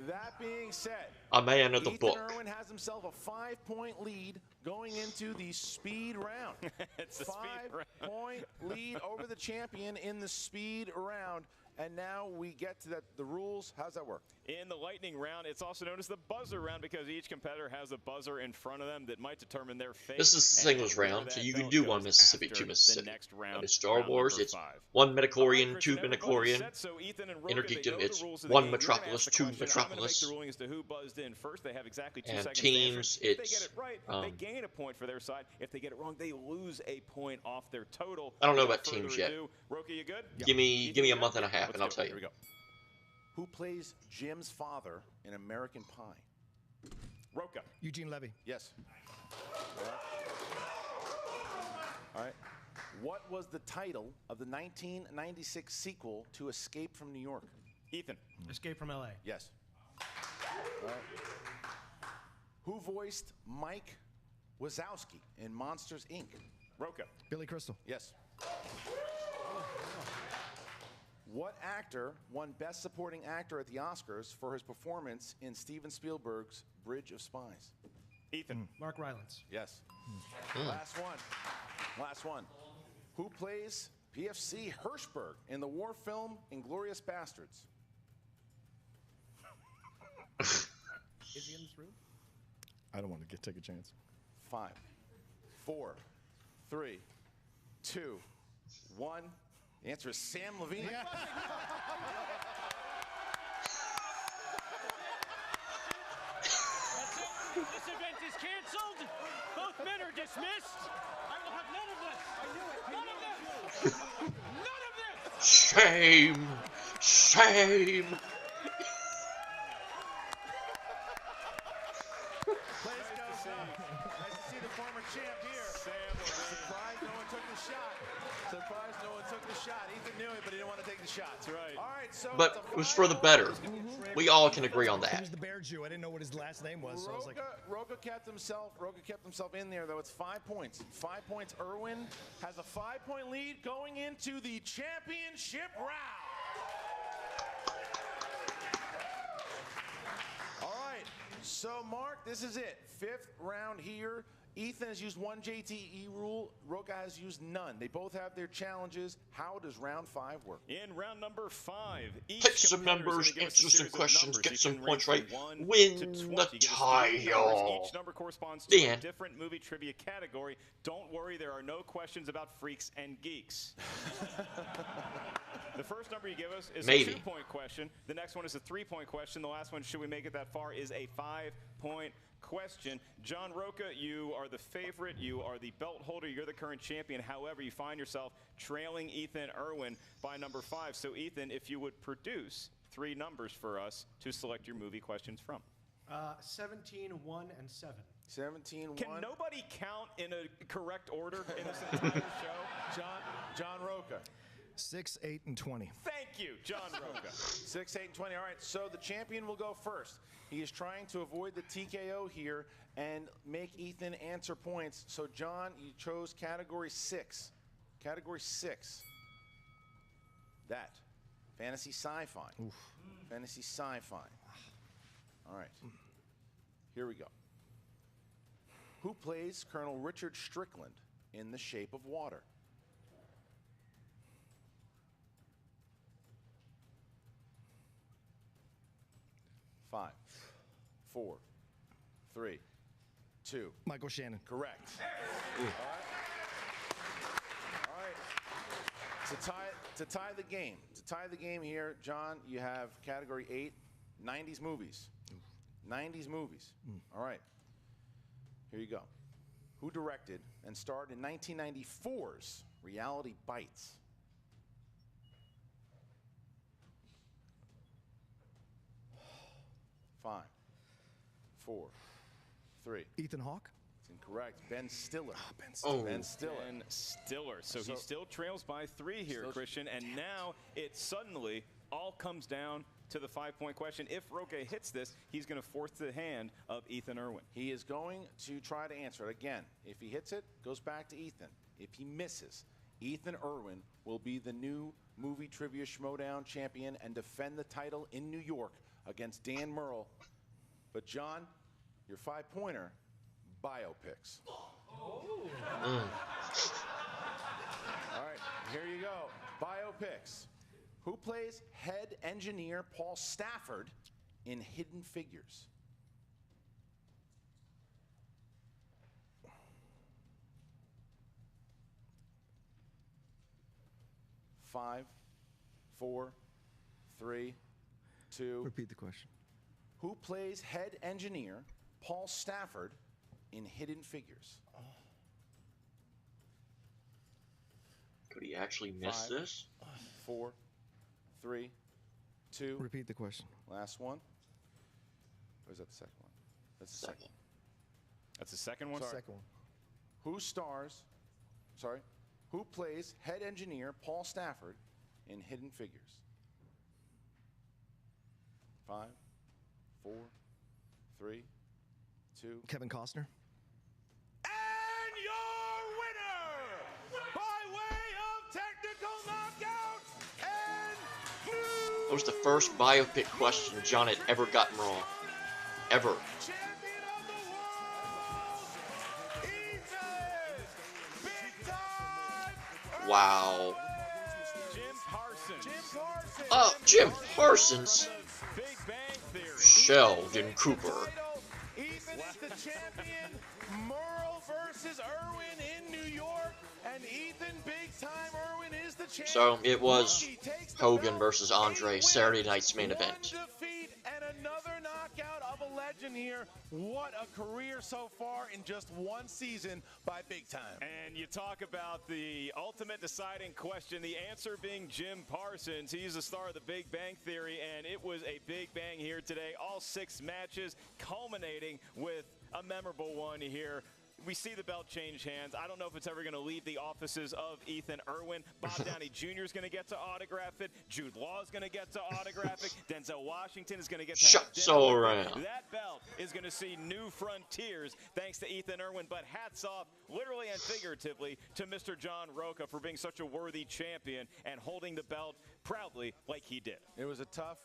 Speaker 15: that being said,
Speaker 1: A man of the
Speaker 15: Ethan
Speaker 1: book.
Speaker 15: Erwin has himself a 5-point lead going into the speed round.
Speaker 4: It's a speed round.
Speaker 15: 5-point lead over the champion in the speed round. And now we get to the rules. How's that work?
Speaker 4: In the lightning round, it's also known as the buzzer round because each competitor has a buzzer in front of them that might determine their fate.
Speaker 1: This is the singles round, so you can do one Mississippi, 2 Mississippi.
Speaker 4: Next round,
Speaker 1: That is Star
Speaker 4: round
Speaker 1: Wars.
Speaker 4: number
Speaker 1: It's
Speaker 4: 5.
Speaker 1: 1 Metachlorian, 2
Speaker 4: Everybody's
Speaker 1: Midichlorian.
Speaker 4: set, so Ethan and Rocha, they
Speaker 1: Innergeekdom,
Speaker 4: know the
Speaker 1: it's
Speaker 4: rules of the
Speaker 1: 1
Speaker 4: game. You're gonna ask
Speaker 1: Metropolis,
Speaker 4: the
Speaker 1: 2
Speaker 4: question. I'm gonna make
Speaker 1: Metropolis.
Speaker 4: the ruling as to who buzzed in first. They have exactly 2
Speaker 1: And
Speaker 4: seconds
Speaker 1: teams,
Speaker 4: to answer. If they
Speaker 1: it's,
Speaker 4: get it right, they gain a point for their side. If they get it wrong, they lose a point off their total.
Speaker 1: I don't know
Speaker 4: Without
Speaker 1: about teams
Speaker 4: further
Speaker 1: yet.
Speaker 4: ado, Rocha, you good?
Speaker 1: Give me a month and a half,
Speaker 4: Let's
Speaker 1: and I'll
Speaker 4: go.
Speaker 1: tell you.
Speaker 4: Here we go.
Speaker 15: Who plays Jim's father in American Pie?
Speaker 4: Rocha.
Speaker 7: Eugene Levy.
Speaker 15: Yes. All right. What was the title of the 1996 sequel to Escape from New York?
Speaker 4: Ethan.
Speaker 18: Escape from LA.
Speaker 15: Yes. All right. Who voiced Mike Wazowski in Monsters, Inc.?
Speaker 4: Rocha.
Speaker 7: Billy Crystal.
Speaker 15: Yes. What actor won Best Supporting Actor at the Oscars for his performance in Steven Spielberg's Bridge of Spies?
Speaker 4: Ethan.
Speaker 18: Mark Rylance.
Speaker 15: Yes. Last one. Last one. Who plays PFC Hirschberg in the war film Inglourious Bastards?
Speaker 18: Is he in this room?
Speaker 7: I don't want to take a chance.
Speaker 15: 5, 4, 3, 2, 1. The answer is Sam Levine.
Speaker 2: This event is canceled. Both men are dismissed. I will have none of this. I knew it. None of this. None of this.
Speaker 1: Shame! Shame!
Speaker 15: Nice to see the former champ here. Surprised no one took the shot. Surprised no one took the shot. Ethan knew it, but he didn't want to take the shot.
Speaker 4: That's right.
Speaker 15: All right, so
Speaker 1: But it was for the better. We all can agree on
Speaker 7: He
Speaker 1: that.
Speaker 7: was the Bear Jew. I didn't know what his last name was. So I was like,
Speaker 15: Rocha kept himself in there, though. It's 5 points. 5 points. Erwin has a 5-point lead going into the championship round. All right. So, Mark, this is it. 5th round here. Ethan has used 1 JTE rule. Rocha has used none. They both have their challenges. How does round 5 work?
Speaker 4: In round number 5, each
Speaker 1: Pick some
Speaker 4: competitor is
Speaker 1: numbers,
Speaker 4: gonna give us a
Speaker 1: answer some
Speaker 4: series of
Speaker 1: questions,
Speaker 4: numbers.
Speaker 1: get
Speaker 4: You
Speaker 1: some
Speaker 4: can
Speaker 1: points
Speaker 4: range
Speaker 1: right,
Speaker 4: from 1
Speaker 1: win
Speaker 4: to 20.
Speaker 1: the
Speaker 4: You get us 3
Speaker 1: title.
Speaker 4: numbers. Each number corresponds to
Speaker 1: The
Speaker 4: a
Speaker 1: end.
Speaker 4: different movie trivia category. Don't worry, there are no questions about freaks and geeks. The first number you give us is
Speaker 1: Maybe.
Speaker 4: a 2-point question. The next one is a 3-point question. The last one, should we make it that far, is a 5-point question. John Rocha, you are the favorite. You are the belt holder. You're the current champion. However, you find yourself trailing Ethan Erwin by number 5. So, Ethan, if you would produce 3 numbers for us to select your movie questions from.
Speaker 18: 17, 1, and 7.
Speaker 15: 17, 1.
Speaker 4: Can nobody count in a correct order in this entire show?
Speaker 15: John Rocha.
Speaker 7: 6, 8, and 20.
Speaker 4: Thank you, John Rocha.
Speaker 15: 6, 8, and 20. All right, so the champion will go first. He is trying to avoid the TKO here and make Ethan answer points. So, John, you chose category 6. Category 6. That. Fantasy sci-fi. Fantasy sci-fi. All right. Here we go. Who plays Colonel Richard Strickland in The Shape of Water? 5, 4, 3, 2.
Speaker 7: Michael Shannon.
Speaker 15: Correct. All right. To tie the game here, John, you have category 8, 90s movies. 90s movies. All right. Here you go. Who directed and starred in 1994's Reality Bites? Five, 4, 3.
Speaker 7: Ethan Hawke?
Speaker 15: It's incorrect. Ben Stiller.
Speaker 7: Ben Stiller.
Speaker 15: Ben Stiller.
Speaker 4: Ben Stiller. So he still trails by 3 here, Christian. And now it suddenly all comes down to the 5-point question. If Rocha hits this, he's going to force the hand of Ethan Erwin.
Speaker 15: He is going to try to answer it. Again, if he hits it, goes back to Ethan. If he misses, Ethan Erwin will be the new movie trivia Schmoedown champion and defend the title in New York against Dan Merle. But John, your 5-pointer, biopics. All right, here you go. Biopics. Who plays head engineer Paul Stafford in Hidden Figures? 5, 4, 3, 2.
Speaker 7: Repeat the question.
Speaker 15: Who plays head engineer Paul Stafford in Hidden Figures?
Speaker 1: Could he actually miss
Speaker 15: 5,
Speaker 1: this?
Speaker 15: 4, 3, 2.
Speaker 7: Repeat the question.
Speaker 15: Last one. Or is that the second one? That's the second.
Speaker 4: That's the second one?
Speaker 15: Sorry.
Speaker 7: Second one.
Speaker 15: Who stars, sorry, who plays head engineer Paul Stafford in Hidden Figures? 5, 4, 3, 2.
Speaker 7: Kevin Costner.
Speaker 8: And your winner, by way of technical knockout, and
Speaker 1: That was the first biopic question John had ever gotten wrong. Ever.
Speaker 8: champion of the world, Ethan Big Time
Speaker 1: Wow.
Speaker 4: Jim Parsons.
Speaker 1: Oh, Jim Parsons.
Speaker 4: Big Bang Theory.
Speaker 1: Sheldon Cooper.
Speaker 8: Ethan is the champion. Merle versus Erwin in New York, and Ethan Big Time Erwin is the champion.
Speaker 1: So it was Hogan versus Andre, Saturday night's main event.
Speaker 8: Defeat and another knockout of a legend here. What a career so far in just one season by Big Time.
Speaker 4: And you talk about the ultimate deciding question, the answer being Jim Parsons. He's the star of the Big Bang Theory, and it was a big bang here today. All 6 matches culminating with a memorable one here. We see the belt change hands. I don't know if it's ever going to leave the offices of Ethan Erwin. Bob Downey Jr. is going to get to autograph it. Jude Law is going to get to autograph it. Denzel Washington is going to get to have dinner
Speaker 1: so
Speaker 4: with it.
Speaker 1: around.
Speaker 4: That belt is going to see new frontiers thanks to Ethan Erwin. But hats off, literally and figuratively, to Mr. John Rocha for being such a worthy champion and holding the belt proudly like he did.
Speaker 15: It was a tough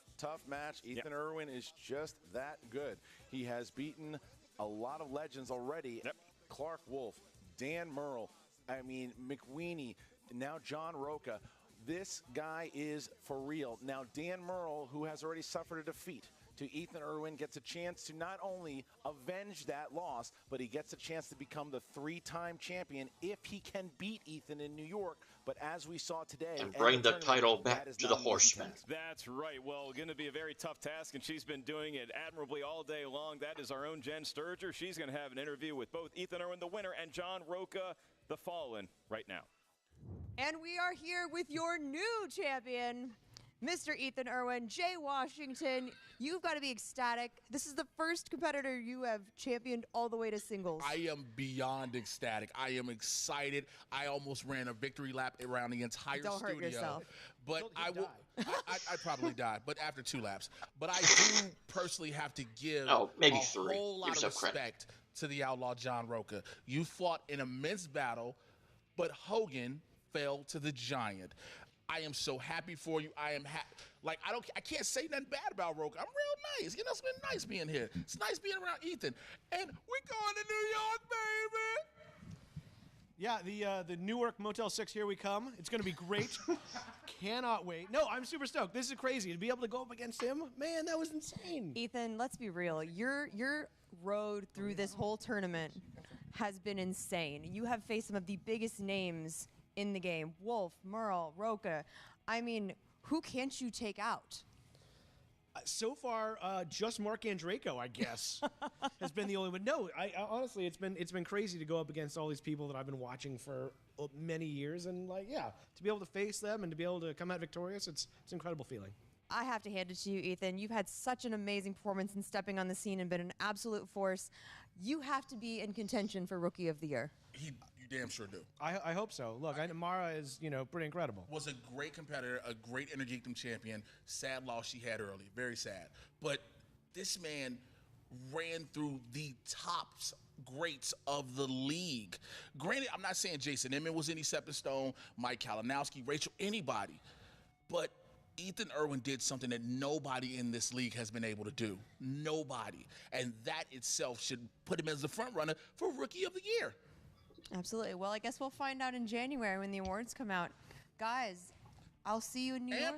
Speaker 15: match. Ethan Erwin is just that good. He has beaten a lot of legends already. Clark Wolf, Dan Merle, I mean, McWeeny, now John Rocha. This guy is for real. Now, Dan Merle, who has already suffered a defeat to Ethan Erwin, gets a chance to not only avenge that loss, but he gets a chance to become the 3-time champion if he can beat Ethan in New York. But as we saw today,
Speaker 1: And bring the title back to the Horsemen.
Speaker 4: That's right. Well, going to be a very tough task, and she's been doing it admirably all day long. That is our own Jen Sturger. She's going to have an interview with both Ethan Erwin, the winner, and John Rocha, the fallen, right now.
Speaker 5: And we are here with your new champion, Mr. Ethan Erwin. Jay Washington, you've got to be ecstatic. This is the first competitor you have championed all the way to singles.
Speaker 16: I am beyond ecstatic. I am excited. I almost ran a victory lap around the entire
Speaker 5: Don't
Speaker 16: studio.
Speaker 5: hurt yourself.
Speaker 16: But I will. I probably died, but after 2 laps. But I do personally have to give
Speaker 1: maybe
Speaker 16: a
Speaker 1: 3.
Speaker 16: whole lot
Speaker 1: Give
Speaker 16: of
Speaker 1: yourself credit.
Speaker 16: respect to the Outlaw John Rocha. You fought an immense battle, but Hogan fell to the giant. I am so happy for you. I am like I can't say nothing bad about Rocha. I'm real nice. You know, it's been nice being here. It's nice being around Ethan. And we're going to New York, baby.
Speaker 18: Yeah, the Newark Motel 6, here we come. It's going to be great. Cannot wait. No, I'm super stoked. This is crazy. To be able to go up against him, man, that was insane.
Speaker 5: Ethan, let's be real. Your road through this whole tournament has been insane. You have faced some of the biggest names in the game. Wolf, Merle, Rocha. I mean, who can't you take out?
Speaker 18: So far, just Mark Andreyko, I guess, has been the only one. No, I honestly, it's been crazy to go up against all these people that I've been watching for many years, and to be able to face them and to be able to come out victorious, it's an incredible feeling.
Speaker 5: I have to hand it to you, Ethan. You've had such an amazing performance in stepping on the scene and been an absolute force. You have to be in contention for Rookie of the Year.
Speaker 16: You damn sure do.
Speaker 18: I hope so. Look, Mara is, pretty incredible.
Speaker 16: Was a great competitor, a great Innergeekdom champion. Sad loss she had early. Very sad. But this man ran through the tops greats of the league. Granted, I'm not saying Jason Inman was any stepping stone, Mike Kalinowski, Rachel, anybody. But Ethan Erwin did something that nobody in this league has been able to do. Nobody. And that itself should put him as the front runner for Rookie of the Year.
Speaker 5: Absolutely. Well, I guess we'll find out in January when the awards come out. Guys, I'll see you in New York.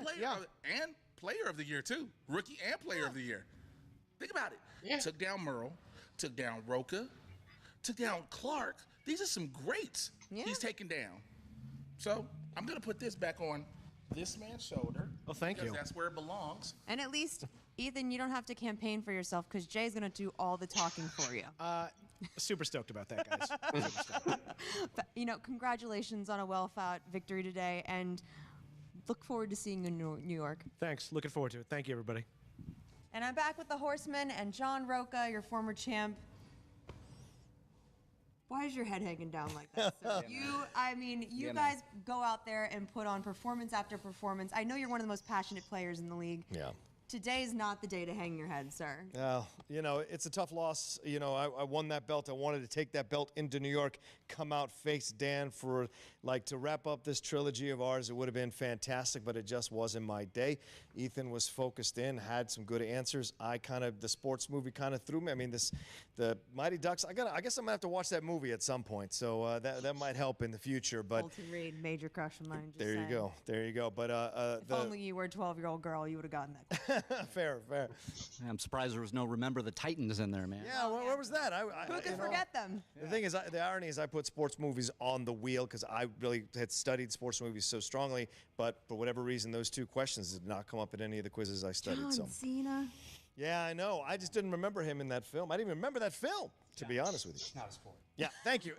Speaker 16: And Player of the Year, too. Rookie and Player of the Year. Think about it. Yeah. Took down Merle, took down Rocha, took down Clark. These are some greats he's taken down. So I'm going to put this back on this man's shoulder.
Speaker 18: Oh, thank you.
Speaker 16: Because that's where it belongs.
Speaker 5: And at least, Ethan, you don't have to campaign for yourself because Jay's going to do all the talking for you.
Speaker 18: Super stoked about that, guys.
Speaker 5: But, congratulations on a well-fought victory today, and look forward to seeing you in New York.
Speaker 18: Thanks. Looking forward to it. Thank you, everybody.
Speaker 5: And I'm back with the Horsemen and John Rocha, your former champ. Why is your head hanging down like that, sir? You guys go out there and put on performance after performance. I know you're one of the most passionate players in the league.
Speaker 7: Yeah.
Speaker 5: Today is not the day to hang your head, sir.
Speaker 7: It's a tough loss. I won that belt. I wanted to take that belt into New York, come out, face Dan for, to wrap up this trilogy of ours. It would have been fantastic, but it just wasn't my day. Ethan was focused in, had some good answers. The sports movie kind of threw me. I mean, the Mighty Ducks, I guess I'm going to have to watch that movie at some point, so that might help in the future. But
Speaker 5: Colton Reed, major crush of mine.
Speaker 7: There you go. But
Speaker 5: if only you were a 12-year-old girl, you would have gotten that.
Speaker 7: Fair.
Speaker 20: I'm surprised there was no Remember the Titans in there, man.
Speaker 7: Yeah, where was that?
Speaker 5: Who could forget them?
Speaker 7: The thing is, the irony is I put sports movies on the wheel because I really had studied sports movies so strongly, but for whatever reason, those two questions did not come up in any of the quizzes I studied.
Speaker 5: John Cena.
Speaker 7: Yeah, I know. I just didn't remember him in that film. I didn't even remember that film, to be honest with you.
Speaker 22: Not a sport.
Speaker 7: Yeah, thank you.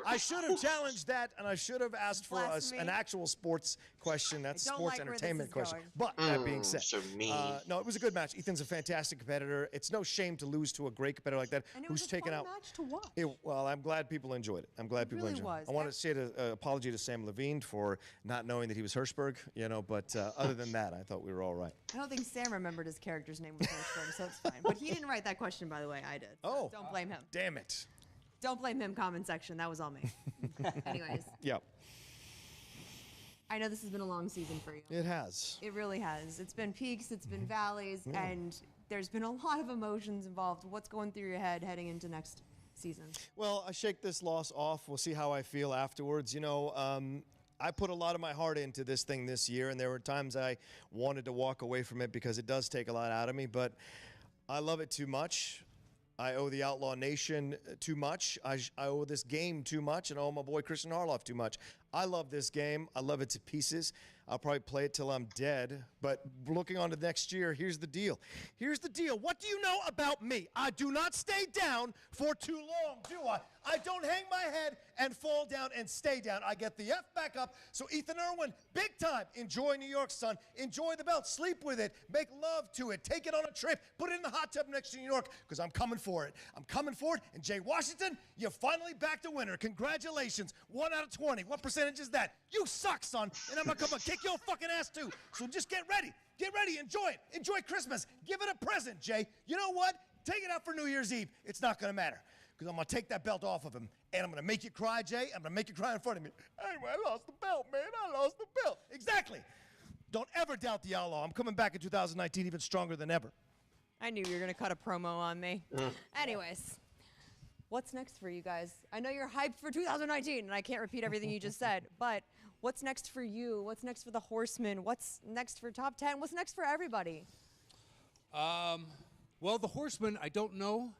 Speaker 7: I should have challenged that, and I should have asked for an actual sports question. That's sports entertainment question. But that being said,
Speaker 1: so mean.
Speaker 7: No, it was a good match. Ethan's a fantastic competitor. It's no shame to lose to a great competitor like that
Speaker 5: And it
Speaker 7: who's
Speaker 5: was a
Speaker 7: taken
Speaker 5: fun
Speaker 7: out.
Speaker 5: match to watch.
Speaker 7: Well, I'm glad people enjoyed it. I'm glad people
Speaker 5: really
Speaker 7: enjoyed
Speaker 5: was.
Speaker 7: it. I want to say an apology to Sam Levine for not knowing that he was Hirschberg, but other than that, I thought we were all right.
Speaker 5: I don't think Sam remembered his character's name was Hirschberg, so it's fine. But he didn't write that question, by the way. I did. So don't blame him.
Speaker 7: Damn it.
Speaker 5: Don't blame him, comment section. That was all me. Anyways.
Speaker 7: Yep.
Speaker 5: I know this has been a long season for you.
Speaker 7: It has.
Speaker 5: It really has. It's been peaks, it's been valleys, and there's been a lot of emotions involved. What's going through your head heading into next season?
Speaker 7: Well, I shake this loss off. We'll see how I feel afterwards. I put a lot of my heart into this thing this year, and there were times I wanted to walk away from it because it does take a lot out of me, but I love it too much. I owe the Outlaw Nation too much. I owe this game too much, and I owe my boy Christian Harloff too much. I love this game. I love it to pieces. I'll probably play it till I'm dead. But looking on to next year, here's the deal. Here's the deal. What do you know about me? I do not stay down for too long, do I? I don't hang my head and fall down and stay down. I get the F back up. So Ethan Erwin, big time. Enjoy New York, son. Enjoy the belt. Sleep with it. Make love to it. Take it on a trip. Put it in the hot tub next to New York because I'm coming for it. I'm coming for it. And Jay Washington, you're finally back to winner. Congratulations. 1 out of 20. What percentage is that? You suck, son. And I'm going to come and kick your fucking ass too. So just get ready. Get ready. Enjoy it. Enjoy Christmas. Give it a present, Jay. You know what? Take it out for New Year's Eve. It's not going to matter. Because I'm going to take that belt off of him. And I'm going to make you cry, Jay. I'm going to make you cry in front of me. Anyway, I lost the belt, man. I lost the belt. Exactly. Don't ever doubt the Outlaw. I'm coming back in 2019 even stronger than ever.
Speaker 5: I knew you were going to cut a promo on me. Anyways, What's next for you guys? I know you're hyped for 2019, and I can't repeat everything you just said, but what's next for you? What's next for the Horsemen? What's next for Top 10? What's next for everybody?
Speaker 9: Well, the Horsemen, I don't know.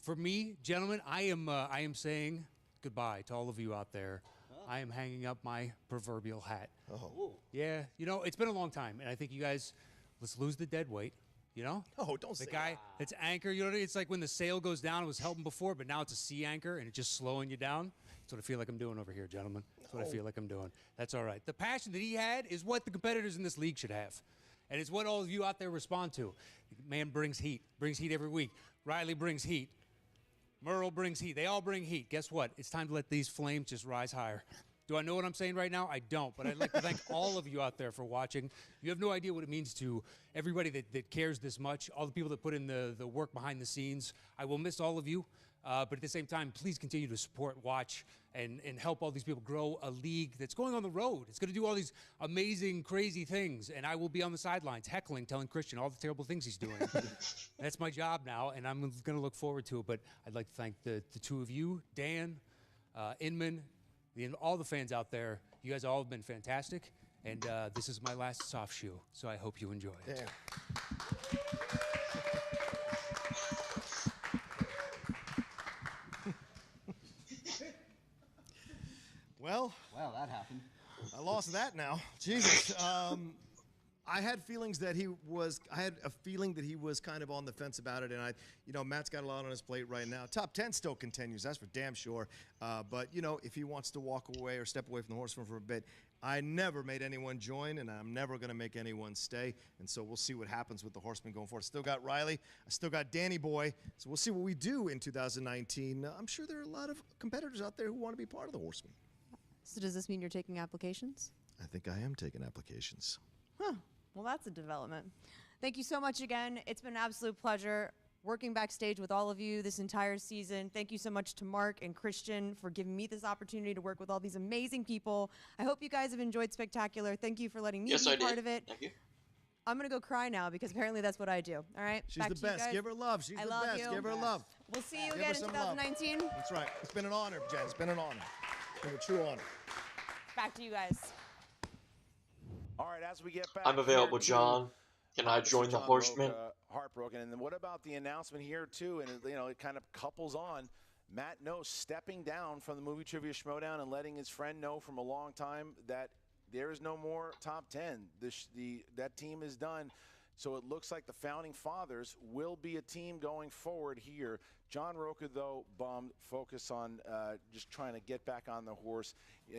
Speaker 9: For me, gentlemen, I am saying goodbye to all of you out there. I am hanging up my proverbial hat.
Speaker 7: Oh.
Speaker 9: Yeah, you know, it's been a long time, and I think you guys, let's lose the dead weight, you know?
Speaker 7: Oh, don't say
Speaker 9: the guy that's anchor, you know, it's like when the sail goes down, it was helping before, but now it's a sea anchor, and it's just slowing you down. That's what I feel like I'm doing over here, gentlemen. That's what I feel like I'm doing. That's all right. The passion that he had is what the competitors in this league should have. And it's what all of you out there respond to. Man brings heat every week. Riley brings heat. Merle brings heat. They all bring heat. Guess what? It's time to let these flames just rise higher. Do I know what I'm saying right now? I don't, but I'd like to thank all of you out there for watching. You have no idea what it means to everybody that cares this much, all the people that put in the work behind the scenes. I will miss all of you, but at the same time, please continue to support, watch, and help all these people grow a league that's going on the road. It's going to do all these amazing, crazy things, and I will be on the sidelines heckling, telling Christian all the terrible things he's doing. That's my job now, and I'm going to look forward to it, but I'd like to thank the two of you, Dan, Inman, all the fans out there. You guys all have been fantastic, and this is my last soft shoe, so I hope you enjoy it.
Speaker 7: Yeah. Well,
Speaker 20: that happened.
Speaker 7: I lost that now. Jesus. I had feelings that I had a feeling that he was kind of on the fence about it, and Matt's got a lot on his plate right now. Top 10 still continues, that's for damn sure. But if he wants to walk away or step away from the Horsemen for a bit, I never made anyone join, and I'm never going to make anyone stay. And so we'll see what happens with the Horsemen going forward. Still got Riley. I still got Danny Boy. So we'll see what we do in 2019. I'm sure there are a lot of competitors out there who want to be part of the Horsemen.
Speaker 5: So does this mean you're taking applications?
Speaker 7: I think I am taking applications.
Speaker 5: Huh. Well, that's a development. Thank you so much again. It's been an absolute pleasure working backstage with all of you this entire season. Thank you so much to Mark and Christian for giving me this opportunity to work with all these amazing people. I hope you guys have enjoyed Spectacular. Thank you for letting me be part of it.
Speaker 1: Thank you.
Speaker 5: I'm going to go cry now because apparently that's what I do. All right?
Speaker 7: She's
Speaker 5: Back
Speaker 7: the
Speaker 5: to you
Speaker 7: best.
Speaker 5: guys.
Speaker 7: Give her love. She's
Speaker 5: I
Speaker 7: the
Speaker 5: love
Speaker 7: best.
Speaker 5: you.
Speaker 7: Give her love.
Speaker 5: We'll see you
Speaker 7: Give
Speaker 5: again
Speaker 7: her
Speaker 5: in
Speaker 7: some love.
Speaker 5: 2019.
Speaker 7: That's right. It's been an honor, Jen. It's been an honor. It's been a true honor.
Speaker 5: Back to you guys.
Speaker 15: All right, as we get back,
Speaker 1: I'm available,
Speaker 15: here to
Speaker 1: John. Can I
Speaker 15: Mr.
Speaker 1: join the
Speaker 15: John
Speaker 1: Horsemen?
Speaker 15: Rocha, heartbroken. And then what about the announcement here too? And it kind of couples on. Matt Knows stepping down from the Movie Trivia Schmoedown and letting his friend know from a long time that there is no more top 10. That team is done. So it looks like the Founding Fathers will be a team going forward here. John Rocha, though, bummed, focus on just trying to get back on the horse.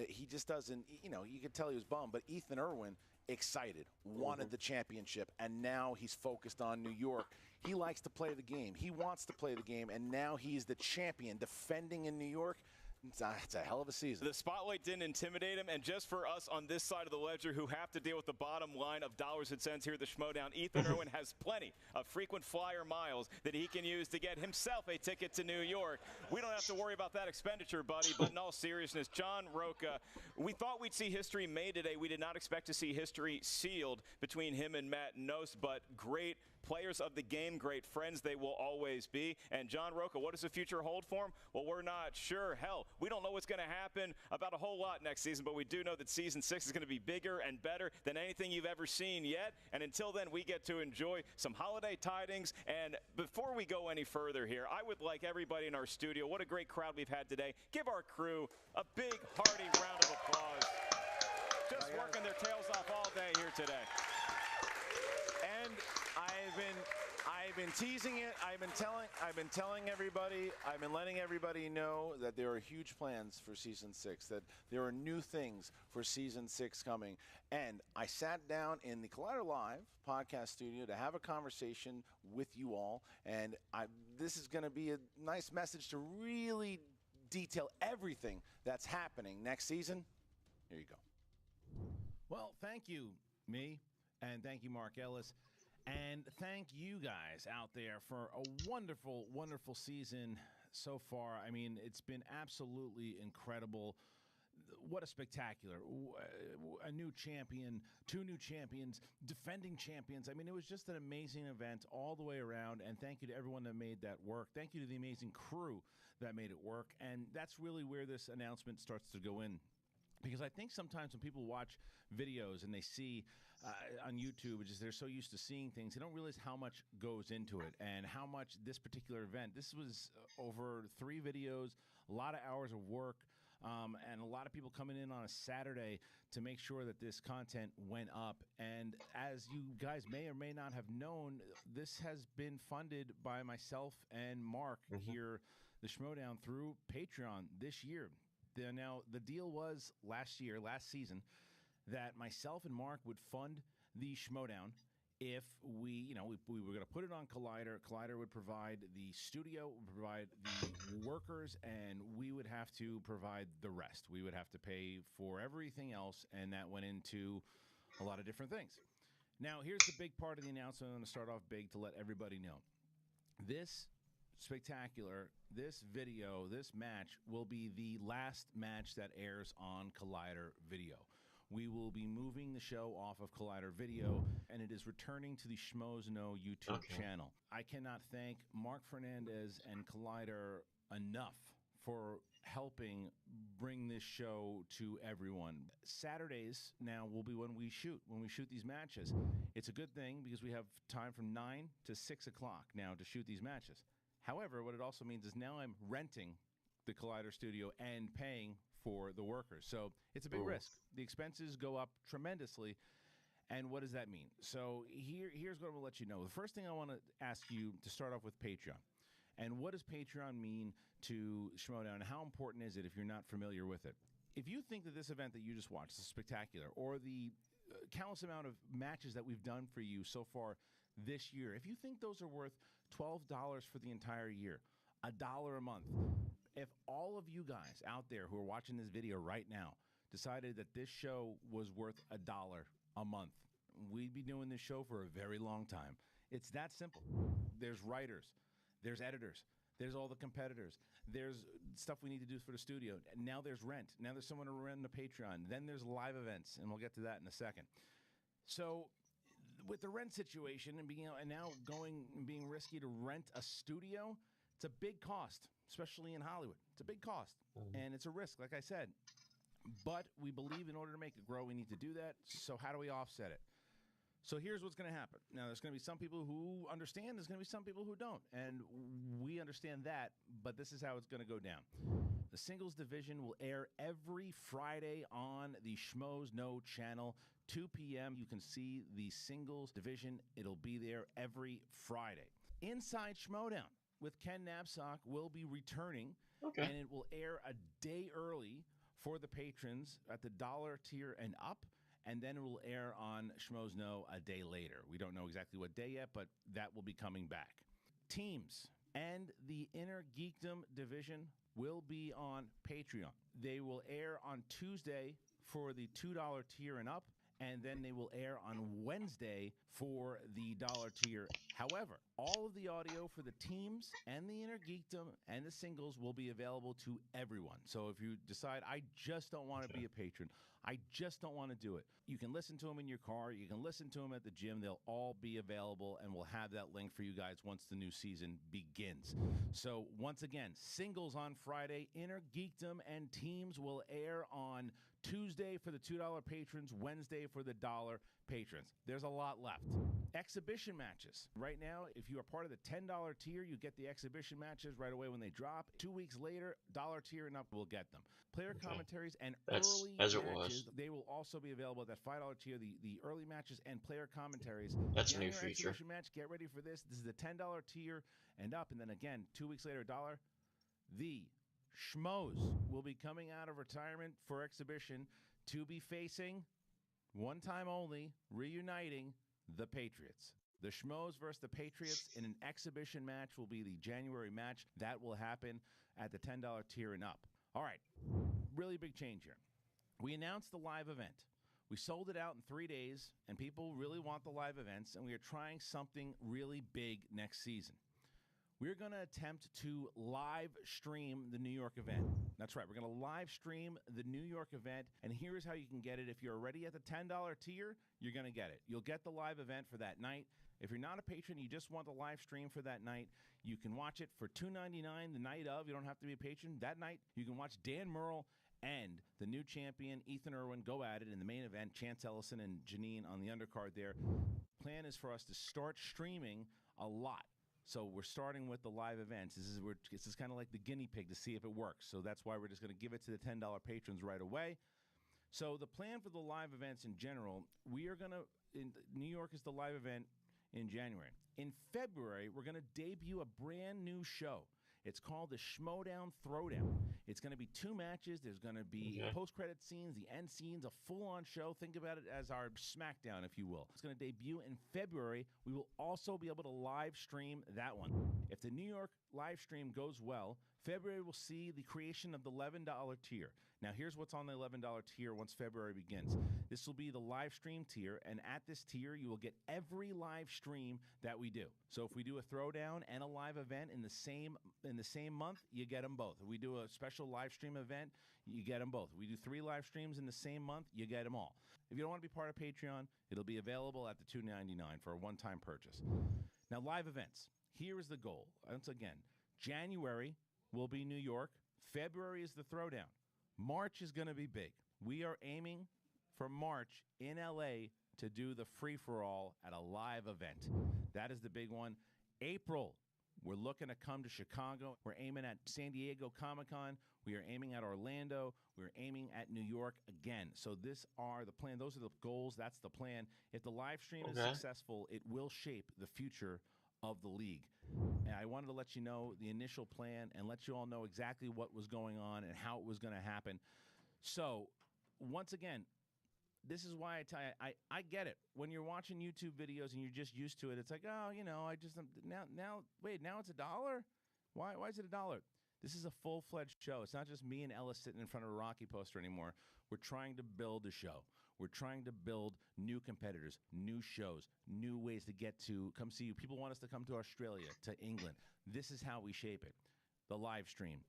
Speaker 15: He just doesn't, you could tell he was bummed. But Ethan Erwin, excited, wanted the championship, and now he's focused on New York. He likes to play the game. He wants to play the game, and now he's the champion defending in New York. It's a hell of a season.
Speaker 4: The spotlight didn't intimidate him, and just for us on this side of the ledger who have to deal with the bottom line of dollars and cents here at the Schmoedown, Ethan Erwin has plenty of frequent flyer miles that he can use to get himself a ticket to New York. We don't have to worry about that expenditure, buddy, but in all seriousness, John Rocha, we thought we'd see history made today. We did not expect to see history sealed between him and Matt Knows, but great players of the game, great friends they will always be. And John Rocha, what does the future hold for him? Well, we're not sure. Hell, we don't know what's going to happen about a whole lot next season, but we do know that season 6 is going to be bigger and better than anything you've ever seen yet. And until then, we get to enjoy some holiday tidings. And before we go any further here, I would like everybody in our studio, what a great crowd we've had today, give our crew a big, hearty round of applause. Just working their tails off all day here today.
Speaker 15: And I've been teasing it. I've been telling everybody. I've been letting everybody know that there are huge plans for season 6. That there are new things for season 6 coming. And I sat down in the Collider Live podcast studio to have a conversation with you all. And this is going to be a nice message to really detail everything that's happening next season. Here you go.
Speaker 10: Well, thank you, me, and thank you, Mark Ellis. And thank you guys out there for a wonderful, wonderful season so far. I mean, it's been absolutely incredible. what a spectacular, a new champion, two new champions, defending champions. I mean, it was just an amazing event all the way around, and thank you to everyone that made that work. Thank you to the amazing crew that made it work, and that's really where this announcement starts to go in. Because I think sometimes when people watch videos and they see on YouTube, just they're so used to seeing things, they don't realize how much goes into it and how much this particular event. This was over 3 videos, a lot of hours of work, and a lot of people coming in on a Saturday to make sure that this content went up. And as you guys may or may not have known, this has been funded by myself and Mark here, the Schmoedown, through Patreon this year. Now, the deal was last season, that myself and Mark would fund the Schmoedown if we were going to put it on Collider. Collider would provide the studio, would provide the workers, and we would have to provide the rest. We would have to pay for everything else, and that went into a lot of different things. Now, here's the big part of the announcement. I'm going to start off big to let everybody know. This spectacular, this video, this match will be the last match that airs on Collider Video. We will be moving the show off of Collider Video, and it is returning to the Schmoedown YouTube channel. I cannot thank Mark Fernandez and Collider enough for helping bring this show to everyone. Saturdays now will be when we shoot these matches. It's a good thing because we have time from 9 to 6 o'clock now to shoot these matches. However, what it also means is now I'm renting the Collider studio and paying for the workers. So it's a big risk. The expenses go up tremendously. And what does that mean? So here's what I'm going to let you know. The first thing I want to ask you to start off with Patreon. And what does Patreon mean to Schmoedown? And how important is it if you're not familiar with it? If you think that this event that you just watched is spectacular, or the countless amount of matches that we've done for you so far this year, if you think those are worth $12 for the entire year, $1 a month, if all of you guys out there who are watching this video right now decided that this show was worth $1 a month, we'd be doing this show for a very long time. It's that simple. There's writers, there's editors, there's all the competitors, there's stuff we need to do for the studio. Now there's rent. Now there's someone to rent the Patreon. Then there's live events, and we'll get to that in a second. So with the rent situation and being risky to rent a studio, it's a big cost, especially in Hollywood. It's a big cost, and it's a risk, like I said. But we believe in order to make it grow, we need to do that. So how do we offset it? So here's what's going to happen. Now, there's going to be some people who understand. There's going to be some people who don't. And we understand that, but this is how it's going to go down. The singles division will air every Friday on the Schmoedown channel, 2 p.m. You can see the singles division. It'll be there every Friday. Inside Schmoedown with Ken Knapsack will be returning, and it will air a day early for the patrons at the $1 tier and up. And then it will air on Schmoedown a day later. We don't know exactly what day yet, but that will be coming back. Teams and the Innergeekdom division will be on Patreon. They will air on Tuesday for the $2 tier and up, and then they will air on Wednesday for the $1 tier. However, all of the audio for the teams and the Innergeekdom and the singles will be available to everyone. So if you decide, I just don't want to be a patron, I just don't want to do it, you can listen to them in your car, you can listen to them at the gym, they'll all be available, and we'll have that link for you guys once the new season begins. So once again, singles on Friday, Innergeekdom and teams will air on Tuesday for the $2 patrons, Wednesday for the $1 patrons. There's a lot left. Exhibition matches. Right now, if you are part of the $10 tier, you get the exhibition matches right away when they drop. 2 weeks later, $1 tier and up will get them. Player commentaries and early matches, they will also be available at that $5 tier, the early matches and player commentaries.
Speaker 1: That's a new feature.
Speaker 10: Exhibition match, get ready for this. This is the $10 tier and up. And then again, 2 weeks later, $1. The Schmoes will be coming out of retirement for exhibition to be facing, one time only, reuniting the Patriots. The Schmoes versus the Patriots in an exhibition match will be the January match. That will happen at the $10 tier and up. All right, really big change here. We announced the live event. We sold it out in 3 days, and people really want the live events, and we are trying something really big next season. we're going to attempt to live stream the New York event. That's right. We're going to live stream the New York event, and here's how you can get it. If you're already at the $10 tier, you're going to get it. You'll get the live event for that night. If you're not a patron, you just want the live stream for that night, you can watch it for $2.99 the night of. You don't have to be a patron. That night, you can watch Dan Murrell and the new champion, Ethan Erwin, go at it in the main event. Chance Ellison and Janine on the undercard there. Plan is for us to start streaming a lot. So we're starting with the live events. This is kind of like the guinea pig to see if it works. So that's why we're just going to give it to the $10 patrons right away. So the plan for the live events in general, we are going to, New York is the live event in January. In February, we're going to debut a brand new show. It's called the Schmoedown Throwdown. It's going to be 2 matches. There's going to be post-credit scenes, the end scenes, a full-on show. Think about it as our SmackDown, if you will. It's going to debut in February. We will also be able to live stream that one. If the New York live stream goes well, February will see the creation of the $11 tier. Now, here's what's on the $11 tier once February begins. This will be the live stream tier, and at this tier, you will get every live stream that we do. So if we do a throwdown and a live event in the same month, you get them both. If we do a special live stream event, you get them both. If we do 3 live streams in the same month, you get them all. If you don't want to be part of Patreon, it'll be available at the $2.99 for a one-time purchase. Now, live events. Here is the goal. Once again, January will be New York. February is the throwdown. March is going to be big. We are aiming for March in LA to do the free-for-all at a live event. That is the big one. April, we're looking to come to Chicago. We're aiming at San Diego Comic-Con. We are aiming at Orlando. We're aiming at New York again. So these are the plan. Those are the goals. That's the plan. If the live stream is successful, it will shape the future of the league. And I wanted to let you know the initial plan and let you all know exactly what was going on and how it was going to happen. So, once again, this is why I tell you, I get it. When you're watching YouTube videos and you're just used to it, it's like, oh, you know, now it's $1? Why is it $1? This is a full-fledged show. It's not just me and Ellis sitting in front of a Rocky poster anymore. We're trying to build a show. We're trying to build new competitors, new shows, new ways to get to come see you. People want us to come to Australia, to England. This is how we shape it. The live stream,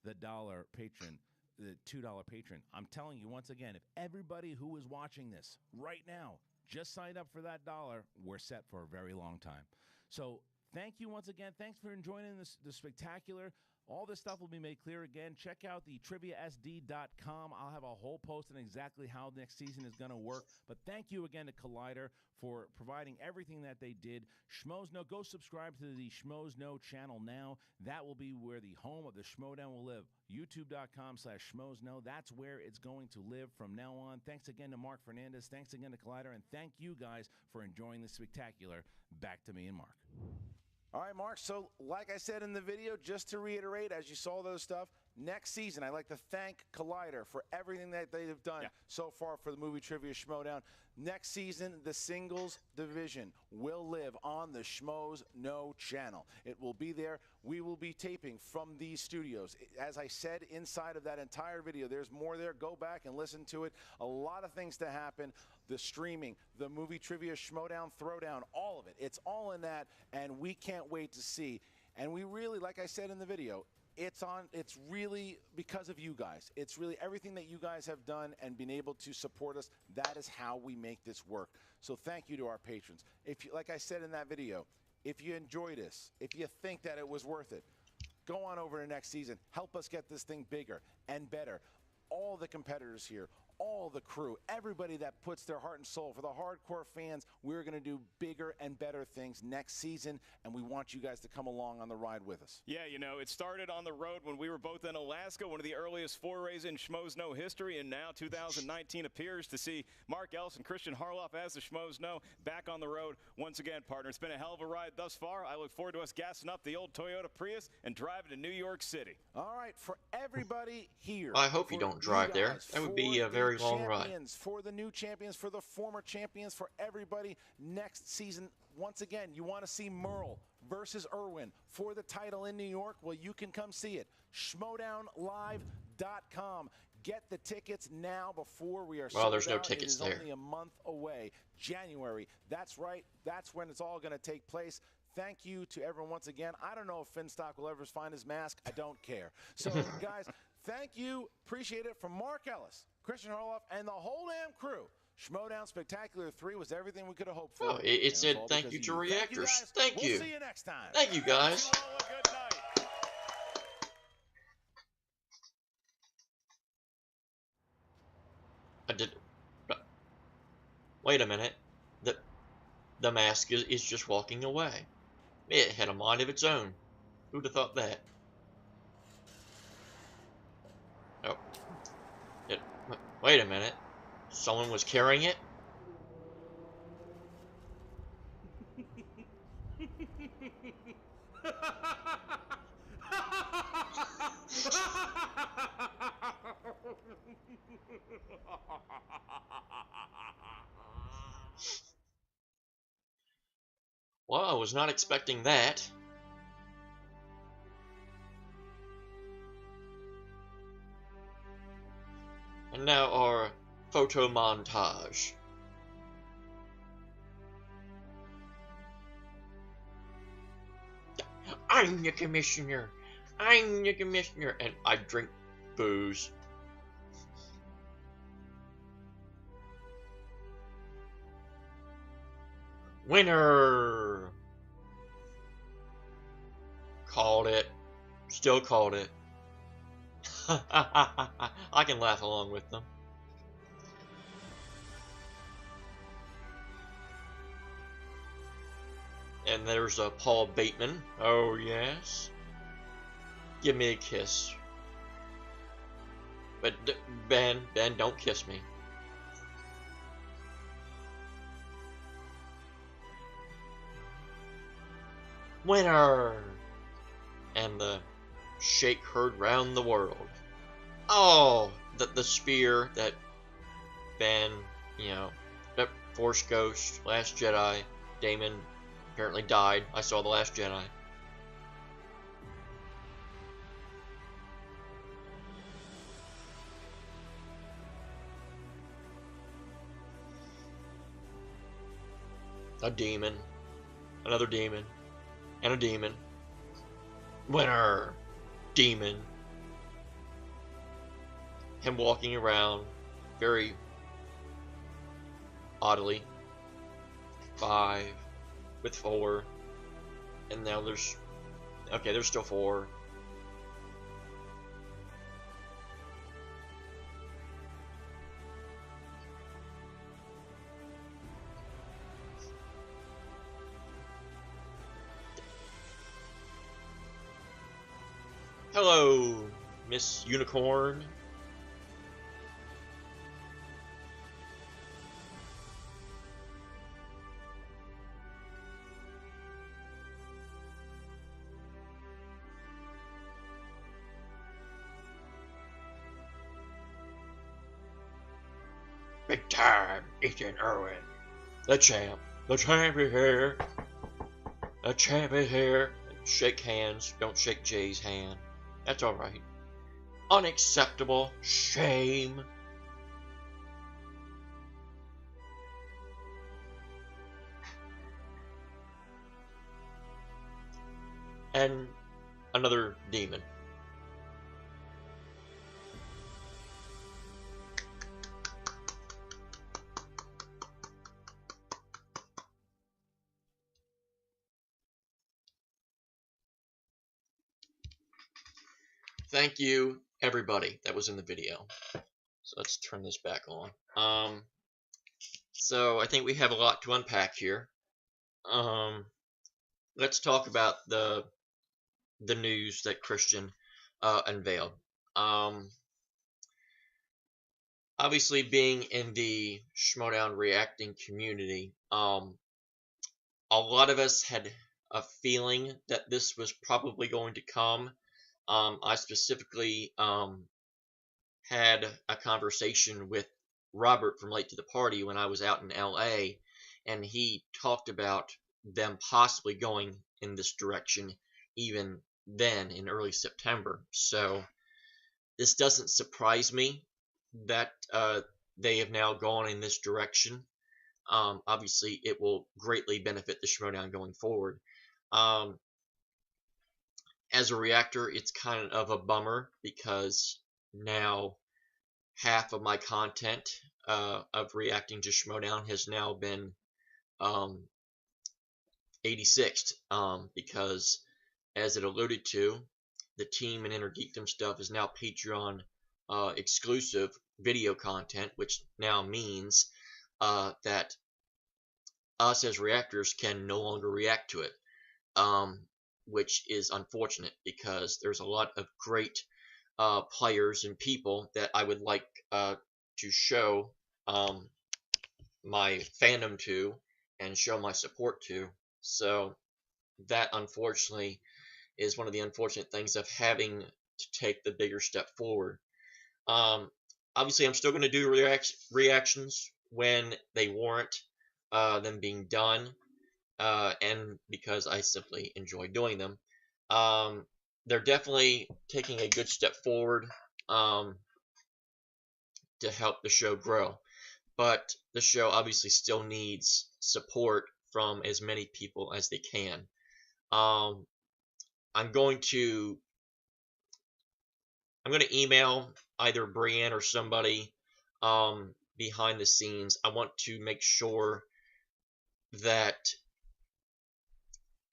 Speaker 10: the $1 patron, the $2 patron. I'm telling you once again, if everybody who is watching this right now just signed up for that $1, we're set for a very long time. So thank you once again. Thanks for enjoying the spectacular. All this stuff will be made clear again. Check out the triviasd.com. I'll have a whole post on exactly how next season is going to work. But thank you again to Collider for providing everything that they did. Schmoes Know, go subscribe to the Schmoes Know channel now. That will be where the home of the Schmoedown will live. YouTube.com/Schmoes Know. That's where it's going to live from now on. Thanks again to Mark Fernandez. Thanks again to Collider. And thank you guys for enjoying this spectacular. Back to me and Mark.
Speaker 15: All right, Mark, so like I said in the video, just to reiterate, as you saw those stuff, next season, I'd like to thank Collider for everything that they have done so far for the Movie Trivia Schmoedown. Next season, the singles division will live on the Schmoes Know channel. It will be there. We will be taping from these studios. As I said inside of that entire video, there's more there. Go back and listen to it. A lot of things to happen. The streaming, the Movie Trivia Schmoedown Throwdown, all of it. It's all in that, and we can't wait to see. And we really, like I said in the video, it's really because of you guys. It's really everything that you guys have done and been able to support us. That is how we make this work. So thank you to our patrons. If you, like I said in that video, if you enjoy this, if you think that it was worth it, go on over to next season. Help us get this thing bigger and better. All the competitors here, all the crew, everybody that puts their heart and soul. For the hardcore fans, we're going to do bigger and better things next season, and we want you guys to come along on the ride with us.
Speaker 4: Yeah, you know, it started on the road when we were both in Alaska, one of the earliest forays in Schmoes Know history, and now 2019 appears to see Mark Ellis and Christian Harloff as the Schmoes Know back on the road once again, partner. It's been a hell of a ride thus far. I look forward to us gassing up the old Toyota Prius and driving to New York City.
Speaker 15: All right, for everybody here.
Speaker 1: Well, I hope you don't drive there. That would be a very long ride.
Speaker 15: For the new champions, for the former champions, for everybody next season. Once again, you want to see Merle versus Erwin for the title in New York? Well, you can come see it. Schmoedownlive.com. Get the tickets now before we are sold out.
Speaker 1: Well, there's no tickets
Speaker 15: there. It is only a month away. January. That's right. That's when it's all going to take place. Thank you to everyone once again. I don't know if Finstock will ever find his mask. I don't care. So, guys, thank you. Appreciate it. From Mark Ellis, Christian Harloff, and the whole damn crew. Schmoedown Spectacular 3 was everything we could have hoped for.
Speaker 1: Oh, it said
Speaker 15: all
Speaker 1: thank
Speaker 15: because
Speaker 1: you
Speaker 15: of
Speaker 1: to
Speaker 15: you. Thank you,
Speaker 1: reactors.
Speaker 15: guys.
Speaker 1: Thank you.
Speaker 15: We'll see you next time.
Speaker 1: Thank you, guys.
Speaker 15: Wish you all a good night.
Speaker 1: I did. Wait a minute. The mask is just walking away. It had a mind of its own. Who'd have thought that? Oh. Wait a minute. Someone was carrying it? Well, I was not expecting that. And now our photo montage. I'm the commissioner. I'm the commissioner. And I drink booze. Winner! Called it. Still called it. I can laugh along with them. And there's a Paul Bateman. Oh yes. Give me a kiss. But Ben, don't kiss me. Winner! And the shake heard round the world. Oh, the spear that Ben, that Force Ghost, Last Jedi, Damon apparently died. I saw The Last Jedi. A demon, another demon, and a demon. Winner! Demon. Him walking around very oddly. 5 with 4. And now there's... Okay, there's still 4. Hello, Miss Unicorn. Big time, Ethan Erwin. The champ. The champ is here. The champ is here. Shake hands. Don't shake Jay's hand. That's alright. Unacceptable. Shame. And another demon. Thank you, everybody that was in the video. So let's turn this back on. So I think we have a lot to unpack here. Let's talk about the news that Christian unveiled. Obviously, being in the Schmoedown reacting community, a lot of us had a feeling that this was probably going to come. I specifically had a conversation with Robert from Late to the Party when I was out in LA, and he talked about them possibly going in this direction even then in early September. So this doesn't surprise me that they have now gone in this direction. Obviously, it will greatly benefit the Schmoedown going forward. As a reactor, it's kind of a bummer because now half of my content of reacting to Schmoedown has now been 86th, because as it alluded to, the team and Innergeekdom stuff is now Patreon exclusive video content, which now means that us as reactors can no longer react to it, which is unfortunate because there's a lot of great players and people that I would like to show my fandom to and show my support to. So that unfortunately is one of the unfortunate things of having to take the bigger step forward. Obviously, I'm still going to do reactions when they warrant them being done, and because I simply enjoy doing them. They're definitely taking a good step forward to help the show grow. But the show obviously still needs support from as many people as they can. I'm going to email either Brienne or somebody behind the scenes. I want to make sure that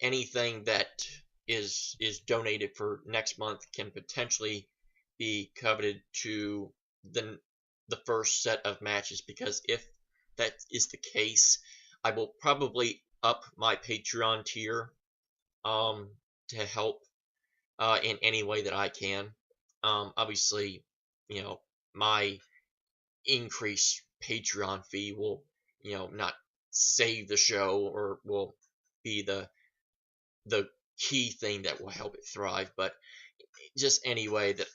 Speaker 1: anything that is donated for next month can potentially be coveted to the first set of matches, because if that is the case, I will probably up my Patreon tier to help in any way that I can. Obviously, you know, my increased Patreon fee will, you know, not save the show or will be the key thing that will help it thrive, but just any way that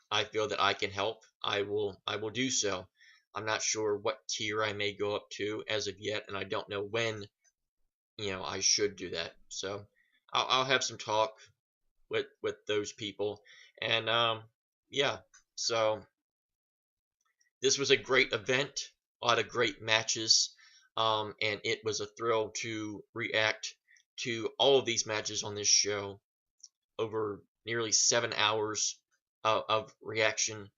Speaker 1: I feel that I can help, I will do so. I'm not sure what tier I may go up to as of yet, and I don't know when, you know, I should do that. So I'll have some talk with those people, and yeah. So this was a great event, a lot of great matches, and it was a thrill to react to all of these matches on this show over nearly 7 hours of reaction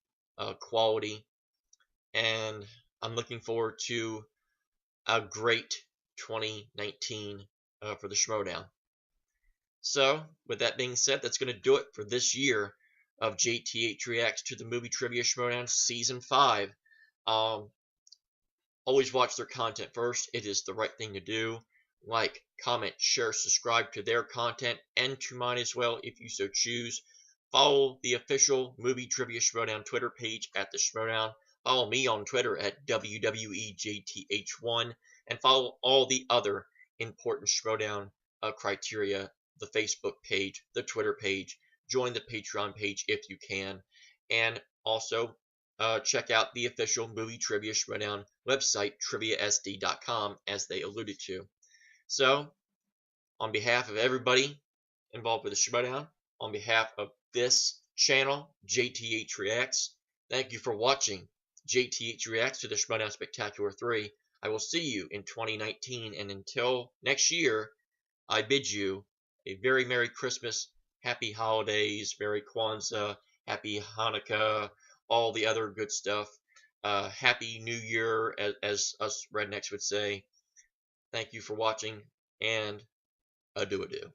Speaker 1: quality, and I'm looking forward to a great 2019 for the Schmoedown. So, with that being said, that's going to do it for this year of JTH Reacts to the Movie Trivia Schmoedown Season 5. Always watch their content first. It is the right thing to do. Like, comment, share, subscribe to their content and to mine as well if you so choose. Follow the official Movie Trivia Schmoedown Twitter page at the Schmoedown. Follow me on Twitter at WWEJTH1. And follow all the other important Schmoedown criteria: the Facebook page, the Twitter page, join the Patreon page if you can, and also check out the official Movie Trivia Schmoedown website, triviasd.com, as they alluded to. So, on behalf of everybody involved with the Schmoedown, on behalf of this channel, JTH Reacts, thank you for watching JTH Reacts to the Schmoedown Spectacular 3. I will see you in 2019, and until next year, I bid you a very Merry Christmas, Happy Holidays, Merry Kwanzaa, Happy Hanukkah, all the other good stuff. Happy New Year, as us rednecks would say. Thank you for watching, and adieu-adieu.